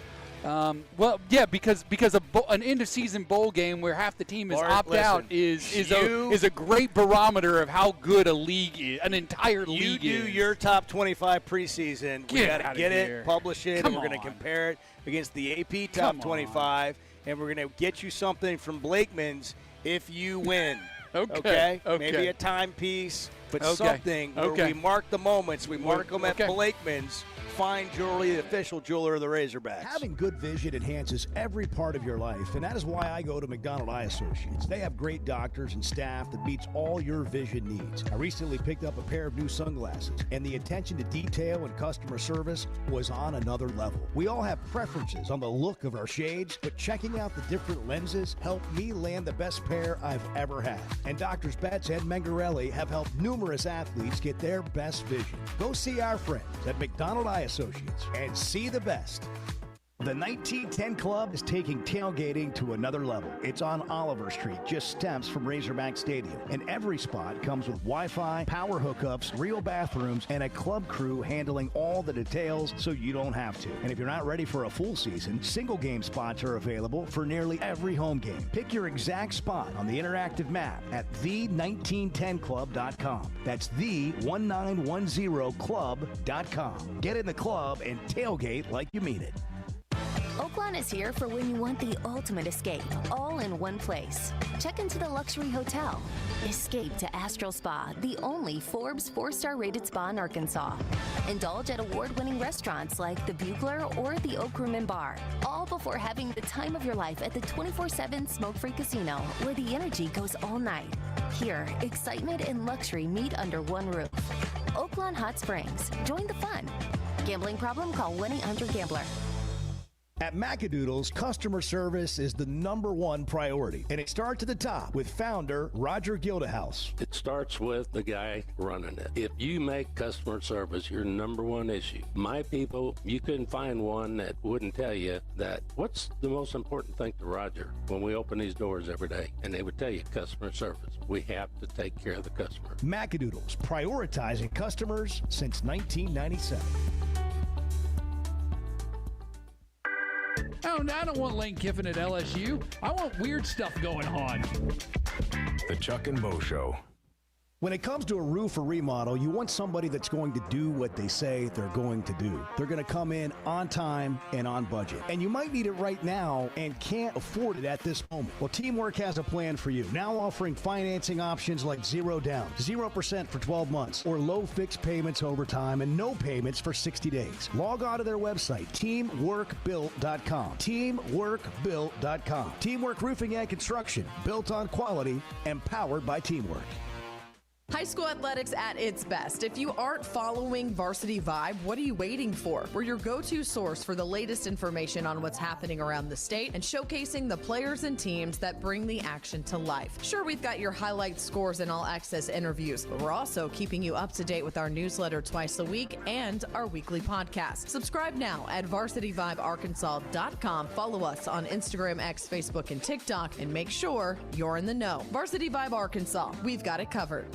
Because an end-of-season bowl game where half the team is out is a great barometer of how good a league is, an entire league is. You do your top 25 preseason. We got to get it, publish it, and we're going to compare it against the AP top 25, and we're going to get you something from Blakeman's if you win. Okay? Maybe a timepiece, but something where we mark the moments. We mark them at Blakeman's. Fine Jewelry, the official jeweler of the Razorbacks. Having good vision enhances every part of your life, and that is why I go to McDonald Eye Associates. They have great doctors and staff that meets all your vision needs. I recently picked up a pair of new sunglasses, and the attention to detail and customer service was on another level. We all have preferences on the look of our shades, but checking out the different lenses helped me land the best pair I've ever had. And Drs. Betts and Mengarelli have helped numerous athletes get their best vision. Go see our friends at McDonald Eye Associates and see the best. The 1910 Club is taking tailgating to another level. It's on Oliver Street, just steps from Razorback Stadium. And every spot comes with Wi-Fi, power hookups, real bathrooms, and a club crew handling all the details so you don't have to. And if you're not ready for a full season, single game spots are available for nearly every home game. Pick your exact spot on the interactive map at the1910club.com. That's the1910club.com. Get in the club and tailgate like you mean it. Oaklawn is here for when you want the ultimate escape, all in one place. Check into the luxury hotel. Escape to Astral Spa, the only Forbes 4-star rated spa in Arkansas. Indulge at award-winning restaurants like the Bugler or the Oak Room and Bar, all before having the time of your life at the 24/7 smoke-free casino, where the energy goes all night. Here, excitement and luxury meet under one roof. Oaklawn Hot Springs. Join the fun. Gambling problem? Call 1-800-GAMBLER. At Macadoodles, customer service is the #1 priority, and it starts at the top with founder Roger Gildehouse. It starts with the guy running it. If you make customer service your #1 issue, my people, you couldn't find one that wouldn't tell you that what's the most important thing to Roger when we open these doors every day, and they would tell you customer service. We have to take care of the customer. Macadoodles, prioritizing customers since 1997. Oh, I don't want Lane Kiffin at LSU. I want weird stuff going on. The Chuck and Bo Show. When it comes to a roof or remodel, you want somebody that's going to do what they say they're going to do. They're going to come in on time and on budget. And you might need it right now and can't afford it at this moment. Well, Teamwork has a plan for you. Now offering financing options like 0 down, 0% for 12 months, or low fixed payments over time and no payments for 60 days. Log on to their website, teamworkbuilt.com. Teamworkbuilt.com. Teamwork Roofing and Construction, built on quality and powered by Teamwork. High school athletics at its best. If you aren't following Varsity Vibe, what are you waiting for? We're your go-to source for the latest information on what's happening around the state and showcasing the players and teams that bring the action to life. Sure, we've got your highlight scores and all-access interviews, but we're also keeping you up to date with our newsletter twice a week and our weekly podcast. Subscribe now at varsityvibearkansas.com. Follow us on Instagram, X, Facebook, and TikTok, and make sure you're in the know. Varsity Vibe Arkansas. We've got it covered.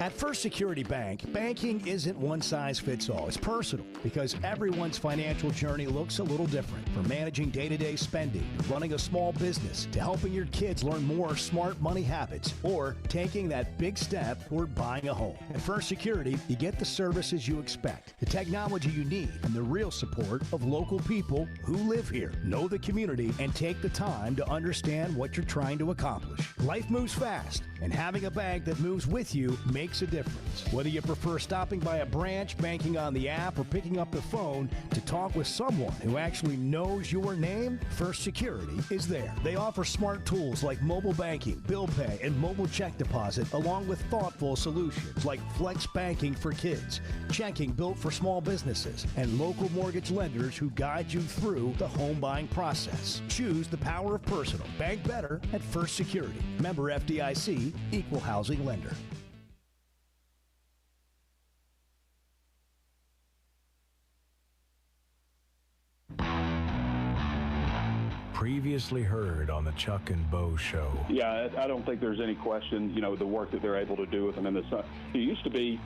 At First Security Bank, banking isn't one size fits all. It's personal because everyone's financial journey looks a little different. From managing day-to-day spending, to running a small business, to helping your kids learn more smart money habits, or taking that big step toward buying a home. At First Security, you get the services you expect, the technology you need, and the real support of local people who live here, know the community, and take the time to understand what you're trying to accomplish. Life moves fast, and having a bank that moves with you makes a difference. Whether you prefer stopping by a branch, banking on the app, or picking up the phone to talk with someone who actually knows your name, First Security is there. They offer smart tools like mobile banking, bill pay, and mobile check deposit, along with thoughtful solutions like flex banking for kids, checking built for small businesses, and local mortgage lenders who guide you through the home buying process. Choose the power of personal. Bank better at First Security. Member FDIC, Equal Housing Lender. Previously heard on the Chuck and Bo Show. Yeah, I don't think there's any question, the work that they're able to do with them in the sun. It used to be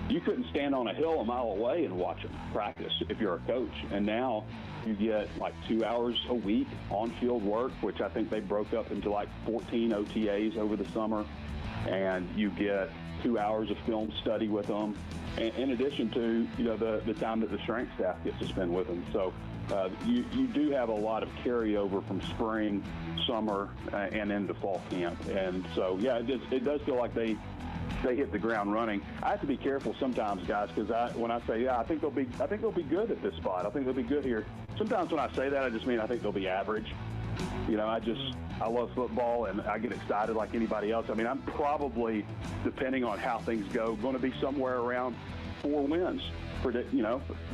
you couldn't stand on a hill a mile away and watch them practice if you're a coach. And now you get like 2 hours a week on-field work, which I think they broke up into like 14 OTAs over the summer. And you get 2 hours of film study with them, in addition to, the time that the strength staff gets to spend with them. So you do have a lot of carryover from spring, summer, and into fall camp. And so, yeah, it does feel like they hit the ground running. I have to be careful sometimes, guys, because when I say, I think they'll be good at this spot. I think they'll be good here. Sometimes when I say that, I just mean I think they'll be average. I love football, and I get excited like anybody else. I mean, I'm probably, depending on how things go, going to be somewhere around 4 wins,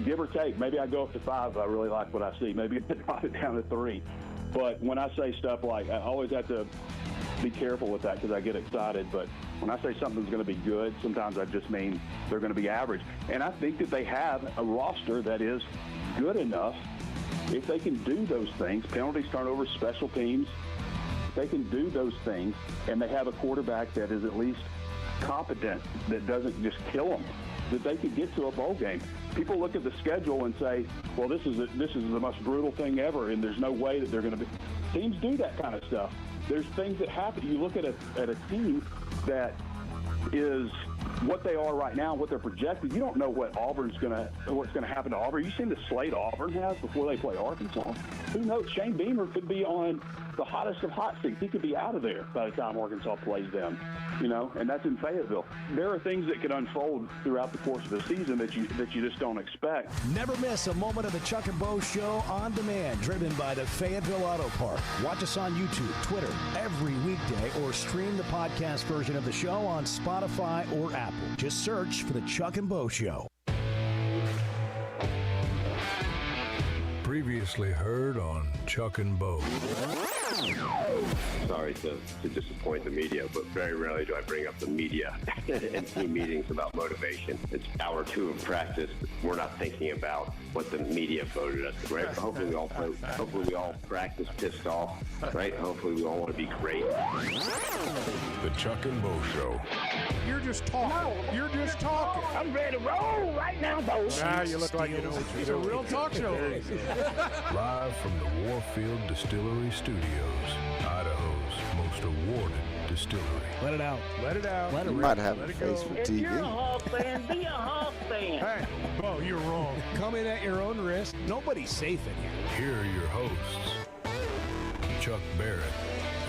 give or take. Maybe I go up to 5 if I really like what I see. Maybe I drop it down to 3. But when I say stuff like, I always have to be careful with that because I get excited. But when I say something's going to be good, sometimes I just mean they're going to be average. And I think that they have a roster that is good enough. If they can do those things, penalties, turnovers, special teams, they can do those things, and they have a quarterback that is at least competent, that doesn't just kill them, that they could get to a bowl game. People look at the schedule and say, well, this is the most brutal thing ever, and there's no way that they're going to be. Teams do that kind of stuff. There's things that happen. You look at a team that is what they are right now, what they're projected. You don't know what's going to happen to Auburn. You seen the slate Auburn has before they play Arkansas. Who knows? Shane Beamer could be on the hottest of hot seats. He could be out of there by the time Arkansas plays them. And that's in Fayetteville. There are things that can unfold throughout the course of the season that you just don't expect. Never miss a moment of the Chuck and Bo Show on demand, driven by the Fayetteville Auto Park. Watch us on YouTube, Twitter, every weekday, or stream the podcast version of the show on Spotify or Apple. Just search for the Chuck and Bo Show. Previously heard on Chuck and Bo. Sorry to disappoint the media, but very rarely do I bring up the media in team meetings about motivation. It's hour 2 of practice. We're not thinking about what the media voted us, right? Hopefully we all practice pissed off, right? Hopefully we all want to be great. The Chuck and Bo Show. You're just talking. No, You're just talking. I'm ready to roll right now, Bo. Nah, you look like you know what you're doing. It's a real talk show. Live from the Warfield Distillery Studios, Idaho's most awarded distillery. Let it out. Let it out. Let it You rip. might have Let a it face go. for If TV. you're a Hawk fan, be a Hawk fan. Hey, Bo, you're wrong. Come in at your own risk. Nobody's safe in here. Here are your hosts, Chuck Barrett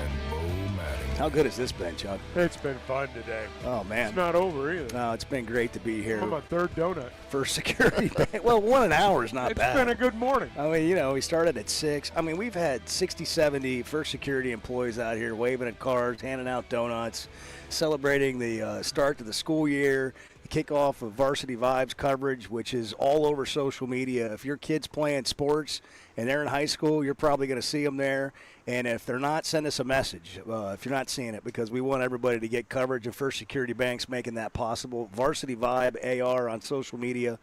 and Bo Mattingly. How good has this been, Chuck? It's been fun today. Oh, man. It's not over either. No, it's been great to be here. I'm on my third donut. First Security Bank. Well, 1 hour is not bad. It's been a good morning. I mean, we started at 6. I mean, we've had 60, 70 First Security employees out here waving at cars, handing out donuts, celebrating the start to the school year, the kickoff of Varsity Vibes coverage, which is all over social media. If your kid's playing sports and they're in high school, you're probably going to see them there. And if they're not, send us a message if you're not seeing it, because we want everybody to get coverage, and First Security Bank's making that possible. Varsity Vibe AR on social media,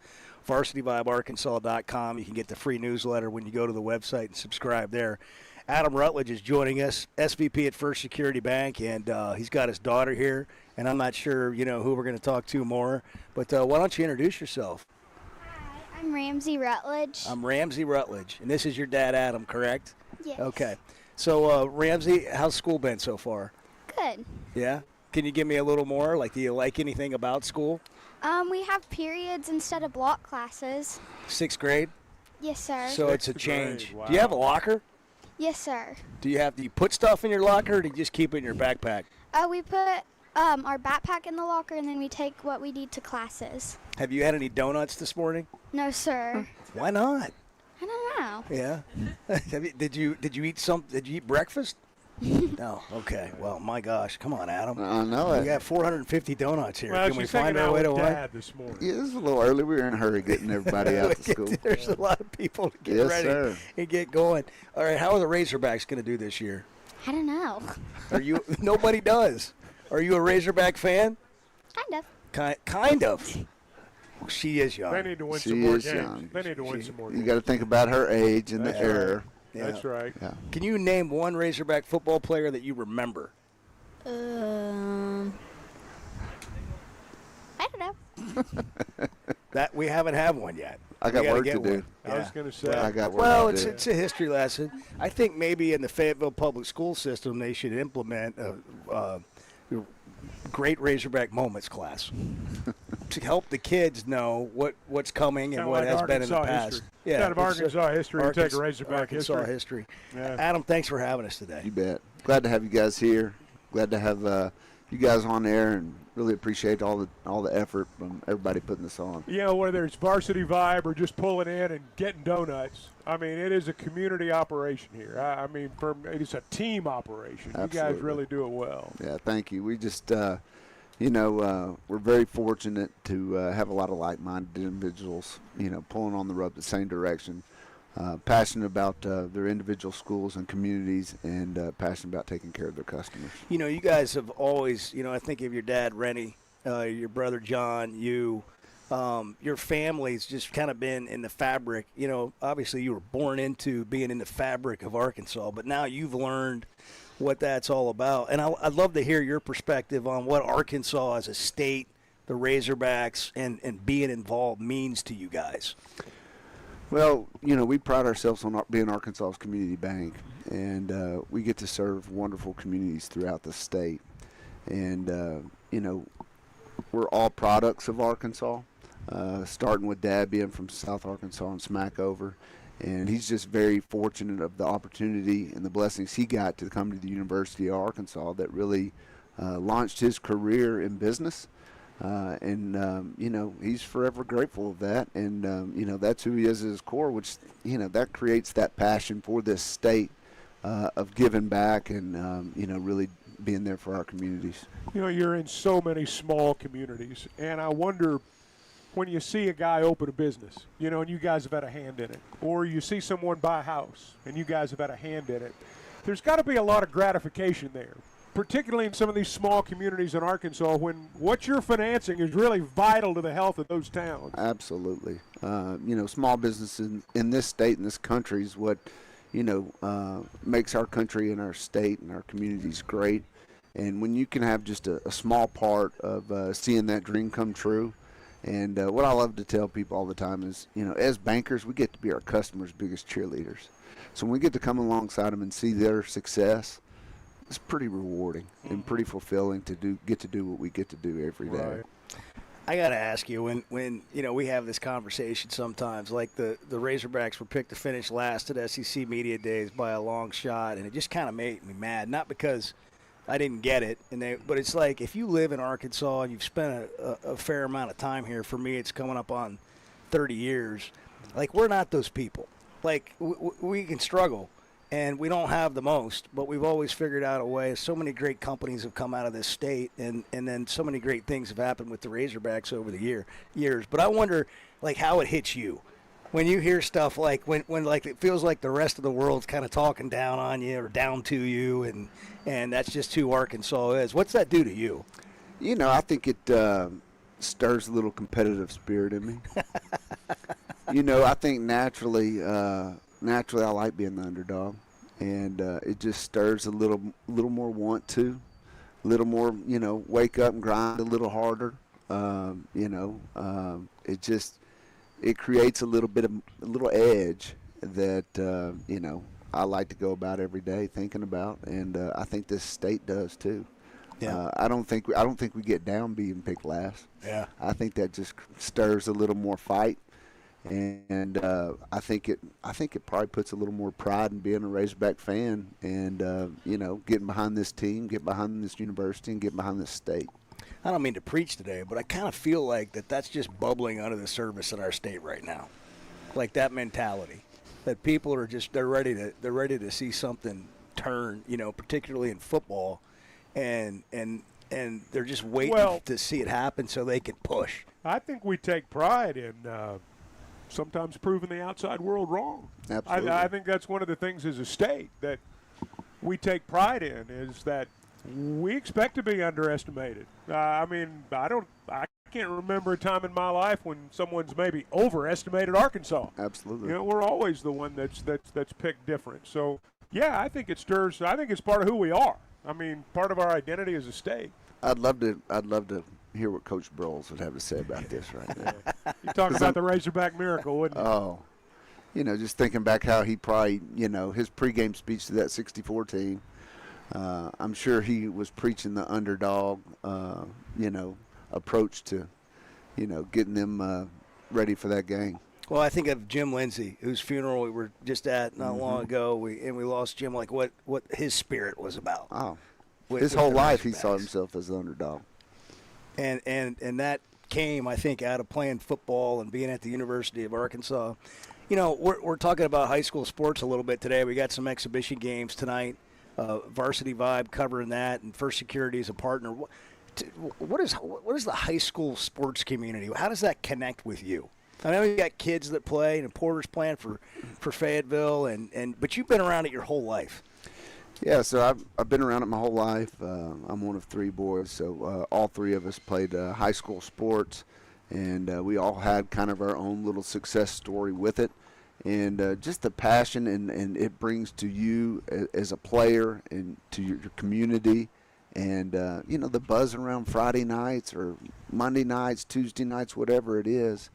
varsityvibearkansas.com. You can get the free newsletter when you go to the website and subscribe there. Adam Rutledge is joining us, SVP at First Security Bank, and he's got his daughter here, and I'm not sure, who we're going to talk to more, but why don't you introduce yourself? Hi, I'm Ramsey Rutledge. I'm Ramsey Rutledge, and this is your dad, Adam, correct? Yes. Okay. So, Ramsey, how's school been so far? Good. Yeah? Can you give me a little more? Like, do you like anything about school? We have periods instead of block classes. 6th grade? Yes, sir. So it's a change. Wow. Do you have a locker? Yes, sir. Do you put stuff in your locker, or do you just keep it in your backpack? We put our backpack in the locker, and then we take what we need to classes. Have you had any donuts this morning? No, sir. Why not? I don't know. Yeah. Did you eat breakfast? No. Okay. Well, my gosh. Come on, Adam. I know it. We got 450 450 here. Well, Can we she's find hanging our out way to with one? Dad this morning. Yeah, this is a little early. We were in a hurry getting everybody out to school. There's a lot of people to get Yes, ready sir. and get going. All right. How are the Razorbacks going to do this year? I don't know. Are you? Nobody does. Are you a Razorback fan? Kind of. Kind of. She is young. They need to win She some more is games. young. They need to win some more You games. got to think about her age and That's the era. Yeah. That's right. Yeah. Can you name one Razorback football player that you remember? I don't know. That we haven't had one yet. I got We gotta work get to do. one. I was going to say. I got work Well, to it's do. it's a history lesson. I think maybe in the Fayetteville public school system they should implement a great Razorback moments class to help the kids know what's coming and Kinda what like has been in the Arkansas past. history. Yeah, Instead of it's, Arkansas history, we take Arkansas- Razorback Arkansas history. Yeah. Adam, thanks for having us today. You bet. Glad to have you guys here. Glad to have you guys on there, and really appreciate all the effort from everybody putting this on. Whether it's Varsity Vibe or just pulling in and getting donuts, I mean, it is a community operation here. I mean, it's a team operation. Absolutely. You guys really do it well. Yeah, thank you. We just, we're very fortunate to have a lot of like-minded individuals, pulling on the rope the same direction, passionate about their individual schools and communities, and passionate about taking care of their customers. You guys have always, I think of your dad, Rennie, your brother, John, you, your family's just kind of been in the fabric. Obviously you were born into being in the fabric of Arkansas, but now you've learned what that's all about. And I'd love to hear your perspective on what Arkansas as a state, the Razorbacks, and being involved means to you guys. Well, we pride ourselves on being Arkansas's community bank, and we get to serve wonderful communities throughout the state. And, we're all products of Arkansas, starting with Dad being from South Arkansas and Smackover. And he's just very fortunate of the opportunity and the blessings he got to come to the University of Arkansas that really launched his career in business. He's forever grateful of that. And, that's who he is at his core, which, that creates that passion for this state of giving back and, really being there for our communities. You're in so many small communities, and I wonder when you see a guy open a business, and you guys have had a hand in it, or you see someone buy a house and you guys have had a hand in it, there's got to be a lot of gratification there, particularly in some of these small communities in Arkansas when what you're financing is really vital to the health of those towns. Absolutely. Small businesses in this state and this country is what, makes our country and our state and our communities great. And when you can have just a small part of seeing that dream come true, and what I love to tell people all the time is, as bankers, we get to be our customers' biggest cheerleaders. So when we get to come alongside them and see their success, it's pretty rewarding and pretty fulfilling to get to do what we get to do every day. Right. I got to ask you, when we have this conversation sometimes, like the Razorbacks were picked to finish last at SEC Media Days by a long shot, and it just kind of made me mad. Not because I didn't get it. But it's like if you live in Arkansas and you've spent a fair amount of time here, for me it's coming up on 30 years, like we're not those people. Like we can struggle, and we don't have the most, but we've always figured out a way. So many great companies have come out of this state, and then so many great things have happened with the Razorbacks over the years. But I wonder, like, how it hits you when you hear stuff like when like it feels like the rest of the world's kind of talking down on you or down to you, and that's just who Arkansas is. What's that do to you? You know, I think it stirs a little competitive spirit in me. You know, I think naturally I like being the underdog, and it just stirs a little more want to, a little more, you know, wake up and grind a little harder. It creates a little edge that you know, I like to go about every day thinking about, and I think this state does too. Yeah. I don't think we get down being picked last. Yeah. I think that just stirs a little more fight. And I think it probably puts a little more pride in being a Razorback fan, and you know, getting behind this team, get behind this university, and get behind this state. I don't mean to preach today, but I kind of feel like that's just bubbling under the surface in our state right now, like that mentality that people are just they're ready to see something turn, you know, particularly in football, and they're just waiting to see it happen so they can push. I think we take pride in. Sometimes proving the outside world wrong. Absolutely. I think that's one of the things as a state that we take pride in, is that we expect to be underestimated. I mean, I can't remember a time in my life when someone's maybe overestimated Arkansas. Absolutely. You know, we're always the one that's picked different. So, yeah, I think it stirs. I think it's part of who we are. I mean, part of our identity as a state. I'd love to hear what Coach Broyles would have to say about this right now. You talking about the Razorback miracle, wouldn't you? Oh, you know, just thinking back how he probably, you know, his pregame speech to that 64 team, I'm sure he was preaching the underdog, you know, approach to, you know, getting them ready for that game. Well, I think of Jim Lindsay, whose funeral we were just at not long ago. We lost Jim, like what his spirit was about. Oh, his whole life he saw himself as the underdog. And that came, I think, out of playing football and being at the University of Arkansas. You know, we're talking about high school sports a little bit today. We got some exhibition games tonight. Varsity Vibe covering that, and First Security is a partner. What is the high school sports community? How does that connect with you? I know you got kids that play, and Porter's playing for Fayetteville, but you've been around it your whole life. Yeah, so I've been around it my whole life. I'm one of three boys, so all three of us played high school sports, and we all had kind of our own little success story with it. And just the passion and it brings to you as a player and to your community, and you know, the buzz around Friday nights or Monday nights, Tuesday nights, whatever it is,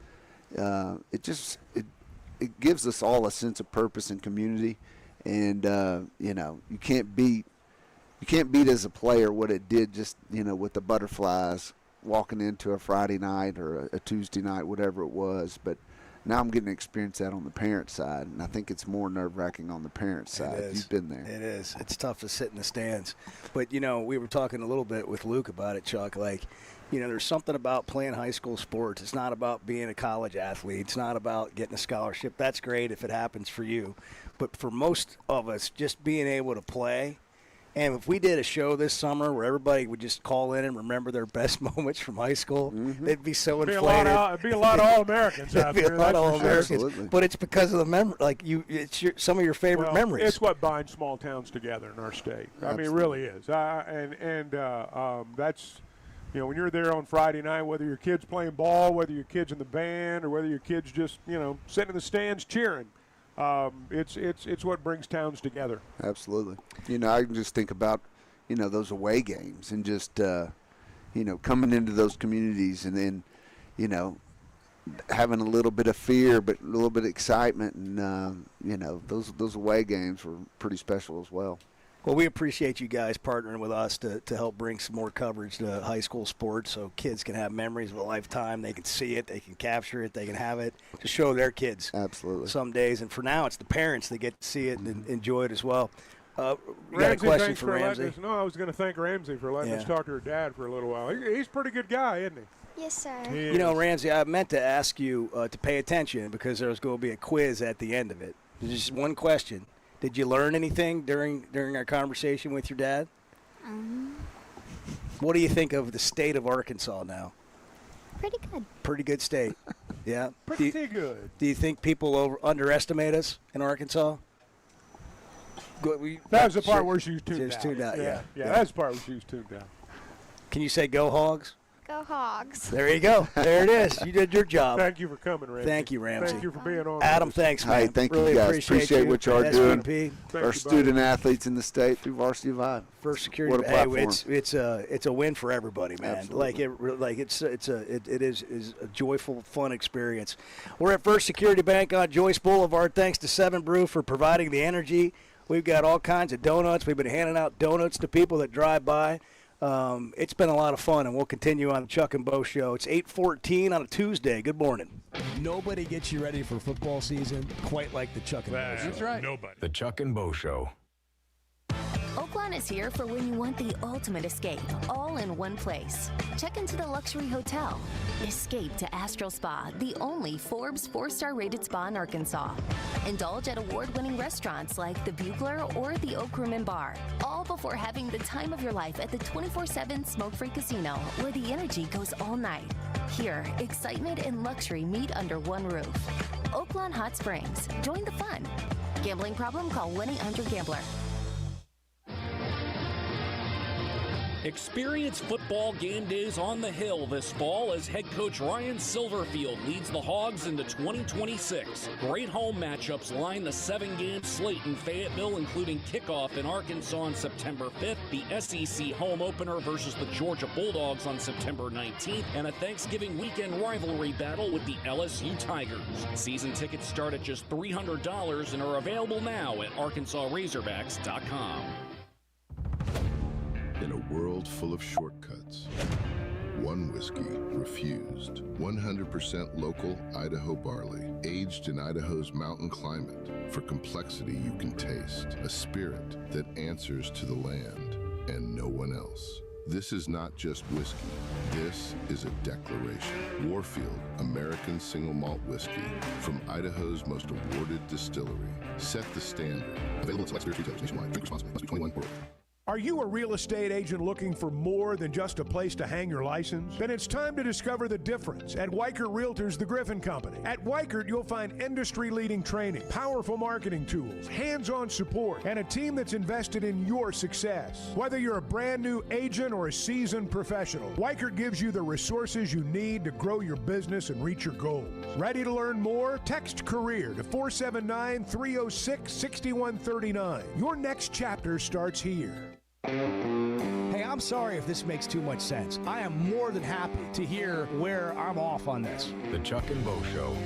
it gives us all a sense of purpose and community. And you know, you can't beat as a player what it did just, you know, with the butterflies walking into a Friday night or a Tuesday night, whatever it was. But now I'm getting to experience that on the parent side, and I think it's more nerve-wracking on the parent side. You've been there. It is. It's tough to sit in the stands. But, you know, we were talking a little bit with Luke about it, Chuck. Like, you know, there's something about playing high school sports. It's not about being a college athlete. It's not about getting a scholarship. That's great if it happens for you. But for most of us, just being able to play, and if we did a show this summer where everybody would just call in and remember their best moments from high school, they'd be so inflated. It'd be a lot of All-Americans out there. It'd be a lot of All-Americans. But it's because of the it's some of your favorite memories. It's what binds small towns together in our state. Absolutely. I mean, it really is. That's, you know, when you're there on Friday night, whether your kid's playing ball, whether your kid's in the band, or whether your kid's just, you know, sitting in the stands cheering. It's what brings towns together. Absolutely. You know, I can just think about, you know, those away games and just, you know, coming into those communities and then, you know, having a little bit of fear but a little bit of excitement, and you know, those away games were pretty special as well. Well, we appreciate you guys partnering with us to help bring some more coverage to high school sports so kids can have memories of a lifetime. They can see it, they can capture it, they can have it to show their kids. Absolutely. Some days. And for now, it's the parents that get to see it and enjoy it as well. You got a question thanks for Ramsey? letting us, no, I was going to thank Ramsey for letting us talk to her dad for a little while. He's a pretty good guy, isn't he? Yes, sir. You know, Ramsey, I meant to ask you to pay attention because there's going to be a quiz at the end of it. There's just one question. Did you learn anything during our conversation with your dad? What do you think of the state of Arkansas now? Pretty good. Pretty good state. Yeah. Pretty good. Do you think people underestimate us in Arkansas? That was the part where she was tuned out. Yeah, that's the part where she was tuned out. Can you say go Hogs? Go Hogs. There you go. There it is. You did your job. Thank you for coming, Ramsey. Thank you, Ramsey. Thank you for being on. Adam, thanks, man. Hey, thank really you guys. Appreciate what y'all doing. SVP. Our student athletes in the state through Varsity Vibe. First Security. What a platform. It's a win for everybody, man. Absolutely. It is a joyful, fun experience. We're at First Security Bank on Joyce Boulevard. Thanks to 7 Brew for providing the energy. We've got all kinds of donuts. We've been handing out donuts to people that drive by. It's been a lot of fun, and we'll continue on the Chuck and Bo Show. It's 8:14 on a Tuesday. Good morning. Nobody gets you ready for football season quite like the Chuck and Bo Show. That's right. Nobody. The Chuck and Bo Show. Oaklawn is here for when you want the ultimate escape, all in one place. Check into the luxury hotel. Escape to Astral Spa, the only Forbes 4-star rated spa in Arkansas. Indulge at award-winning restaurants like the Bugler or the Oak Room and Bar, all before having the time of your life at the 24/7 smoke-free casino, where the energy goes all night. Here, excitement and luxury meet under one roof. Oaklawn Hot Springs. Join the fun. Gambling problem? Call 1-800-GAMBLER. Experience football game days on the Hill this fall as head coach Ryan Silverfield leads the Hogs into 2026. Great home matchups line the 7-game slate in Fayetteville, including kickoff in Arkansas on September 5th, the SEC home opener versus the Georgia Bulldogs on September 19th, and a Thanksgiving weekend rivalry battle with the LSU Tigers. Season tickets start at just $300 and are available now at ArkansasRazorbacks.com. In a world full of shortcuts, one whiskey refused. 100% local Idaho barley, aged in Idaho's mountain climate. For complexity you can taste, a spirit that answers to the land and no one else. This is not just whiskey. This is a declaration. Warfield American Single Malt Whiskey from Idaho's most awarded distillery. Set the standard. Available at select retailers nationwide. Drink responsibly. Must be 21 or older. Are you a real estate agent looking for more than just a place to hang your license? Then it's time to discover the difference at Weichert Realtors, the Griffin Company. At Weichert, you'll find industry-leading training, powerful marketing tools, hands-on support, and a team that's invested in your success. Whether you're a brand new agent or a seasoned professional, Weichert gives you the resources you need to grow your business and reach your goals. Ready to learn more? Text CAREER to 479-306-6139. Your next chapter starts here. Hey, I'm sorry if this makes too much sense. I am more than happy to hear where I'm off on this. The Chuck and Bo Show.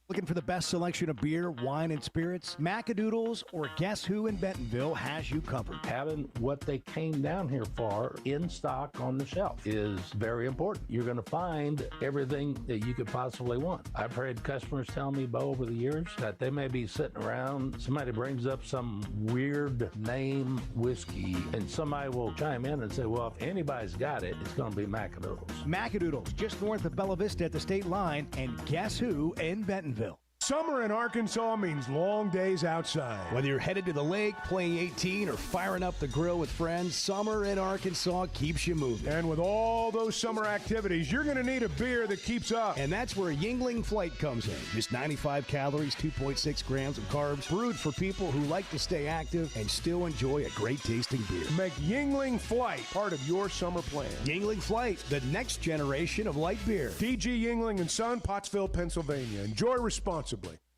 Looking for the best selection of beer, wine, and spirits? Macadoodles or Guess Who in Bentonville has you covered. Having what they came down here for in stock on the shelf is very important. You're going to find everything that you could possibly want. I've heard customers tell me, Bo, over the years that they may be sitting around, somebody brings up some weird name whiskey, and somebody will chime in and say, well, if anybody's got it, it's going to be Macadoodles. Macadoodles, just north of Bella Vista at the state line, and Guess Who in Bentonville. Summer in Arkansas means long days outside. Whether you're headed to the lake, playing 18, or firing up the grill with friends, summer in Arkansas keeps you moving. And with all those summer activities, you're going to need a beer that keeps up. And that's where Yuengling Flight comes in. Just 95 calories, 2.6 grams of carbs, brewed for people who like to stay active and still enjoy a great tasting beer. Make Yuengling Flight part of your summer plan. Yuengling Flight, the next generation of light beer. DG Yuengling & Son, Pottsville, Pennsylvania. Enjoy responsibly.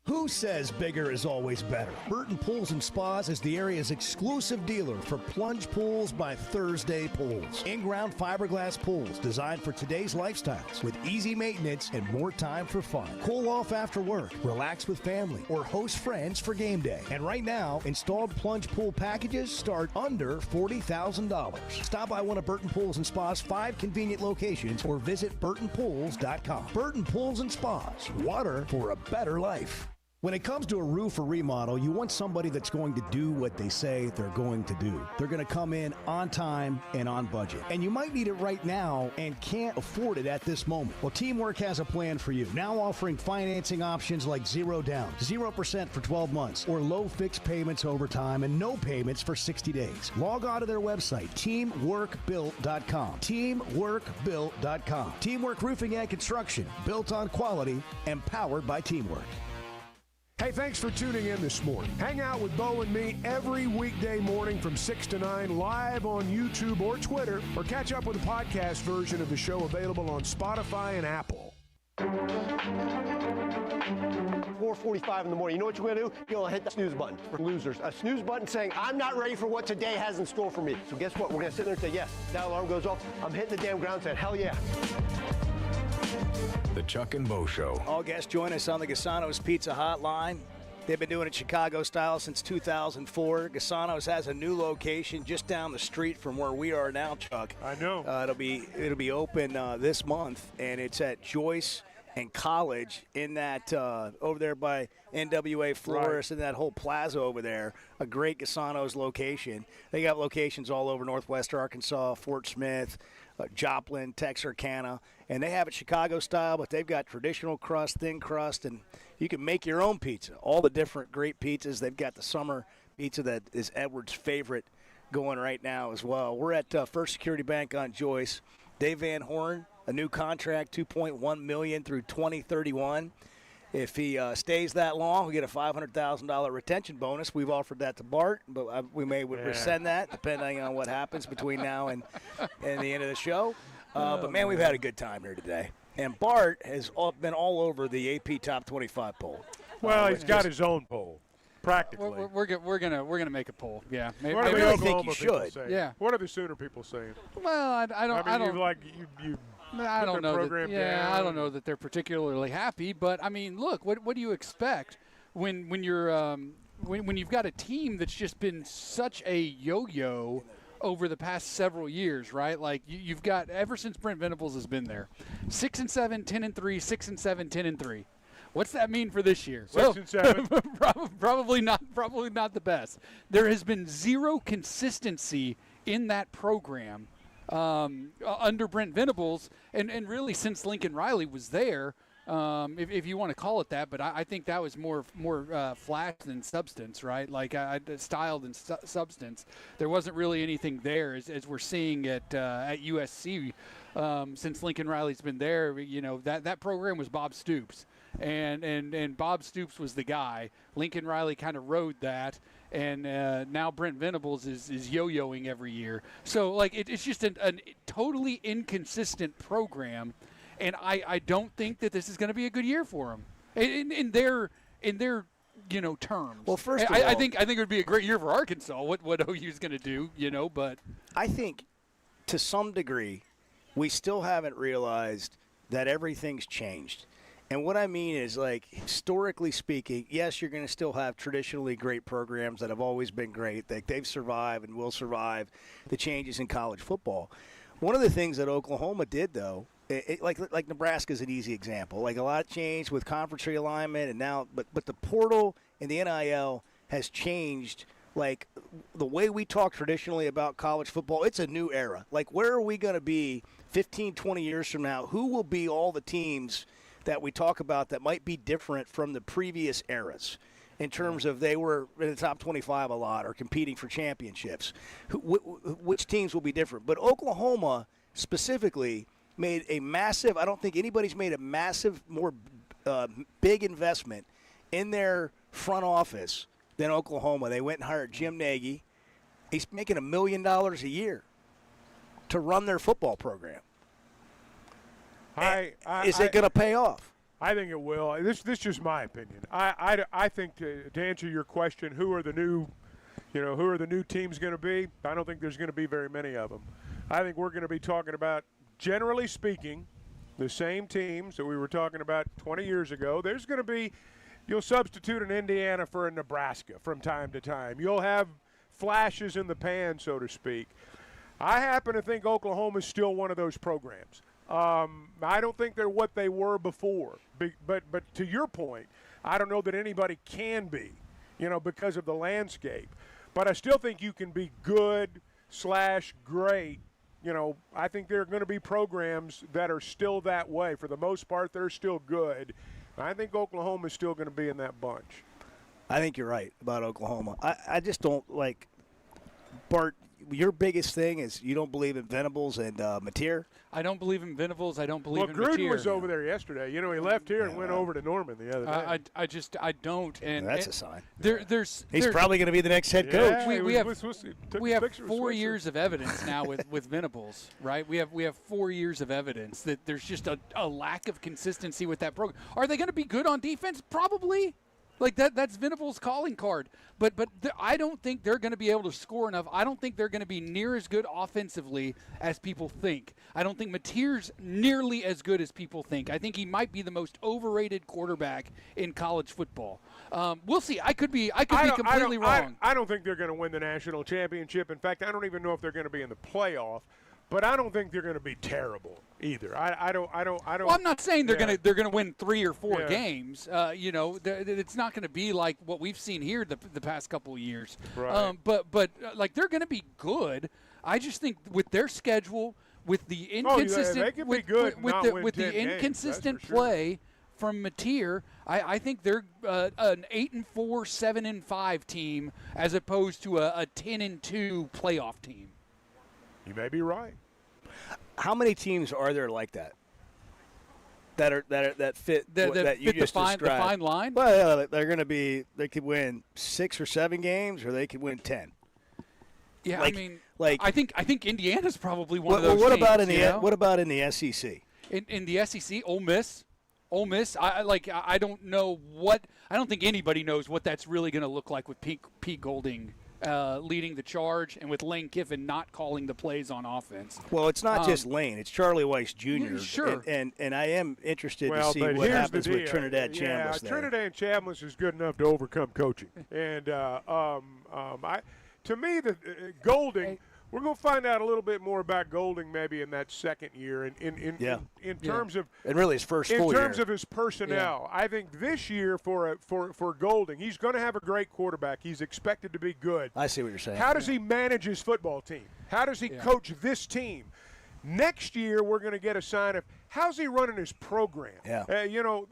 Who says bigger is always better? Burton Pools and Spas is the area's exclusive dealer for plunge pools by Thursday Pools. In-ground fiberglass pools designed for today's lifestyles with easy maintenance and more time for fun. Cool off after work, relax with family, or host friends for game day. And right now, installed plunge pool packages start under $40,000. Stop by one of Burton Pools and Spas' 5 convenient locations or visit burtonpools.com. Burton Pools and Spas, water for a better life. When it comes to a roof or remodel, you want somebody that's going to do what they say they're going to do. They're going to come in on time and on budget. And you might need it right now and can't afford it at this moment. Well, Teamwork has a plan for you. Now offering financing options like 0 down, 0% for 12 months, or low fixed payments over time and no payments for 60 days. Log on to their website, teamworkbuilt.com. Teamworkbuilt.com. Teamwork Roofing and Construction, built on quality and powered by Teamwork. Hey, thanks for tuning in this morning. Hang out with Bo and me every weekday morning from 6 to 9 live on YouTube or Twitter, or catch up with the podcast version of the show available on Spotify and Apple. 4:45 in the morning. You know what you're going to do? You're going to hit the snooze button for losers. A snooze button saying, I'm not ready for what today has in store for me. So guess what? We're going to sit there and say, yes. That alarm goes off. I'm hitting the damn ground saying, hell yeah. The Chuck and Bo Show. All guests join us on the Gasano's Pizza Hotline. They've been doing it Chicago style since 2004. Gasano's has a new location just down the street from where we are now, Chuck. I know. It'll be open this month, and it's at Joyce and College in that over there by NWA Florist in that whole plaza over there. A great Gasano's location. They got locations all over Northwest Arkansas, Fort Smith, Joplin, Texarkana, and they have it Chicago style, but they've got traditional crust, thin crust, and you can make your own pizza. All the different great pizzas. They've got the summer pizza that is Edward's favorite going right now as well. We're at First Security Bank on Joyce. Dave Van Horn, a new contract, $2.1 million through 2031. If he stays that long, we get a $500,000 retention bonus. We've offered that to Bart, but we may rescind that depending on what happens between now and the end of the show. But, man, we've had a good time here today. And Bart has been all over the AP Top 25 poll. Well, he's got his own poll, practically. We're gonna make a poll. Yeah, maybe. What do I the think Oklahoma you people should. say? Yeah. What are the Sooner people saying? Well, I don't. I don't know that they're particularly happy, but I mean, look, what do you expect when you're when you've got a team that's just been such a yo-yo over the past several years, right? Like you've got ever since Brent Venables has been there, 6-7, 10-3, 6-7, 10-3. What's that mean for this year? 6-7. Probably not the best. There has been zero consistency in that program under Brent Venables, and really since Lincoln Riley was there, if you want to call it that. But I think that was more flash than substance, right? Like style than substance. There wasn't really anything there as we're seeing at USC since Lincoln Riley's been there. You know, that program was Bob Stoops. And Bob Stoops was the guy. Lincoln Riley kind of rode that, and now Brent Venables is yo-yoing every year. So, like, it's just a totally inconsistent program, and I don't think that this is going to be a good year for them in their terms. Well, first of all, I think it would be a great year for Arkansas. What OU's going to do, but I think to some degree we still haven't realized that everything's changed. And what I mean is, like, historically speaking, yes, you're going to still have traditionally great programs that have always been great. They've survived and will survive the changes in college football. One of the things that Oklahoma did, though, like Nebraska is an easy example. Like, a lot changed with conference realignment, and now, but the portal and the NIL has changed. Like, the way we talk traditionally about college football, it's a new era. Like, where are we going to be 15, 20 years from now? Who will be all the teams that we talk about that might be different from the previous eras in terms of they were in the top 25 a lot or competing for championships? Which teams will be different? But Oklahoma specifically made a massive – I don't think anybody's made a massive, more big investment in their front office than Oklahoma. They went and hired Jim Nagy. He's making $1 million a year to run their football program. Is it going to pay off? I think it will. This is just my opinion. I think to answer your question, who are the new teams going to be? I don't think there's going to be very many of them. I think we're going to be talking about, generally speaking, the same teams that we were talking about 20 years ago. There's going to be, you'll substitute an Indiana for a Nebraska from time to time. You'll have flashes in the pan, so to speak. I happen to think Oklahoma's still one of those programs. I don't think they're what they were before. But to your point, I don't know that anybody can be, because of the landscape. But I still think you can be good/great. I think there are going to be programs that are still that way. For the most part, they're still good. I think Oklahoma is still going to be in that bunch. I think you're right about Oklahoma. I just don't like Bart. Your biggest thing is you don't believe in Venables and Mateer. I don't believe in Venables. I don't believe in Gruden Mateer. was over there yesterday. He left here and went over to Norman the other day. I don't. And that's a sign. He's probably going to be the next head coach. Yeah, we have 4 years of evidence now with Venables, right? We have 4 years of evidence that there's just a lack of consistency with that program. Are they going to be good on defense? Probably. Like that's Venables' calling card. But I don't think they're going to be able to score enough. I don't think they're going to be near as good offensively as people think. I don't think Mateer's nearly as good as people think. I think he might be the most overrated quarterback in college football. We'll see. I could be completely wrong. I don't think they're going to win the national championship. In fact, I don't even know if they're going to be in the playoff. But I don't think they're going to be terrible either. I don't. Well, I'm not saying they're going to win 3 or 4 games. It's not going to be like what we've seen here the past couple of years. Right. But they're going to be good. I just think with their schedule, with the inconsistent, they can be good with the inconsistent play from Mateer, I think they're an 8-4, 7-5 team as opposed to a 10-2 playoff team. You may be right. How many teams are there like that? That fit that you just described? The fine line? Well, yeah, they're going to be. They could win 6 or 7 games, or they could win 10. Yeah, I think Indiana's probably one of those. What teams, about in the SEC? In the SEC, Ole Miss. I don't know what. I don't think anybody knows what that's really going to look like with Pete Golding leading the charge and with Lane Kiffin not calling the plays on offense. Well, it's not just Lane; it's Charlie Weiss Jr. Sure, and I am interested to see what happens with Trinidad Chambliss. Yeah, Trinidad Chambliss is good enough to overcome coaching, and to me, the Golding. We're going to find out a little bit more about Golding maybe in that second year, in terms of and really his first full in terms year. of his personnel. Yeah. I think this year for Golding, he's going to have a great quarterback. He's expected to be good. I see what you're saying. How does he manage his football team? How does he coach this team? Next year, we're going to get a sign of how's he running his program. Yeah.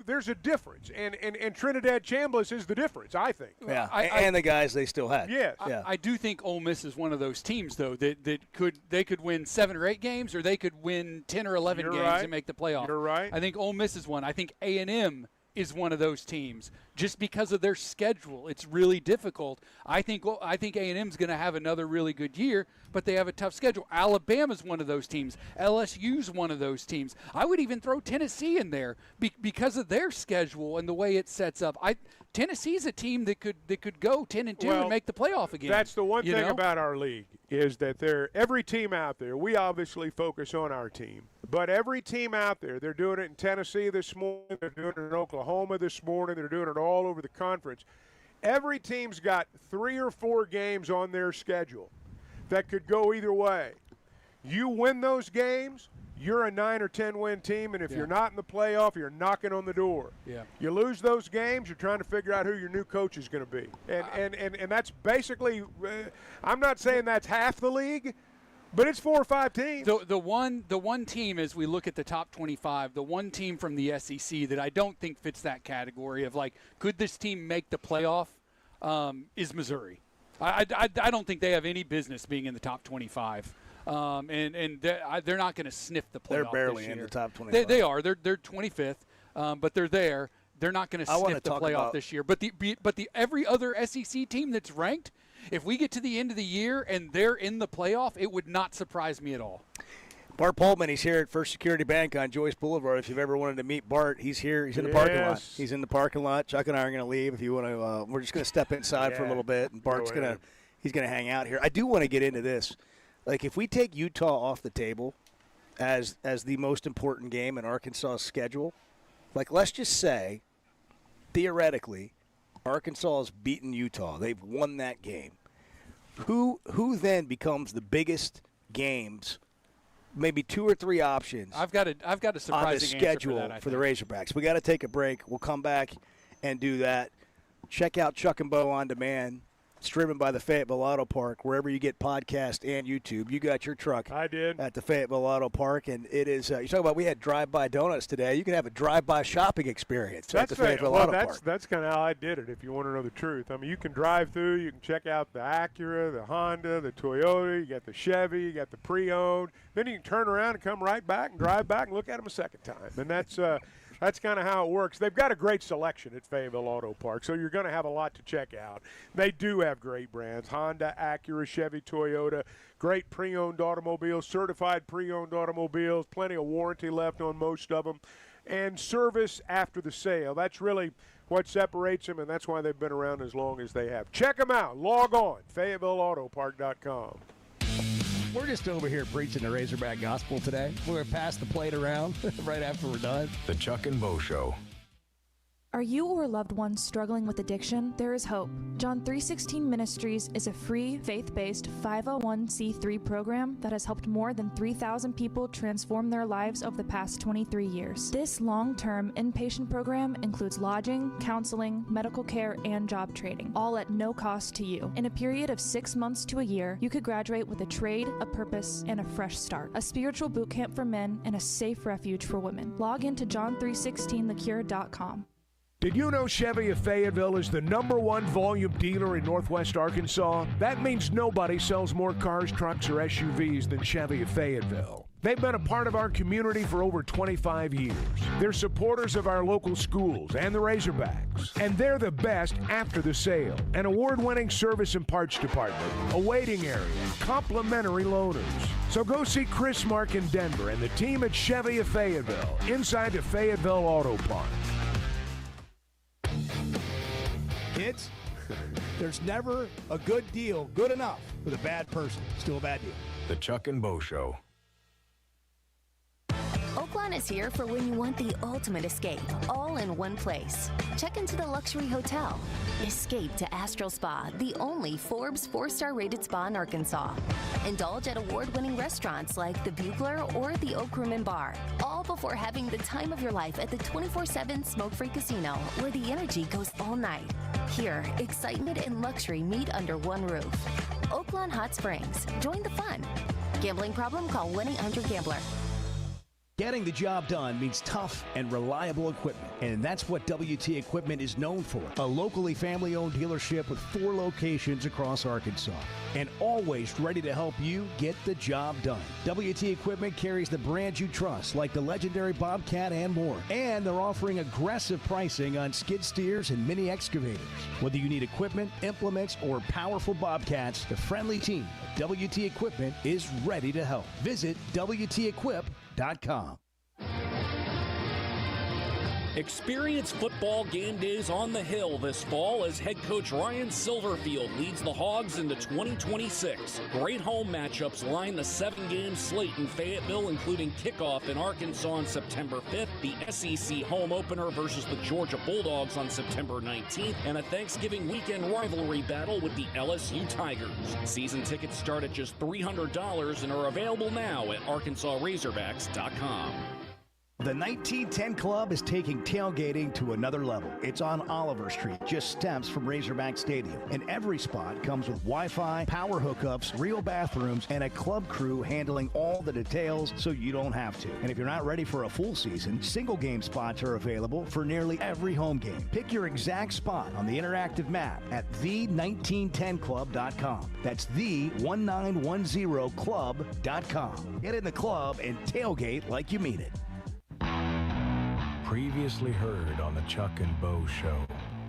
There's a difference, and Trinidad Chambliss is the difference, I think. Yeah, and the guys they still had. Yes. I do think Ole Miss is one of those teams, though, that could win 7 or 8 games, or they could win 10 or 11 games and make the playoff. You're right. I think Ole Miss is one. I think A&M is one of those teams. Just because of their schedule, it's really difficult. I think A&M's going to have another really good year, but they have a tough schedule. Alabama's one of those teams. LSU's one of those teams. I would even throw Tennessee in there because of their schedule and the way it sets up. Tennessee's a team that could go 10-2 and make the playoff again. That's the one thing about our league is that every team out there, we obviously focus on our team, but every team out there, they're doing it in Tennessee this morning, they're doing it in Oklahoma this morning, they're doing it all over the conference. Every team's got 3 or 4 games on their schedule that could go either way. You win those games, you're a 9 or 10 win team, and if you're not in the playoff, you're knocking on the door. Yeah. You lose those games, you're trying to figure out who your new coach is going to be. And that's basically I'm not saying that's half the league, but it's 4 or 5 teams. The one team, as we look at the top 25, the one team from the SEC that I don't think fits that category of could this team make the playoff, is Missouri. I don't think they have any business being in the top 25. And they're not going to sniff the playoff. They're barely this year. in the top 25. They are. They're 25th, but they're there. They're not going to sniff the playoff this year. But the every other SEC team that's ranked, if we get to the end of the year and they're in the playoff, it would not surprise me at all. Bart Poltman, he's here at First Security Bank on Joyce Boulevard. If you've ever wanted to meet Bart, he's here. He's in the parking lot. He's in the parking lot. Chuck and I are going to leave. If you want to, we're just going to step inside for a little bit, and Bart's going to hang out here. I do want to get into this. If we take Utah off the table as the most important game in Arkansas's schedule, let's just say, theoretically, Arkansas has beaten Utah. They've won that game. Who then becomes the biggest games? Maybe 2 or 3 options. I've got a surprising on the schedule answer for the Razorbacks. We got to take a break. We'll come back and do that, check out Chuck and Bo On Demand. It's driven by the Fayetteville Auto Park, wherever you get podcast and YouTube. You got your truck. I did. At the Fayetteville Auto Park, and it is, you talk about we had drive-by donuts today. You can have a drive-by shopping experience at the Fayetteville Auto Park. That's kind of how I did it, if you want to know the truth. I mean, you can drive through. You can check out the Acura, the Honda, the Toyota. You got the Chevy. You got the pre-owned. Then you can turn around and come right back and drive back and look at them a second time. And that's kind of how it works. They've got a great selection at Fayetteville Auto Park, so you're going to have a lot to check out. They do have great brands: Honda, Acura, Chevy, Toyota, great pre-owned automobiles, certified pre-owned automobiles, plenty of warranty left on most of them, and service after the sale. That's really what separates them, and that's why they've been around as long as they have. Check them out. Log on, FayettevilleAutoPark.com. We're just over here preaching the Razorback gospel today. We're going to pass the plate around right after we're done. The Chuck and Bo Show. Are you or a loved one struggling with addiction? There is hope. John 3:16 Ministries is a free, faith-based 501c3 program that has helped more than 3,000 people transform their lives over the past 23 years. This long-term inpatient program includes lodging, counseling, medical care, and job training, all at no cost to you. In a period of 6 months to a year, you could graduate with a trade, a purpose, and a fresh start. A spiritual boot camp for men and a safe refuge for women. Log into john316thecure.com. Did you know Chevy of Fayetteville is the #1 volume dealer in Northwest Arkansas? That means nobody sells more cars, trucks, or SUVs than Chevy of Fayetteville. They've been a part of our community for over 25 years. They're supporters of our local schools and the Razorbacks. And they're the best after the sale. An award-winning service and parts department, a waiting area, complimentary loaners. So go see Chris Mark in Denver and the team at Chevy of Fayetteville inside the Fayetteville Auto Park. Kids, there's never a good deal good enough with a bad person. Still a bad deal. The Chuck and Bo Show. Oaklawn is here for when you want the ultimate escape, all in one place. Check into the luxury hotel. Escape to Astral Spa, the only Forbes 4-star rated spa in Arkansas. Indulge at award-winning restaurants like the Bugler or the Oak Room and Bar, all before having the time of your life at the 24/7 smoke-free casino, where the energy goes all night. Here, excitement and luxury meet under one roof. Oaklawn Hot Springs. Join the fun. Gambling problem? Call 1-800-GAMBLER. Getting the job done means tough and reliable equipment, and that's what WT Equipment is known for. A locally family-owned dealership with 4 locations across Arkansas, and always ready to help you get the job done. WT Equipment carries the brands you trust, like the legendary Bobcat and more, and they're offering aggressive pricing on skid steers and mini excavators. Whether you need equipment, implements, or powerful Bobcats, the friendly team at WT Equipment is ready to help. Visit WTEquip.com. Experience football game days on the Hill this fall as head coach Ryan Silverfield leads the Hogs into 2026. Great home matchups line the 7-game slate in Fayetteville, including kickoff in Arkansas on September 5th, the SEC home opener versus the Georgia Bulldogs on September 19th, and a Thanksgiving weekend rivalry battle with the LSU Tigers. Season tickets start at just $300 and are available now at ArkansasRazorbacks.com. The 1910 Club is taking tailgating to another level. It's on Oliver Street, just steps from Razorback Stadium. And every spot comes with Wi-Fi, power hookups, real bathrooms, and a club crew handling all the details so you don't have to. And if you're not ready for a full season, single game spots are available for nearly every home game. Pick your exact spot on the interactive map at the1910club.com. That's the1910club.com. Get in the club and tailgate like you mean it. Previously heard on the Chuck and Bo Show.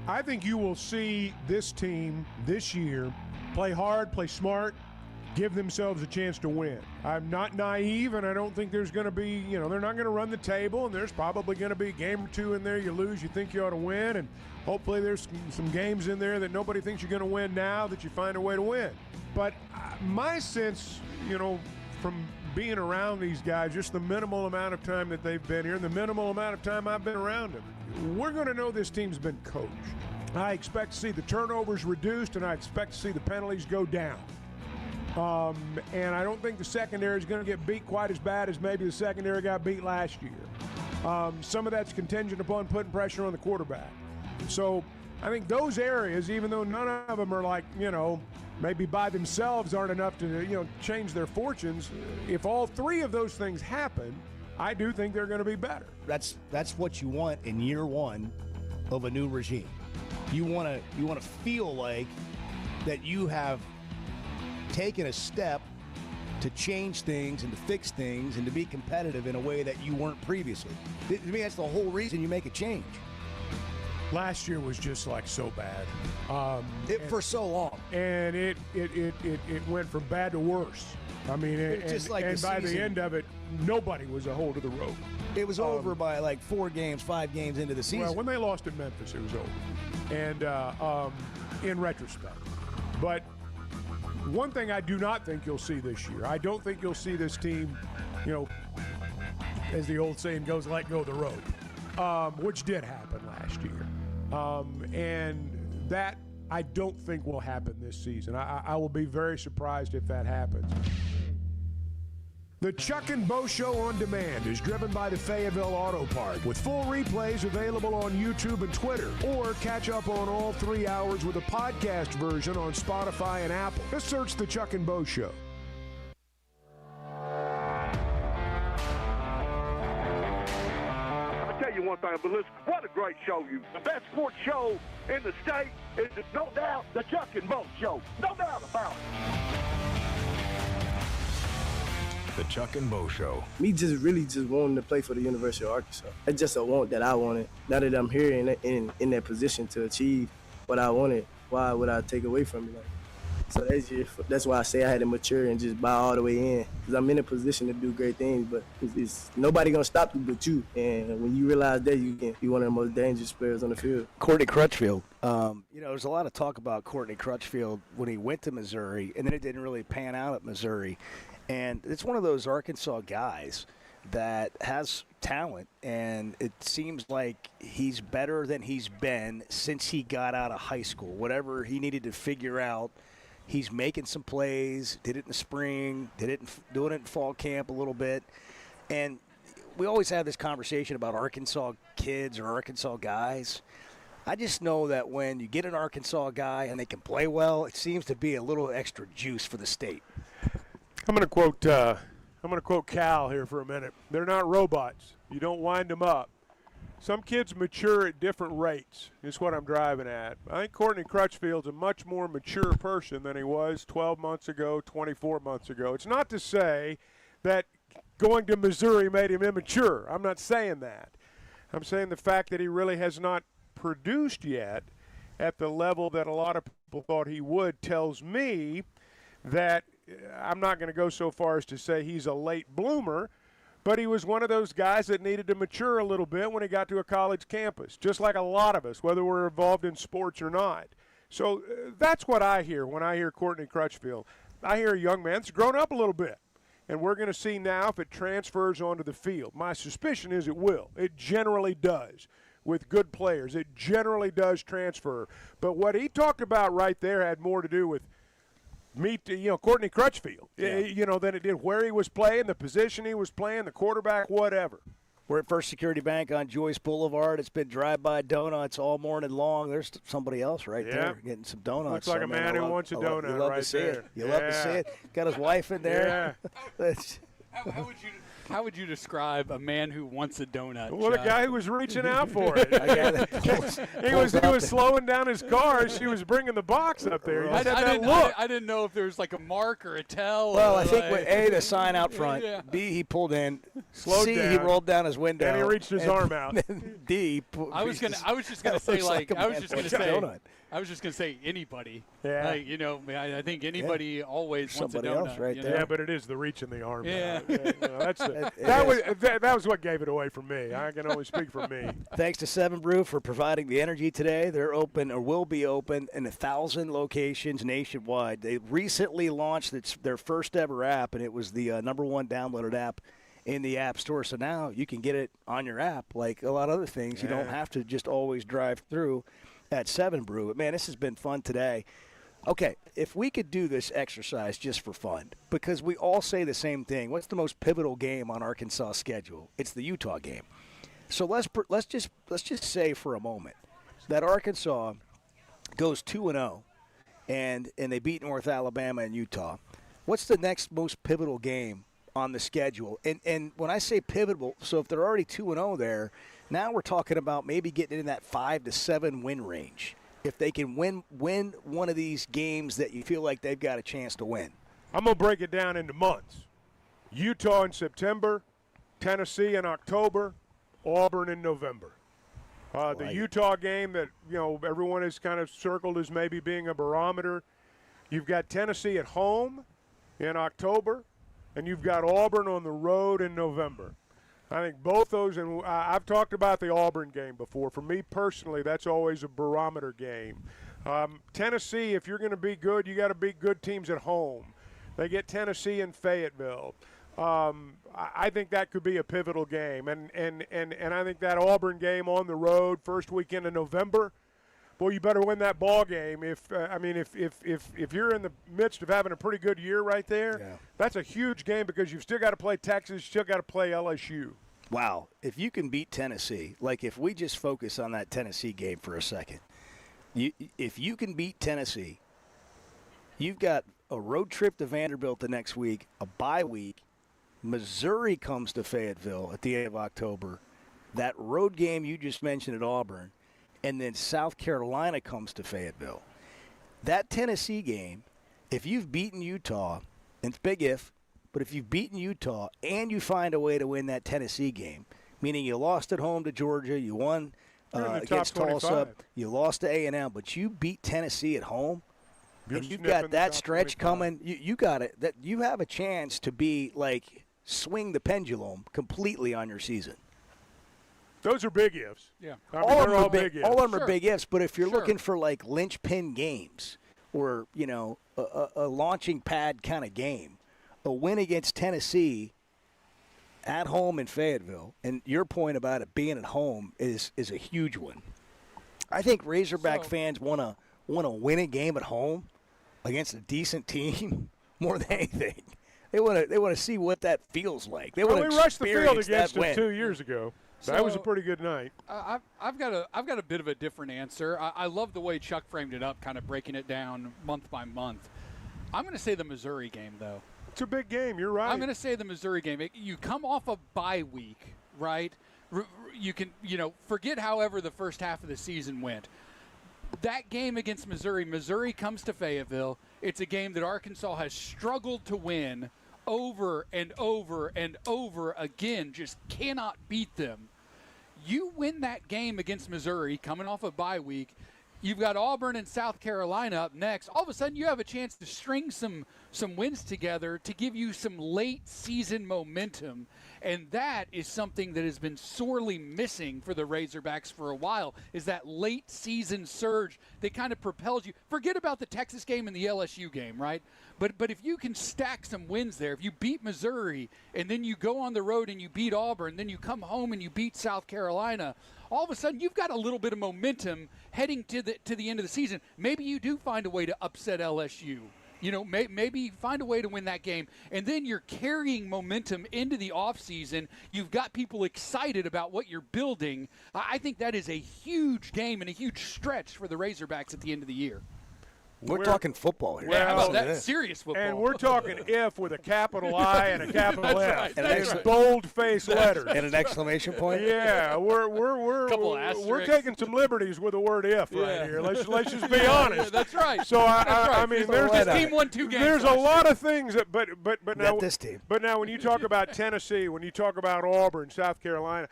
I think you will see this team this year play hard, play smart, give themselves a chance to win. I'm not naive, and I don't think there's going to be, they're not going to run the table, and there's probably going to be a game or two in there you lose, you think you ought to win, and hopefully there's some games in there that nobody thinks you're going to win now that you find a way to win. But my sense, from being around these guys, just the minimal amount of time that they've been here, and the minimal amount of time I've been around them, we're going to know this team's been coached. I expect to see the turnovers reduced, and I expect to see the penalties go down. And I don't think the secondary is going to get beat quite as bad as maybe the secondary got beat last year. Some of that's contingent upon putting pressure on the quarterback. So I think those areas, even though none of them are like, maybe by themselves aren't enough to, change their fortunes, if all three of those things happen, I do think they're going to be better. That's what you want in year one of a new regime. You want to feel like that you have taken a step to change things and to fix things and to be competitive in a way that you weren't previously. To me, that's the whole reason you make a change. Last year was just like so bad. For so long. And it went from bad to worse. I mean, just like and by season, the end of it, nobody was a hold of the rope. It was over by like 4 games, 5 games into the season. Well, when they lost at Memphis, it was over. And in retrospect. But one thing I do not think you'll see this year, I don't think you'll see this team, as the old saying goes, let go of the rope, which did happen last year. And that I don't think will happen this season. I will be very surprised if that happens. The Chuck and Bo Show on Demand is driven by the Fayetteville Auto Park, with full replays available on YouTube and Twitter, or catch up on all 3 hours with a podcast version on Spotify and Apple. Just search The Chuck and Bo Show. I'll tell you one thing, but listen, what a great show. The best sports show in the state is, no doubt, The Chuck and Bo Show. No doubt about it. The Chuck and Bo Show. Me just wanting to play for the University of Arkansas. It's just a want that I wanted. Now that I'm here in that position to achieve what I wanted, why would I take away from it? So that's why I say I had to mature and just buy all the way in. Because I'm in a position to do great things, but it's nobody going to stop you but you. And when you realize that, you can be one of the most dangerous players on the field. Courtney Crutchfield. There's a lot of talk about Courtney Crutchfield when he went to Missouri, and then it didn't really pan out at Missouri. And it's one of those Arkansas guys that has talent, and it seems like he's better than he's been since he got out of high school. Whatever he needed to figure out, he's making some plays, did it in the spring, doing it in fall camp a little bit. And we always have this conversation about Arkansas kids or Arkansas guys. I just know that when you get an Arkansas guy and they can play well, it seems to be a little extra juice for the state. I'm going to quote Cal here for a minute. They're not robots. You don't wind them up. Some kids mature at different rates is what I'm driving at. I think Courtney Crutchfield's a much more mature person than he was 12 months ago, 24 months ago. It's not to say that going to Missouri made him immature. I'm not saying that. I'm saying the fact that he really has not produced yet at the level that a lot of people thought he would tells me that I'm not going to go so far as to say he's a late bloomer, but he was one of those guys that needed to mature a little bit when he got to a college campus, just like a lot of us, whether we're involved in sports or not. So that's what I hear when I hear Courtney Crutchfield. I hear a young man that's grown up a little bit, and we're going to see now if it transfers onto the field. My suspicion is it will. It generally does with good players. It generally does transfer. But what he talked about right there had more to do with Courtney Crutchfield, than it did where he was playing, the position he was playing, the quarterback, whatever. We're at First Security Bank on Joyce Boulevard. It's been drive-by donuts all morning long. There's somebody else right there getting some donuts. Looks like a man who wants a donut right there. You love to see it. Got his wife in there. Yeah. How would you describe a man who wants a donut? Well, the guy who was reaching out for it. he was slowing down his car as she was bringing the box up there. I didn't know if there was like a mark or a tell. Well, I think A, the sign out front. Yeah. B, he pulled in. Slowed C, down. he rolled down his window. And he reached his arm out. D, I was just gonna say anybody. Yeah. I think anybody always wants a donut. Else right there. Yeah, but it is the reaching the arm. Yeah. That was what gave it away for me. I can only speak for me. Thanks to 7 Brew for providing the energy today. They're open or will be open in 1,000 locations nationwide. They recently launched their first ever app, and it was the #1 downloaded app in the App Store. So now you can get it on your app like a lot of other things. You don't have to just always drive through at 7 Brew. But, man, this has been fun today. Okay, if we could do this exercise just for fun, because we all say the same thing. What's the most pivotal game on Arkansas' schedule? It's the Utah game. So let's just say for a moment that Arkansas goes 2-0 and they beat North Alabama and Utah, what's the next most pivotal game on the schedule? And when I say pivotal, so if they're already 2-0 there, now we're talking about maybe getting in that 5 to 7 win range. If they can win one of these games that you feel like they've got a chance to win. I'm going to break it down into months. Utah in September, Tennessee in October, Auburn in November. The Utah game that, everyone has kind of circled as maybe being a barometer. You've got Tennessee at home in October, and you've got Auburn on the road in November. I think both those, and I've talked about the Auburn game before. For me personally, that's always a barometer game. Tennessee, if you're going to be good, you got to beat good teams at home. They get Tennessee and Fayetteville. I think that could be a pivotal game, and I think that Auburn game on the road, first weekend of November, boy, you better win that ball game. If you're in the midst of having a pretty good year right there, that's a huge game because you've still got to play Texas, you've still got to play LSU. Wow, if you can beat Tennessee, like if we just focus on that Tennessee game for a second, if you can beat Tennessee, you've got a road trip to Vanderbilt the next week, a bye week. Missouri comes to Fayetteville at the end of October. That road game you just mentioned at Auburn, and then South Carolina comes to Fayetteville. That Tennessee game, if you've beaten Utah, and it's big if, but if you've beaten Utah and you find a way to win that Tennessee game, meaning you lost at home to Georgia, you won against Tulsa, you lost to A&M, but you beat Tennessee at home, and you've got that stretch coming, you got it. That you have a chance to be like swing the pendulum completely on your season. Those are big ifs. Yeah, all of them are big ifs. But if you're looking for like linchpin games or a launching pad kind of game, a win against Tennessee at home in Fayetteville, and your point about it being at home is a huge one. I think Razorback fans want to win a game at home against a decent team more than anything. They want to see what that feels like. They want to rushed the field against them 2 years ago. That was a pretty good night. I've got a bit of a different answer. I love the way Chuck framed it up, kind of breaking it down month by month. I'm going to say the Missouri game, though. It's a big game. You're right. I'm going to say the Missouri game. You come off a bye week, right? You can, forget however the first half of the season went. That game against Missouri comes to Fayetteville. It's a game that Arkansas has struggled to win over and over and over again, just cannot beat them. You win that game against Missouri coming off a bye week. You've got Auburn and South Carolina up next. All of a sudden, you have a chance to string some wins together to give you some late season momentum. And that is something that has been sorely missing for the Razorbacks for a while, is that late season surge that kind of propels you. Forget about the Texas game and the LSU game, right? But if you can stack some wins there, if you beat Missouri and then you go on the road and you beat Auburn, then you come home and you beat South Carolina, all of a sudden you've got a little bit of momentum heading to the end of the season. Maybe you do find a way to upset LSU. Maybe find a way to win that game, and then you're carrying momentum into the offseason. You've got people excited about what you're building. I think that is a huge game and a huge stretch for the Razorbacks at the end of the year. We're talking football here. Yeah, how about that? Serious football. And we're talking if with a capital I and a capital F. Right. And bold-faced letters. And an exclamation point? Yeah, we're taking some liberties with the word if right here. Let's just be honest. That's right. So, I mean, there's this team won 2 games. There's a lot of things that, but now, not this team. But now when you talk about Tennessee, when you talk about Auburn, South Carolina,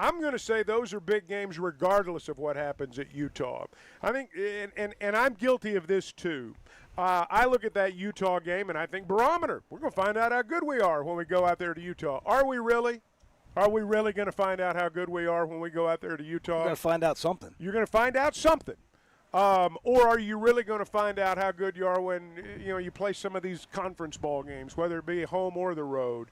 I'm going to say those are big games regardless of what happens at Utah. I think, and I'm guilty of this too. I look at that Utah game and I think barometer. We're going to find out how good we are when we go out there to Utah. Are we really? Are we really going to find out how good we are when we go out there to Utah? You're going to find out something. You're going to find out something. Or are you really going to find out how good you are when you play some of these conference ball games, whether it be home or the road?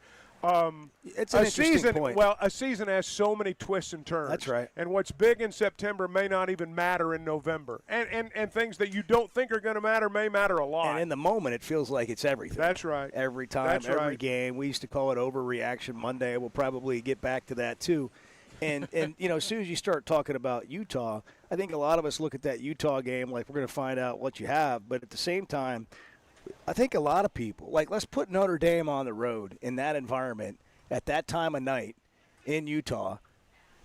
It's an interesting point. Well, a season has so many twists and turns. That's right. And what's big in September may not even matter in November. And things that you don't think are going to matter may matter a lot. And in the moment, it feels like it's everything. That's right. Every time, every game. We used to call it Overreaction Monday. We'll probably get back to that, too. And as soon as you start talking about Utah, I think a lot of us look at that Utah game like we're going to find out what you have. But at the same time, I think a lot of people, like, let's put Notre Dame on the road in that environment at that time of night in Utah,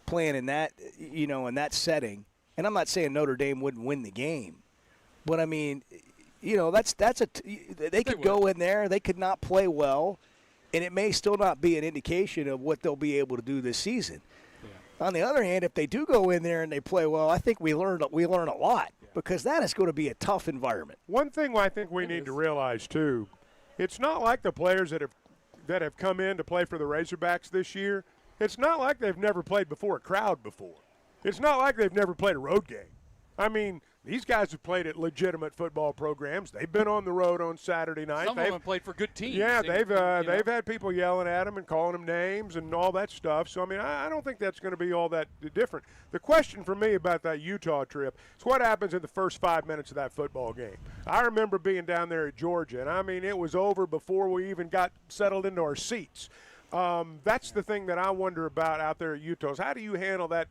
playing in that, in that setting. And I'm not saying Notre Dame wouldn't win the game, but I mean, they could go in there, they could not play well, and it may still not be an indication of what they'll be able to do this season. Yeah. On the other hand, if they do go in there and they play well, I think we learn a lot because that is going to be a tough environment. One thing I think we need to realize too, it's not like the players that have come in to play for the Razorbacks this year. It's not like they've never played before a crowd before. It's not like they've never played a road game. I mean, these guys have played at legitimate football programs. They've been on the road on Saturday night. Some of them have played for good teams. Yeah, they've had people yelling at them and calling them names and all that stuff. So, I mean, I don't think that's going to be all that different. The question for me about that Utah trip is what happens in the first 5 minutes of that football game. I remember being down there at Georgia, and, I mean, it was over before we even got settled into our seats. That's the thing that I wonder about out there at Utah is how do you handle that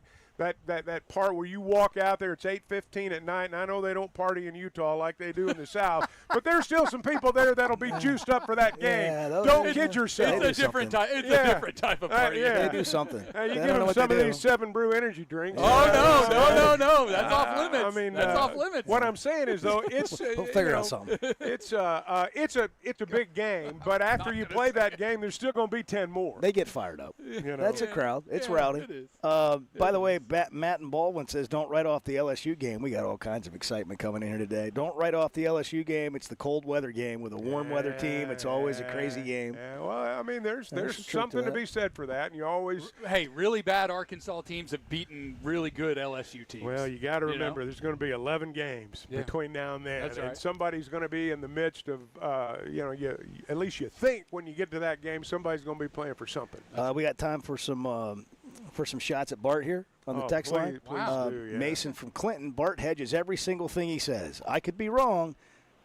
part where you walk out there, it's 8:15 at night, and I know they don't party in Utah like they do in the South, but there's still some people there that'll be juiced up for that game. Yeah, don't kid yourself. It's a different type. It's a different type of party. They do something. You give them some of these 7 Brew energy drinks. Oh no, that's off limits. I mean, that's off limits. What I'm saying is though, it's we'll figure out something. It's a big game, but after you play that game, there's still going to be 10 more. They get fired up. That's a crowd. It's rowdy. It is. By the way, Matt and Baldwin says don't write off the LSU game. We got all kinds of excitement coming in here today. Don't write off the LSU game. It's the cold weather game with a warm weather team. It's always a crazy game. Yeah, well, I mean, there's something to be said for that, and you always really bad Arkansas teams have beaten really good LSU teams. Well, you got to remember there's going to be 11 games between now and then, and somebody's going to be in the midst of at least you think when you get to that game, somebody's going to be playing for something. We got time for some shots at Bart here on the text line. Please do, yeah. Mason from Clinton. Bart hedges every single thing he says. I could be wrong,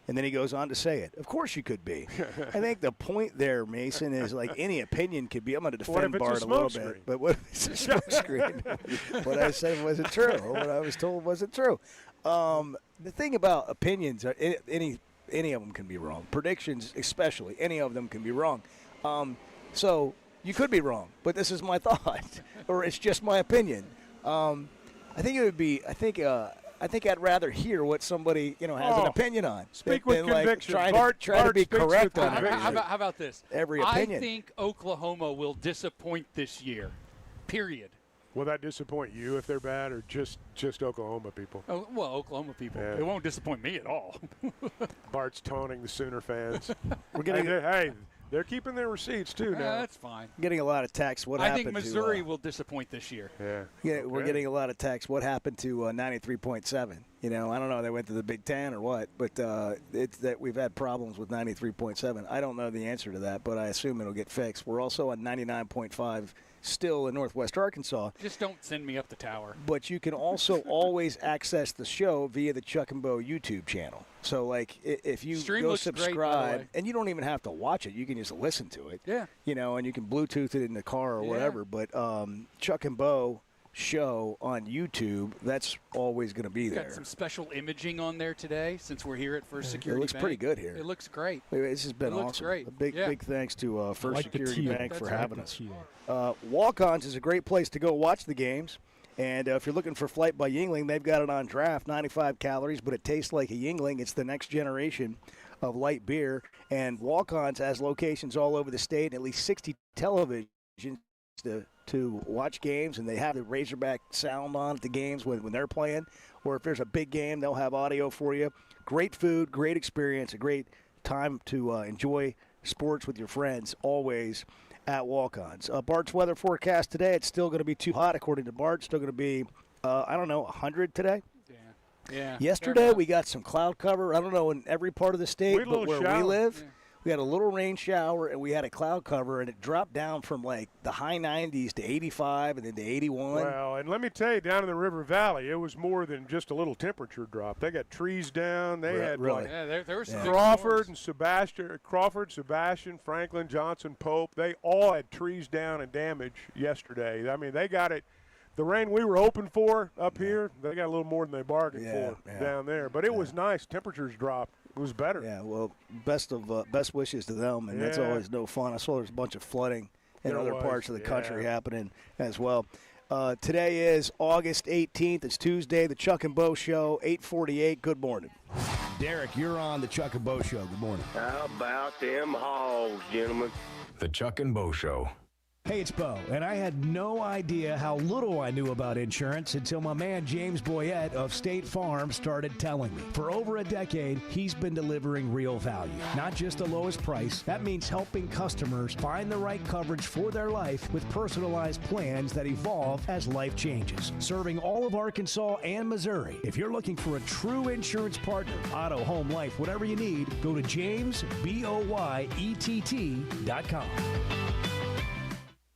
and then he goes on to say it. Of course you could be. I think the point there, Mason, is like any opinion could be. I'm going to defend Bart a little bit. But what if it's a smoke screen? What I said wasn't true. What I was told wasn't true. The thing about opinions, any of them can be wrong. Predictions especially, any of them can be wrong. So you could be wrong, but this is my thought, or it's just my opinion. I think it would be. I think I'd rather hear what somebody has an opinion on. Speak with conviction. Like try to be correct on it. How about this? Every opinion. I think Oklahoma will disappoint this year. Period. Will that disappoint you if they're bad, or just Oklahoma people? Oh, well, Oklahoma people. Yeah. It won't disappoint me at all. Bart's taunting the Sooner fans. We're getting. They're keeping their receipts too now. That's fine. Getting a lot of texts. I think Missouri will disappoint this year. Yeah, we're getting a lot of texts. What happened to 93.7? I don't know. They went to the Big Ten or what, but it's that we've had problems with 93.7. I don't know the answer to that, but I assume it'll get fixed. We're also on 99.5 still in Northwest Arkansas. Just don't send me up the tower. But you can also always access the show via the Chuck and Bo YouTube channel. So, like, if you go subscribe, and you don't even have to watch it, you can just listen to it. Yeah. And you can Bluetooth it in the car or whatever. But Chuck and Bo show on YouTube, that's always going to be there. Got some special imaging on there today since we're here at First Security Bank. It looks pretty good here. It looks great. This has been awesome. Great. A big thanks to First Security Bank for having us. Walk-Ons is a great place to go watch the games. And if you're looking for Flight by Yuengling, they've got it on draft, 95 calories, but it tastes like a Yuengling. It's the next generation of light beer. And Walk-Ons has locations all over the state and at least 60 televisions to watch games, and they have the Razorback sound on at the games when they're playing. Or if there's a big game, they'll have audio for you. Great food, great experience, a great time to enjoy sports with your friends, always at Walk-Ons. Bart's weather forecast today, it's still going to be too hot, according to Bart. It's still going to be, 100 today. Yeah. Yesterday, we got some cloud cover. I don't know in every part of the state, but where we live, we had a little rain shower, and we had a cloud cover, and it dropped down from, like, the high 90s to 85 and then to 81. Well, and let me tell you, down in the River Valley, it was more than just a little temperature drop. They got trees down. They had there was Crawford, Sebastian, Franklin, Johnson, Pope. They all had trees down and damage yesterday. I mean, they got it. The rain we were hoping for up here, they got a little more than they bargained for down there. But it was nice. Temperatures dropped. It was better. Yeah, well, best wishes to them, and that's always no fun. I saw there's a bunch of flooding in other parts of the country happening as well. Today is August 18th. It's Tuesday, the Chuck and Bo Show, 8:48. Good morning. Derek, you're on the Chuck and Bo Show. Good morning. How about them hogs, gentlemen? The Chuck and Bo Show. Hey, it's Bo, and I had no idea how little I knew about insurance until my man James Boyette of State Farm started telling me. For over a decade, he's been delivering real value, not just the lowest price. That means helping customers find the right coverage for their life with personalized plans that evolve as life changes. Serving all of Arkansas and Missouri. If you're looking for a true insurance partner, auto, home, life, whatever you need, go to JamesBoyett.com.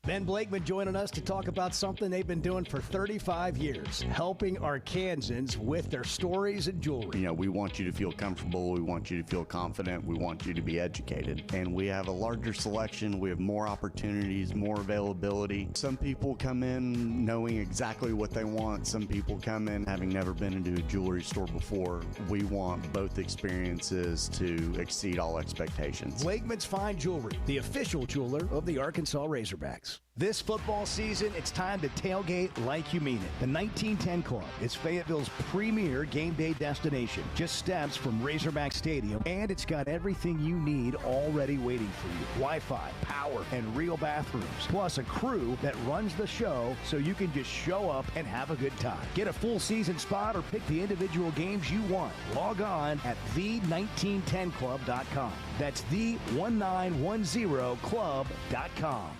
Ben Blakeman joining us to talk about something they've been doing for 35 years, helping Arkansans with their stories and jewelry. You know, we want you to feel comfortable. We want you to feel confident. We want you to be educated. And we have a larger selection. We have more opportunities, more availability. Some people come in knowing exactly what they want. Some people come in having never been into a jewelry store before. We want both experiences to exceed all expectations. Blakeman's Fine Jewelry, the official jeweler of the Arkansas Razorbacks. This football season, it's time to tailgate like you mean it. The 1910 Club is Fayetteville's premier game day destination, just steps from Razorback Stadium, and it's got everything you need already waiting for you. Wi-Fi, power, and real bathrooms, plus a crew that runs the show so you can just show up and have a good time. Get a full season spot or pick the individual games you want. Log on at the1910club.com. That's the1910club.com.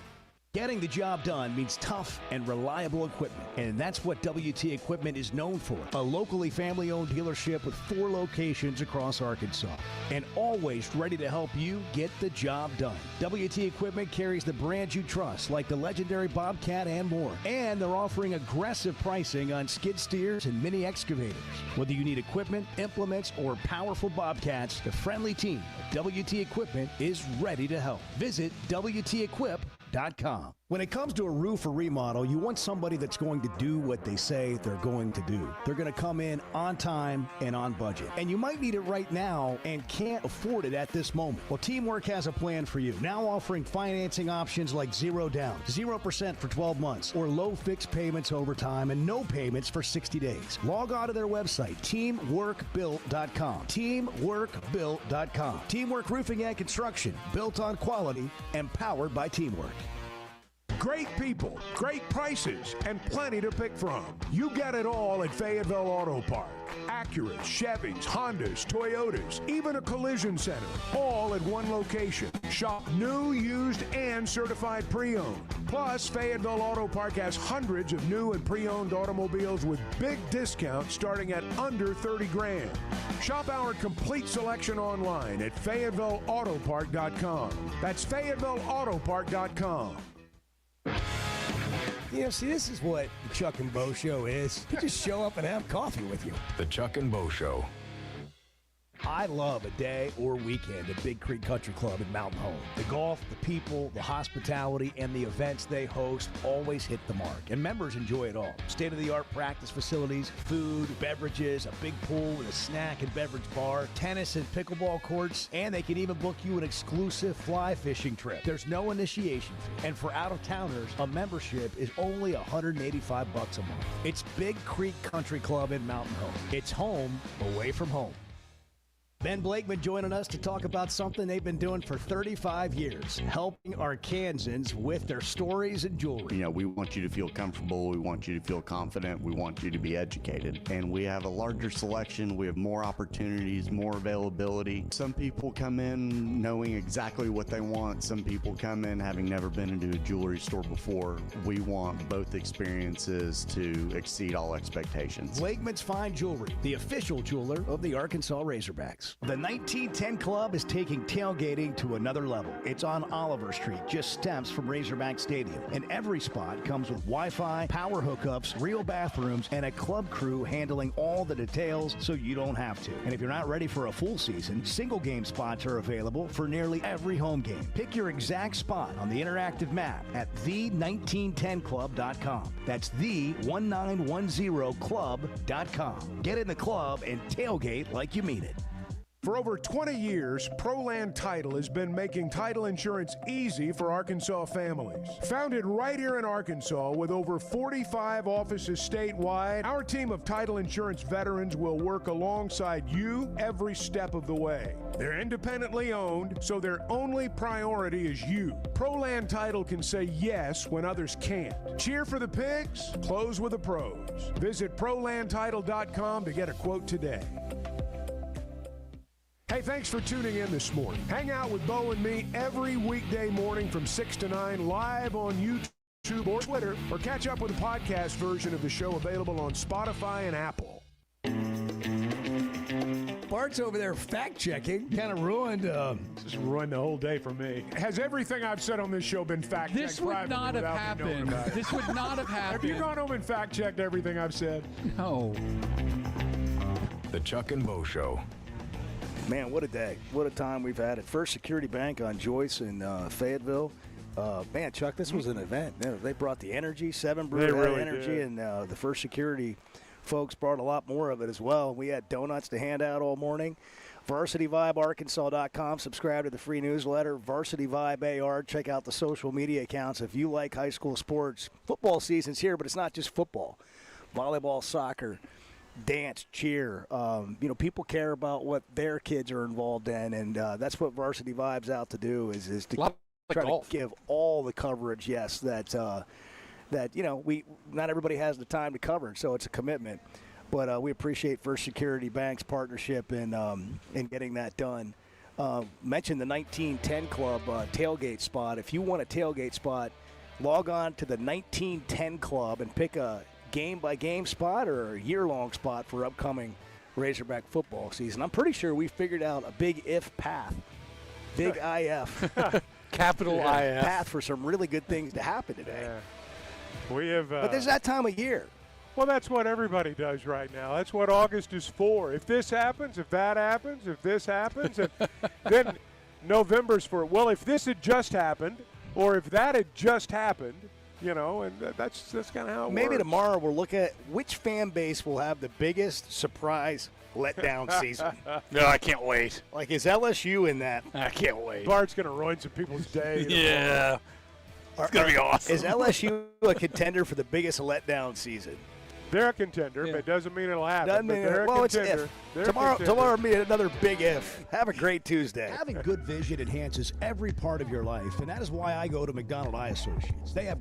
Getting the job done means tough and reliable equipment, and that's what WT Equipment is known for. A locally family-owned dealership with 4 locations across Arkansas, and always ready to help you get the job done. WT Equipment carries the brands you trust, like the legendary Bobcat and more, and they're offering aggressive pricing on skid steers and mini excavators. Whether you need equipment, implements, or powerful Bobcats, the friendly team at WT Equipment is ready to help. Visit WTEquip.com. When it comes to a roof or remodel, you want somebody that's going to do what they say they're going to do. They're going to come in on time and on budget. And you might need it right now and can't afford it at this moment. Well, Teamwork has a plan for you. Now offering financing options like 0 down, 0% for 12 months, or low fixed payments over time and no payments for 60 days. Log on to their website, teamworkbuilt.com. Teamworkbuilt.com. Teamwork Roofing and Construction, built on quality and powered by Teamwork. Great people, great prices, and plenty to pick from. You get it all at Fayetteville Auto Park. Acuras, Chevys, Hondas, Toyotas, even a collision center, all at one location. Shop new, used, and certified pre-owned. Plus, Fayetteville Auto Park has hundreds of new and pre-owned automobiles with big discounts starting at under $30,000. Shop our complete selection online at FayettevilleAutopark.com. That's FayettevilleAutopark.com. You know, see, this is what the Chuck and Bo Show is. You just show up and have coffee with you. The Chuck and Bo Show. I love a day or weekend at Big Creek Country Club in Mountain Home. The golf, the people, the hospitality, and the events they host always hit the mark, and members enjoy it all. State-of-the-art practice facilities, food, beverages, a big pool with a snack and beverage bar, tennis and pickleball courts, and they can even book you an exclusive fly fishing trip. There's no initiation fee, and for out-of-towners, a membership is only $185 a month. It's Big Creek Country Club in Mountain Home. It's home away from home. Ben Blakeman joining us to talk about something they've been doing for 35 years, helping Arkansans with their stories and jewelry. You know, we want you to feel comfortable. We want you to feel confident. We want you to be educated. And we have a larger selection. We have more opportunities, more availability. Some people come in knowing exactly what they want. Some people come in having never been into a jewelry store before. We want both experiences to exceed all expectations. Blakeman's Fine Jewelry, the official jeweler of the Arkansas Razorbacks. Sports. The 1910 Club is taking tailgating to another level. It's on Oliver Street, just steps from Razorback Stadium. And every spot comes with Wi-Fi, power hookups, real bathrooms, and a club crew handling all the details so you don't have to. And if you're not ready for a full season, single game spots are available for nearly every home game. Pick your exact spot on the interactive map at the1910club.com. That's the1910club.com. Get in the club and tailgate like you mean it. For over 20 years, ProLand Title has been making title insurance easy for Arkansas families. Founded right here in Arkansas with over 45 offices statewide, our team of title insurance veterans will work alongside you every step of the way. They're independently owned, so their only priority is you. ProLand Title can say yes when others can't. Cheer for the Pigs, close with the pros. Visit ProLandTitle.com to get a quote today. Hey, thanks for tuning in this morning. Hang out with Bo and me every weekday morning from 6 to 9 live on YouTube or Twitter, or catch up with the podcast version of the show available on Spotify and Apple. Bart's over there fact-checking. Kind of ruined. Just ruined the whole day for me. Has everything I've said on this show been fact-checked? This would not have happened. This would not have happened. Have you gone home and fact-checked everything I've said? No. The Chuck and Bo Show. Man, what a day. What a time we've had at First Security Bank on Joyce in Fayetteville. Man, Chuck, this was an event. They brought the energy, 7 Brew had really energy, did. and the First Security folks brought a lot more of it as well. We had donuts to hand out all morning. VarsityVibeArkansas.com. Subscribe to the free newsletter. Varsity Vibe AR. Check out the social media accounts if you like high school sports. Football season's here, but it's not just football. Volleyball, soccer, dance, cheer. People care about what their kids are involved in, and that's what Varsity Vibe's out to do is to try to give all the coverage. Yes, that we not everybody has the time to cover, so it's a commitment. But we appreciate First Security Bank's partnership in getting that done. Mentioned the 1910 Club tailgate spot. If you want a tailgate spot, log on to the 1910 Club and pick a game-by-game spot or a year-long spot for upcoming Razorback football season. I'm pretty sure we figured out a big if path. Big IF. Capital IF. Path for some really good things to happen today. Yeah. We have. But there's that time of year. Well, that's what everybody does right now. That's what August is for. If this happens, if that happens, if this happens, then November's for, well, if this had just happened or if that had just happened, and that's kind of how it Maybe works. tomorrow we'll look at which fan base will have the biggest surprise letdown season. No, I can't wait. Like, is LSU in that? I can't wait. Bart's going to ruin some people's day. Yeah. It's going to be awesome. Is LSU a contender for the biggest letdown season? They're a contender, but it doesn't mean it'll happen. Doesn't mean they're a it's contender. if. They're a Tomorrow will be another big if. Have a great Tuesday. Having good vision enhances every part of your life, and that is why I go to McDonald Eye Associates. They have